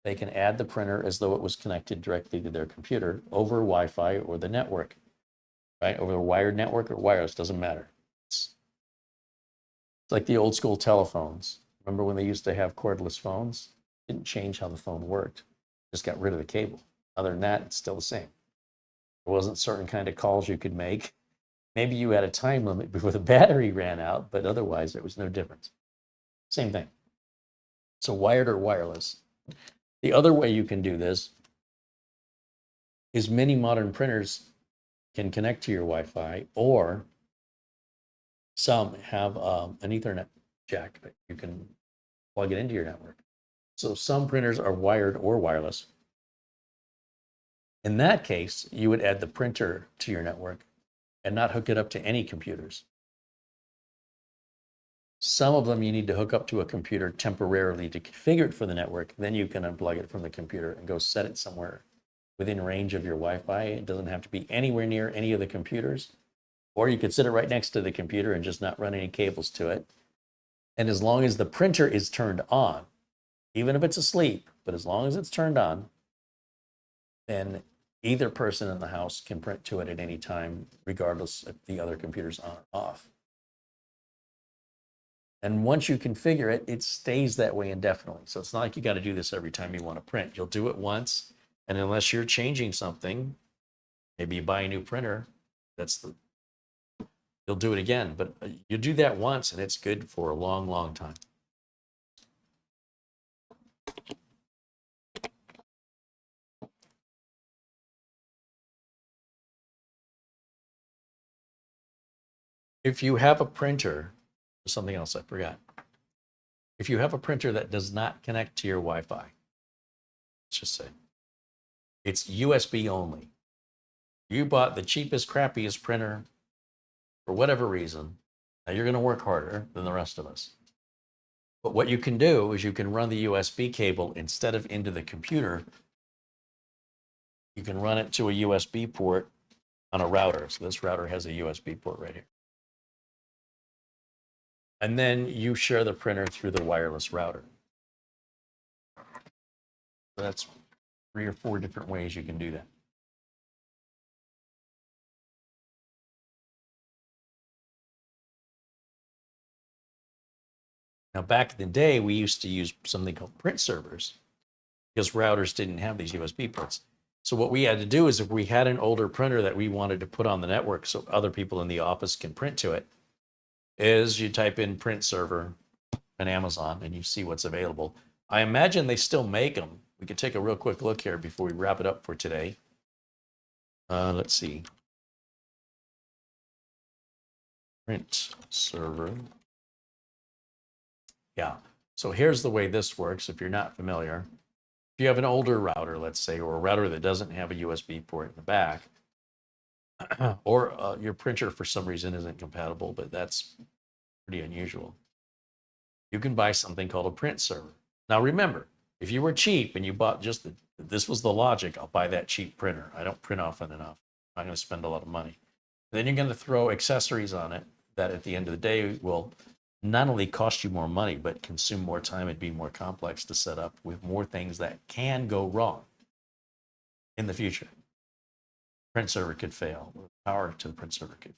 they can add the printer as though it was connected directly to their computer over Wi-Fi or the network, right? Over the wired network or wireless, doesn't matter. It's like the old school telephones. Remember when they used to have cordless phones? It didn't change how the phone worked. Just got rid of the cable. Other than that, it's still the same. There wasn't certain kind of calls you could make. Maybe you had a time limit before the battery ran out, but otherwise there was no difference. Same thing. So wired or wireless. The other way you can do this is many modern printers can connect to your Wi-Fi, or some have an Ethernet jack that you can plug it into your network. So some printers are wired or wireless. In that case, you would add the printer to your network and not hook it up to any computers. Some of them you need to hook up to a computer temporarily to configure it for the network. Then you can unplug it from the computer and go set it somewhere within range of your Wi-Fi. It doesn't have to be anywhere near any of the computers. Or you could sit it right next to the computer and just not run any cables to it. And as long as the printer is turned on, even if it's asleep, but as long as it's turned on, then either person in the house can print to it at any time, regardless if the other computer's on or off. And once you configure it, it stays that way indefinitely. So it's not like you got to do this every time you want to print. You'll do it once, and unless you're changing something, maybe you buy a new printer, you'll do it again. But you do that once, and it's good for a long, long time. If you have a printer, something else I forgot. If you have a printer that does not connect to your Wi-Fi, let's just say it's USB only. You bought the cheapest, crappiest printer for whatever reason. Now you're going to work harder than the rest of us. But what you can do is you can run the USB cable instead of into the computer. You can run it to a USB port on a router. So this router has a USB port right here. And then you share the printer through the wireless router. So that's 3 or 4 different ways you can do that. Now, back in the day, we used to use something called print servers because routers didn't have these USB ports. So what we had to do is, if we had an older printer that we wanted to put on the network so other people in the office can print to it, is you type in print server on Amazon and you see what's available. I imagine they still make them. We could take a real quick look here before we wrap it up for today. Let's see. Print server. Yeah. So here's the way this works if you're not familiar. If you have an older router, let's say, or a router that doesn't have a USB port in the back, or your printer for some reason isn't compatible, but that's pretty unusual, you can buy something called a print server. Now remember, if you were cheap and you bought just this was the logic, I'll buy that cheap printer. I don't print often enough. I'm not going to spend a lot of money. Then you're going to throw accessories on it that at the end of the day will not only cost you more money, but consume more time and be more complex to set up with more things that can go wrong in the future. print server could fail. Power to the print server could.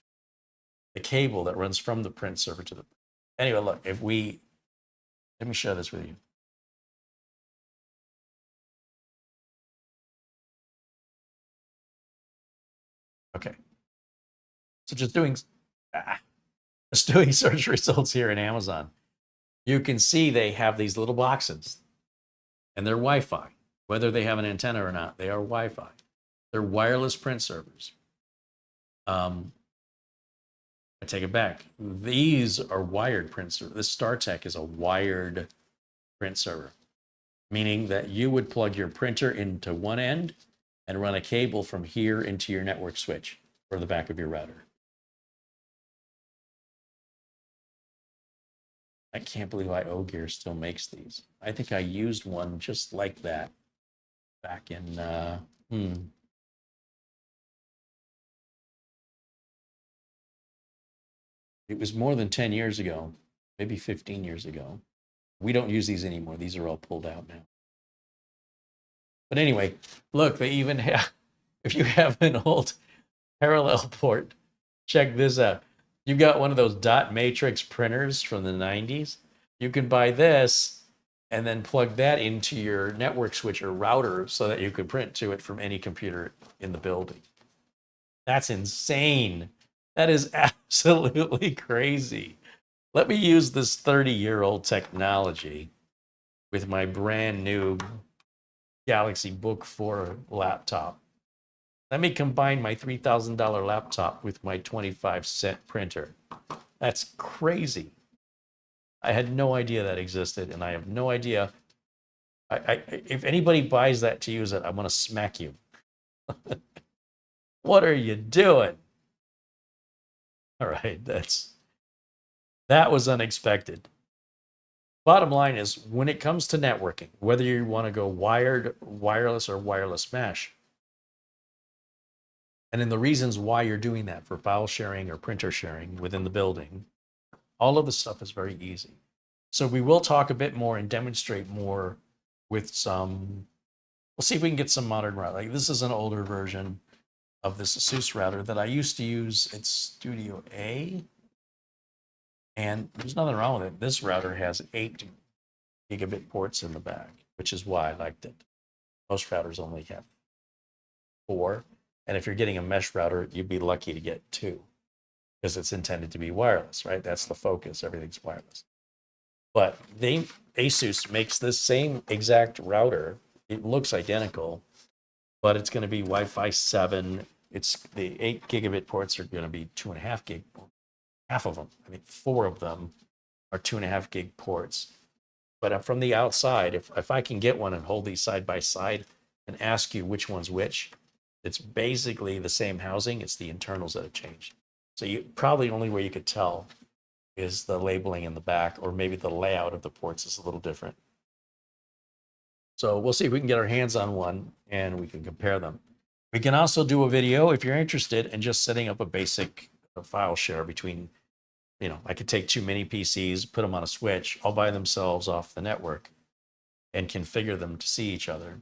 The cable that runs from the print server to the. Anyway, look, let me share this with you. Okay. So just doing search results here in Amazon, you can see they have these little boxes and they're Wi-Fi. Whether they have an antenna or not, they are Wi-Fi. They're wireless print servers. I take it back. These are wired print servers. This StarTech is a wired print server, meaning that you would plug your printer into one end and run a cable from here into your network switch or the back of your router. I can't believe Ogear still makes these. I think I used one just like that back in, it was more than 10 years ago, maybe 15 years ago. We don't use these anymore. These are all pulled out now. But anyway, look, they even have, if you have an old parallel port, check this out. You've got one of those dot matrix printers from the 90s. You can buy this and then plug that into your network switch or router so that you can print to it from any computer in the building. That's insane. That is absolutely crazy. Let me use this 30-year-old technology with my brand new Galaxy Book 4 laptop. Let me combine my $3,000 laptop with my 25-cent printer. That's crazy. I had no idea that existed, and I have no idea. If anybody buys that to use it, I'm going to smack you. What are you doing? All right, that was unexpected. Bottom line is, when it comes to networking, whether you want to go wired, wireless, or wireless mesh, and in the reasons why you're doing that for file sharing or printer sharing within the building, all of the stuff is very easy. So we will talk a bit more and demonstrate more with some, we'll see if we can get some modern router. Like this is an older version of this ASUS router that I used to use at Studio A. And there's nothing wrong with it. This router has 8 gigabit ports in the back, which is why I liked it. Most routers only have 4. And if you're getting a mesh router, you'd be lucky to get 2 because it's intended to be wireless, right? That's the focus. Everything's wireless. But ASUS makes this same exact router. It looks identical, but it's going to be Wi-Fi 7. It's the 8 gigabit ports are going to be 2.5 gig. Half of them, I mean, 4 of them are 2.5 gig ports. But from the outside, if I can get one and hold these side by side and ask you which one's which, it's basically the same housing. It's the internals that have changed. So you probably only way you could tell is the labeling in the back, or maybe the layout of the ports is a little different. So we'll see if we can get our hands on one and we can compare them. We can also do a video if you're interested in just setting up a basic file share between, I could take 2 mini PCs, put them on a switch all by themselves off the network and configure them to see each other.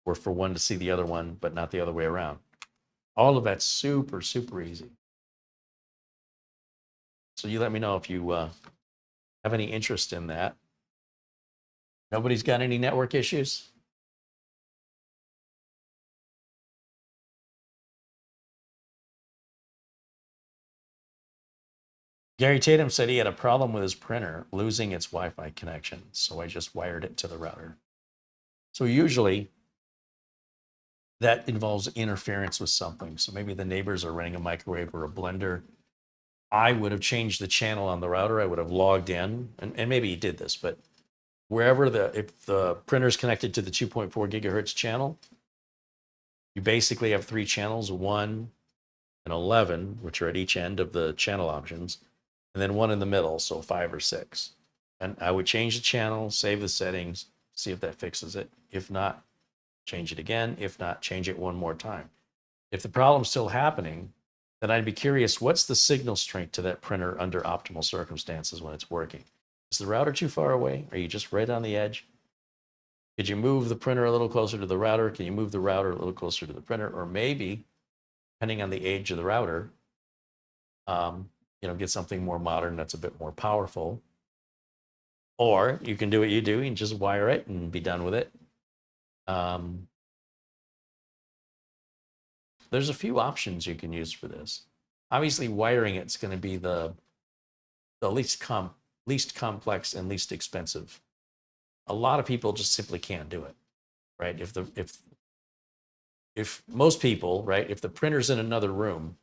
Or for one to see the other one, but not the other way around. All of that's super, super easy. So you let me know if you have any interest in that. Nobody's got any network issues? Gary Tatum said he had a problem with his printer losing its Wi-Fi connection, so I just wired it to the router. So usually that involves interference with something. So maybe the neighbors are running a microwave or a blender. I would have changed the channel on the router. I would have logged in, and maybe he did this, but wherever if the printer is connected to the 2.4 gigahertz channel, you basically have 3 channels, 1 and 11, which are at each end of the channel options, and then 1 in the middle, so 5 or 6. And I would change the channel, save the settings, see if that fixes it. If not, change it again. If not, change it one more time. If the problem's still happening, then I'd be curious, what's the signal strength to that printer under optimal circumstances when it's working? Is the router too far away? Are you just right on the edge? Could you move the printer a little closer to the router? Can you move the router a little closer to the printer? Or maybe, depending on the age of the router, get something more modern that's a bit more powerful. Or you can do what you do and just wire it and be done with it. There's a few options you can use for this. Obviously, wiring it's going to be the least complex and least expensive. A lot of people just simply can't do it, right? If most people, right, if the printer's in another room,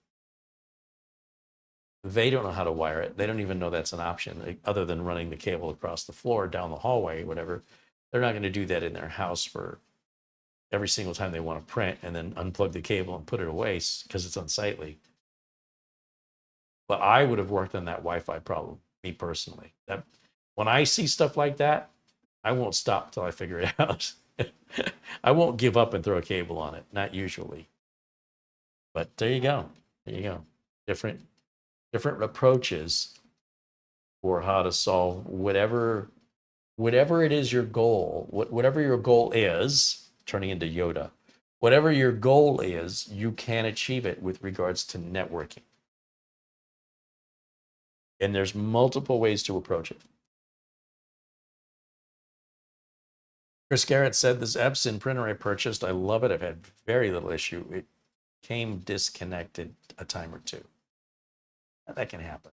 they don't know how to wire it. They don't even know that's an option, other than running the cable across the floor, down the hallway, whatever. They're not going to do that in their house for every single time they want to print and then unplug the cable and put it away because it's unsightly. But I would have worked on that Wi-Fi problem, me personally. That when I see stuff like that, I won't stop till I figure it out. I won't give up and throw a cable on it, not usually. But there you go. There you go. Different approaches for how to solve whatever it is your goal, whatever your goal is, turning into Yoda. Whatever your goal is, you can achieve it with regards to networking. And there's multiple ways to approach it. Chris Garrett said, this Epson printer I purchased, I love it. I've had very little issue. It came disconnected a time or two. That can happen.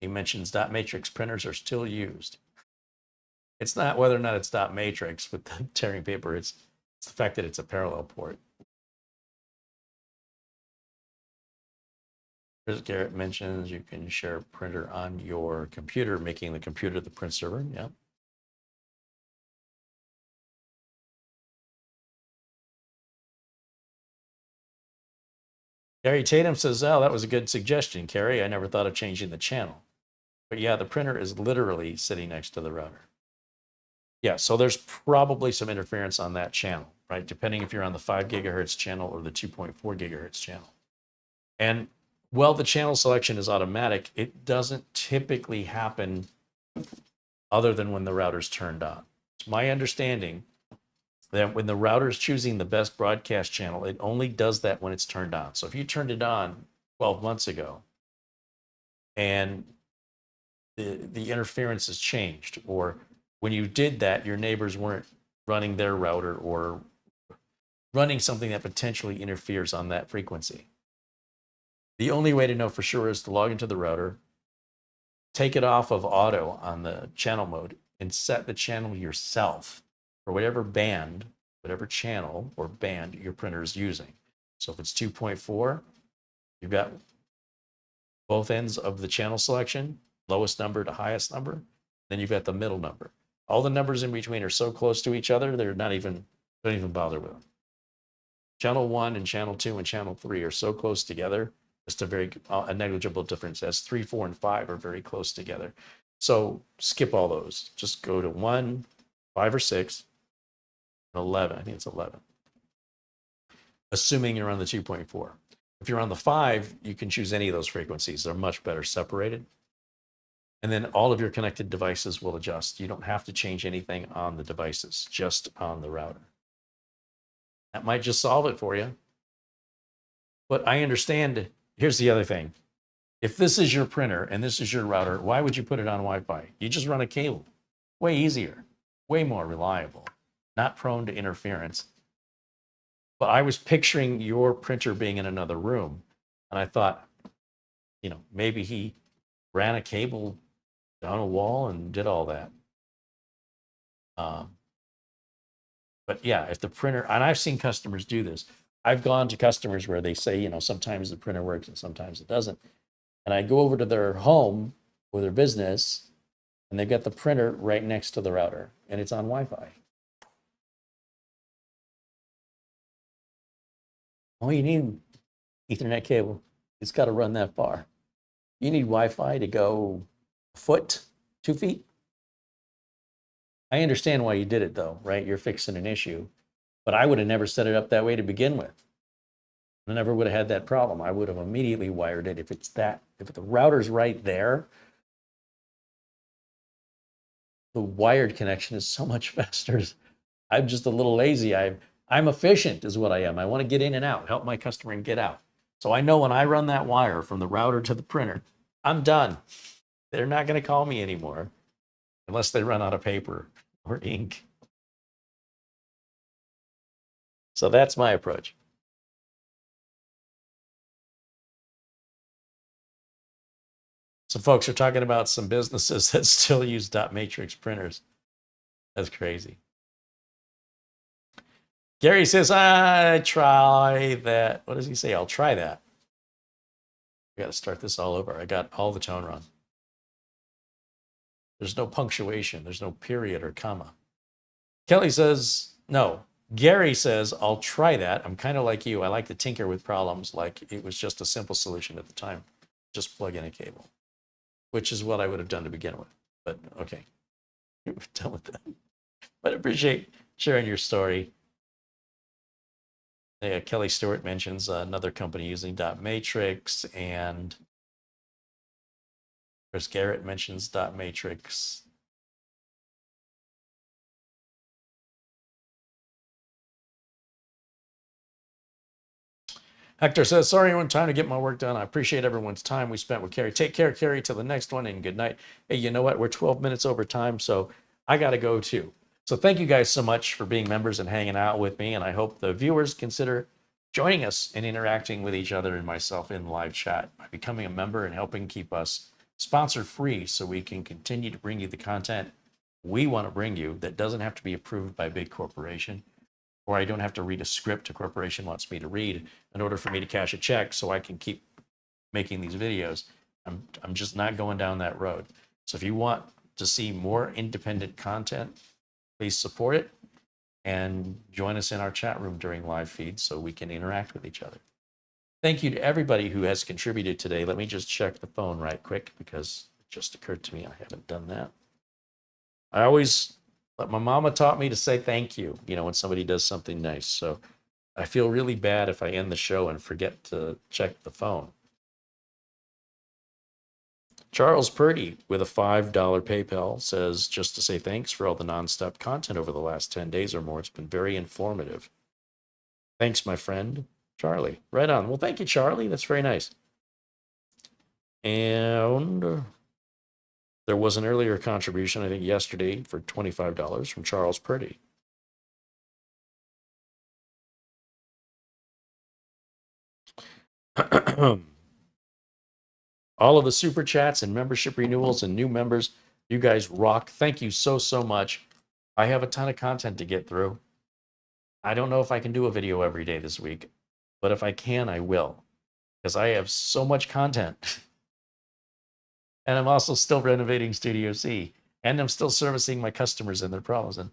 He mentions dot matrix printers are still used. It's not whether or not it's dot matrix with the tearing paper. It's the fact that it's a parallel port. Chris Garrett mentions you can share a printer on your computer, making the computer the print server. Yeah. Gary Tatum says, oh, that was a good suggestion, Carey. I never thought of changing the channel. But yeah, the printer is literally sitting next to the router. Yeah, so there's probably some interference on that channel, right? Depending if you're on the 5 gigahertz channel or the 2.4 gigahertz channel. And while the channel selection is automatic, it doesn't typically happen other than when the router's turned on. It's my understanding that when the router is choosing the best broadcast channel, it only does that when it's turned on. So if you turned it on 12 months ago and the interference has changed, or when you did that, your neighbors weren't running their router or running something that potentially interferes on that frequency. The only way to know for sure is to log into the router, take it off of auto on the channel mode, and set the channel yourself for whatever band, whatever channel or band your printer is using. So if it's 2.4, you've got both ends of the channel selection, lowest number to highest number, then you've got the middle number. All the numbers in between are so close to each other, don't even bother with them. Channel 1 and channel 2 and channel 3 are so close together, just a negligible difference. As 3, 4, and 5 are very close together. So skip all those. Just go to 1, 5 or 6, and 11. I think it's 11. Assuming you're on the 2.4. If you're on the 5, you can choose any of those frequencies. They're much better separated. And then all of your connected devices will adjust. You don't have to change anything on the devices, just on the router. That might just solve it for you. But I understand, here's the other thing. If this is your printer and this is your router, why would you put it on Wi-Fi? You just run a cable. Way easier, way more reliable, not prone to interference. But I was picturing your printer being in another room, and I thought, maybe he ran a cable down a wall and did all that. But yeah, if the printer, and I've seen customers do this. I've gone to customers where they say, sometimes the printer works and sometimes it doesn't. And I go over to their home or their business, and they've got the printer right next to the router, and it's on Wi-Fi. Oh, you need Ethernet cable. It's got to run that far. You need Wi-Fi to go a foot, 2 feet. I understand why you did it though, right? You're fixing an issue, but I would have never set it up that way to begin with. I never would have had that problem. I would have immediately wired it. If the router's right there, the wired connection is so much faster. I'm just a little lazy. I'm efficient is what I am. I want to get in and out, help my customer and get out. So I know when I run that wire from the router to the printer, I'm done. They're not going to call me anymore unless they run out of paper or ink. So that's my approach. So folks are talking about some businesses that still use dot matrix printers. That's crazy. Gary says, I try that. What does he say? I'll try that. I got to start this all over. I got all the tone wrong. There's no punctuation. There's no period or comma. Kelly says, no. Gary says, I'll try that. I'm kind of like you. I like to tinker with problems like it was just a simple solution at the time. Just plug in a cable, which is what I would have done to begin with. But okay, we're done with that. But I appreciate sharing your story. Yeah, Kelly Stewart mentions another company using dot matrix, and Chris Garrett mentions dot matrix. Hector says, sorry, I want time to get my work done. I appreciate everyone's time we spent with Carey. Take care, Carey, till the next one, and good night. Hey, you know what? We're 12 minutes over time, so I got to go too. So thank you guys so much for being members and hanging out with me, and I hope the viewers consider joining us and interacting with each other and myself in live chat by becoming a member and helping keep us sponsor free so we can continue to bring you the content we want to bring you that doesn't have to be approved by a big corporation, or I don't have to read a script a corporation wants me to read in order for me to cash a check so I can keep making these videos. I'm just not going down that road. So if you want to see more independent content, please support it and join us in our chat room during live feeds so we can interact with each other. Thank you to everybody who has contributed today. Let me just check the phone right quick because it just occurred to me I haven't done that. My mama taught me to say thank you, when somebody does something nice. So I feel really bad if I end the show and forget to check the phone. Charles Purdy with a $5 PayPal says, just to say thanks for all the nonstop content over the last 10 days or more. It's been very informative. Thanks, my friend, Charlie. Right on. Well, thank you, Charlie. That's very nice. And there was an earlier contribution, I think yesterday, for $25 from Charles Purdy. All of the super chats and membership renewals and new members, you guys rock. Thank you so, so much. I have a ton of content to get through. I don't know if I can do a video every day this week, but if I can, I will, because I have so much content. And I'm also still renovating Studio C, and I'm still servicing my customers and their problems. And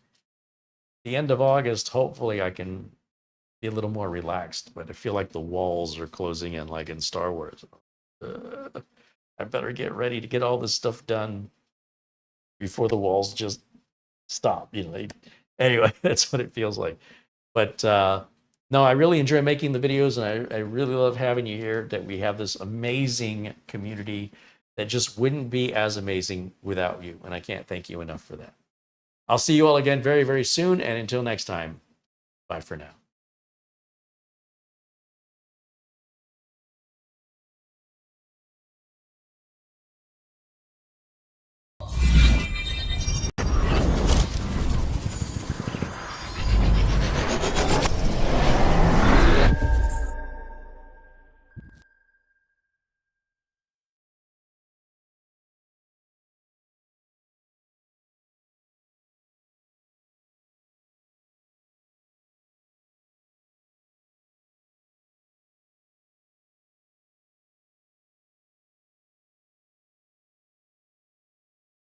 the end of August, hopefully I can be a little more relaxed, but I feel like the walls are closing in like in Star Wars. I better get ready to get all this stuff done before the walls just stop. Anyway, that's what it feels like. But no, I really enjoy making the videos, and I really love having you here, that we have this amazing community that just wouldn't be as amazing without you. And I can't thank you enough for that. I'll see you all again very, very soon. And until next time, bye for now.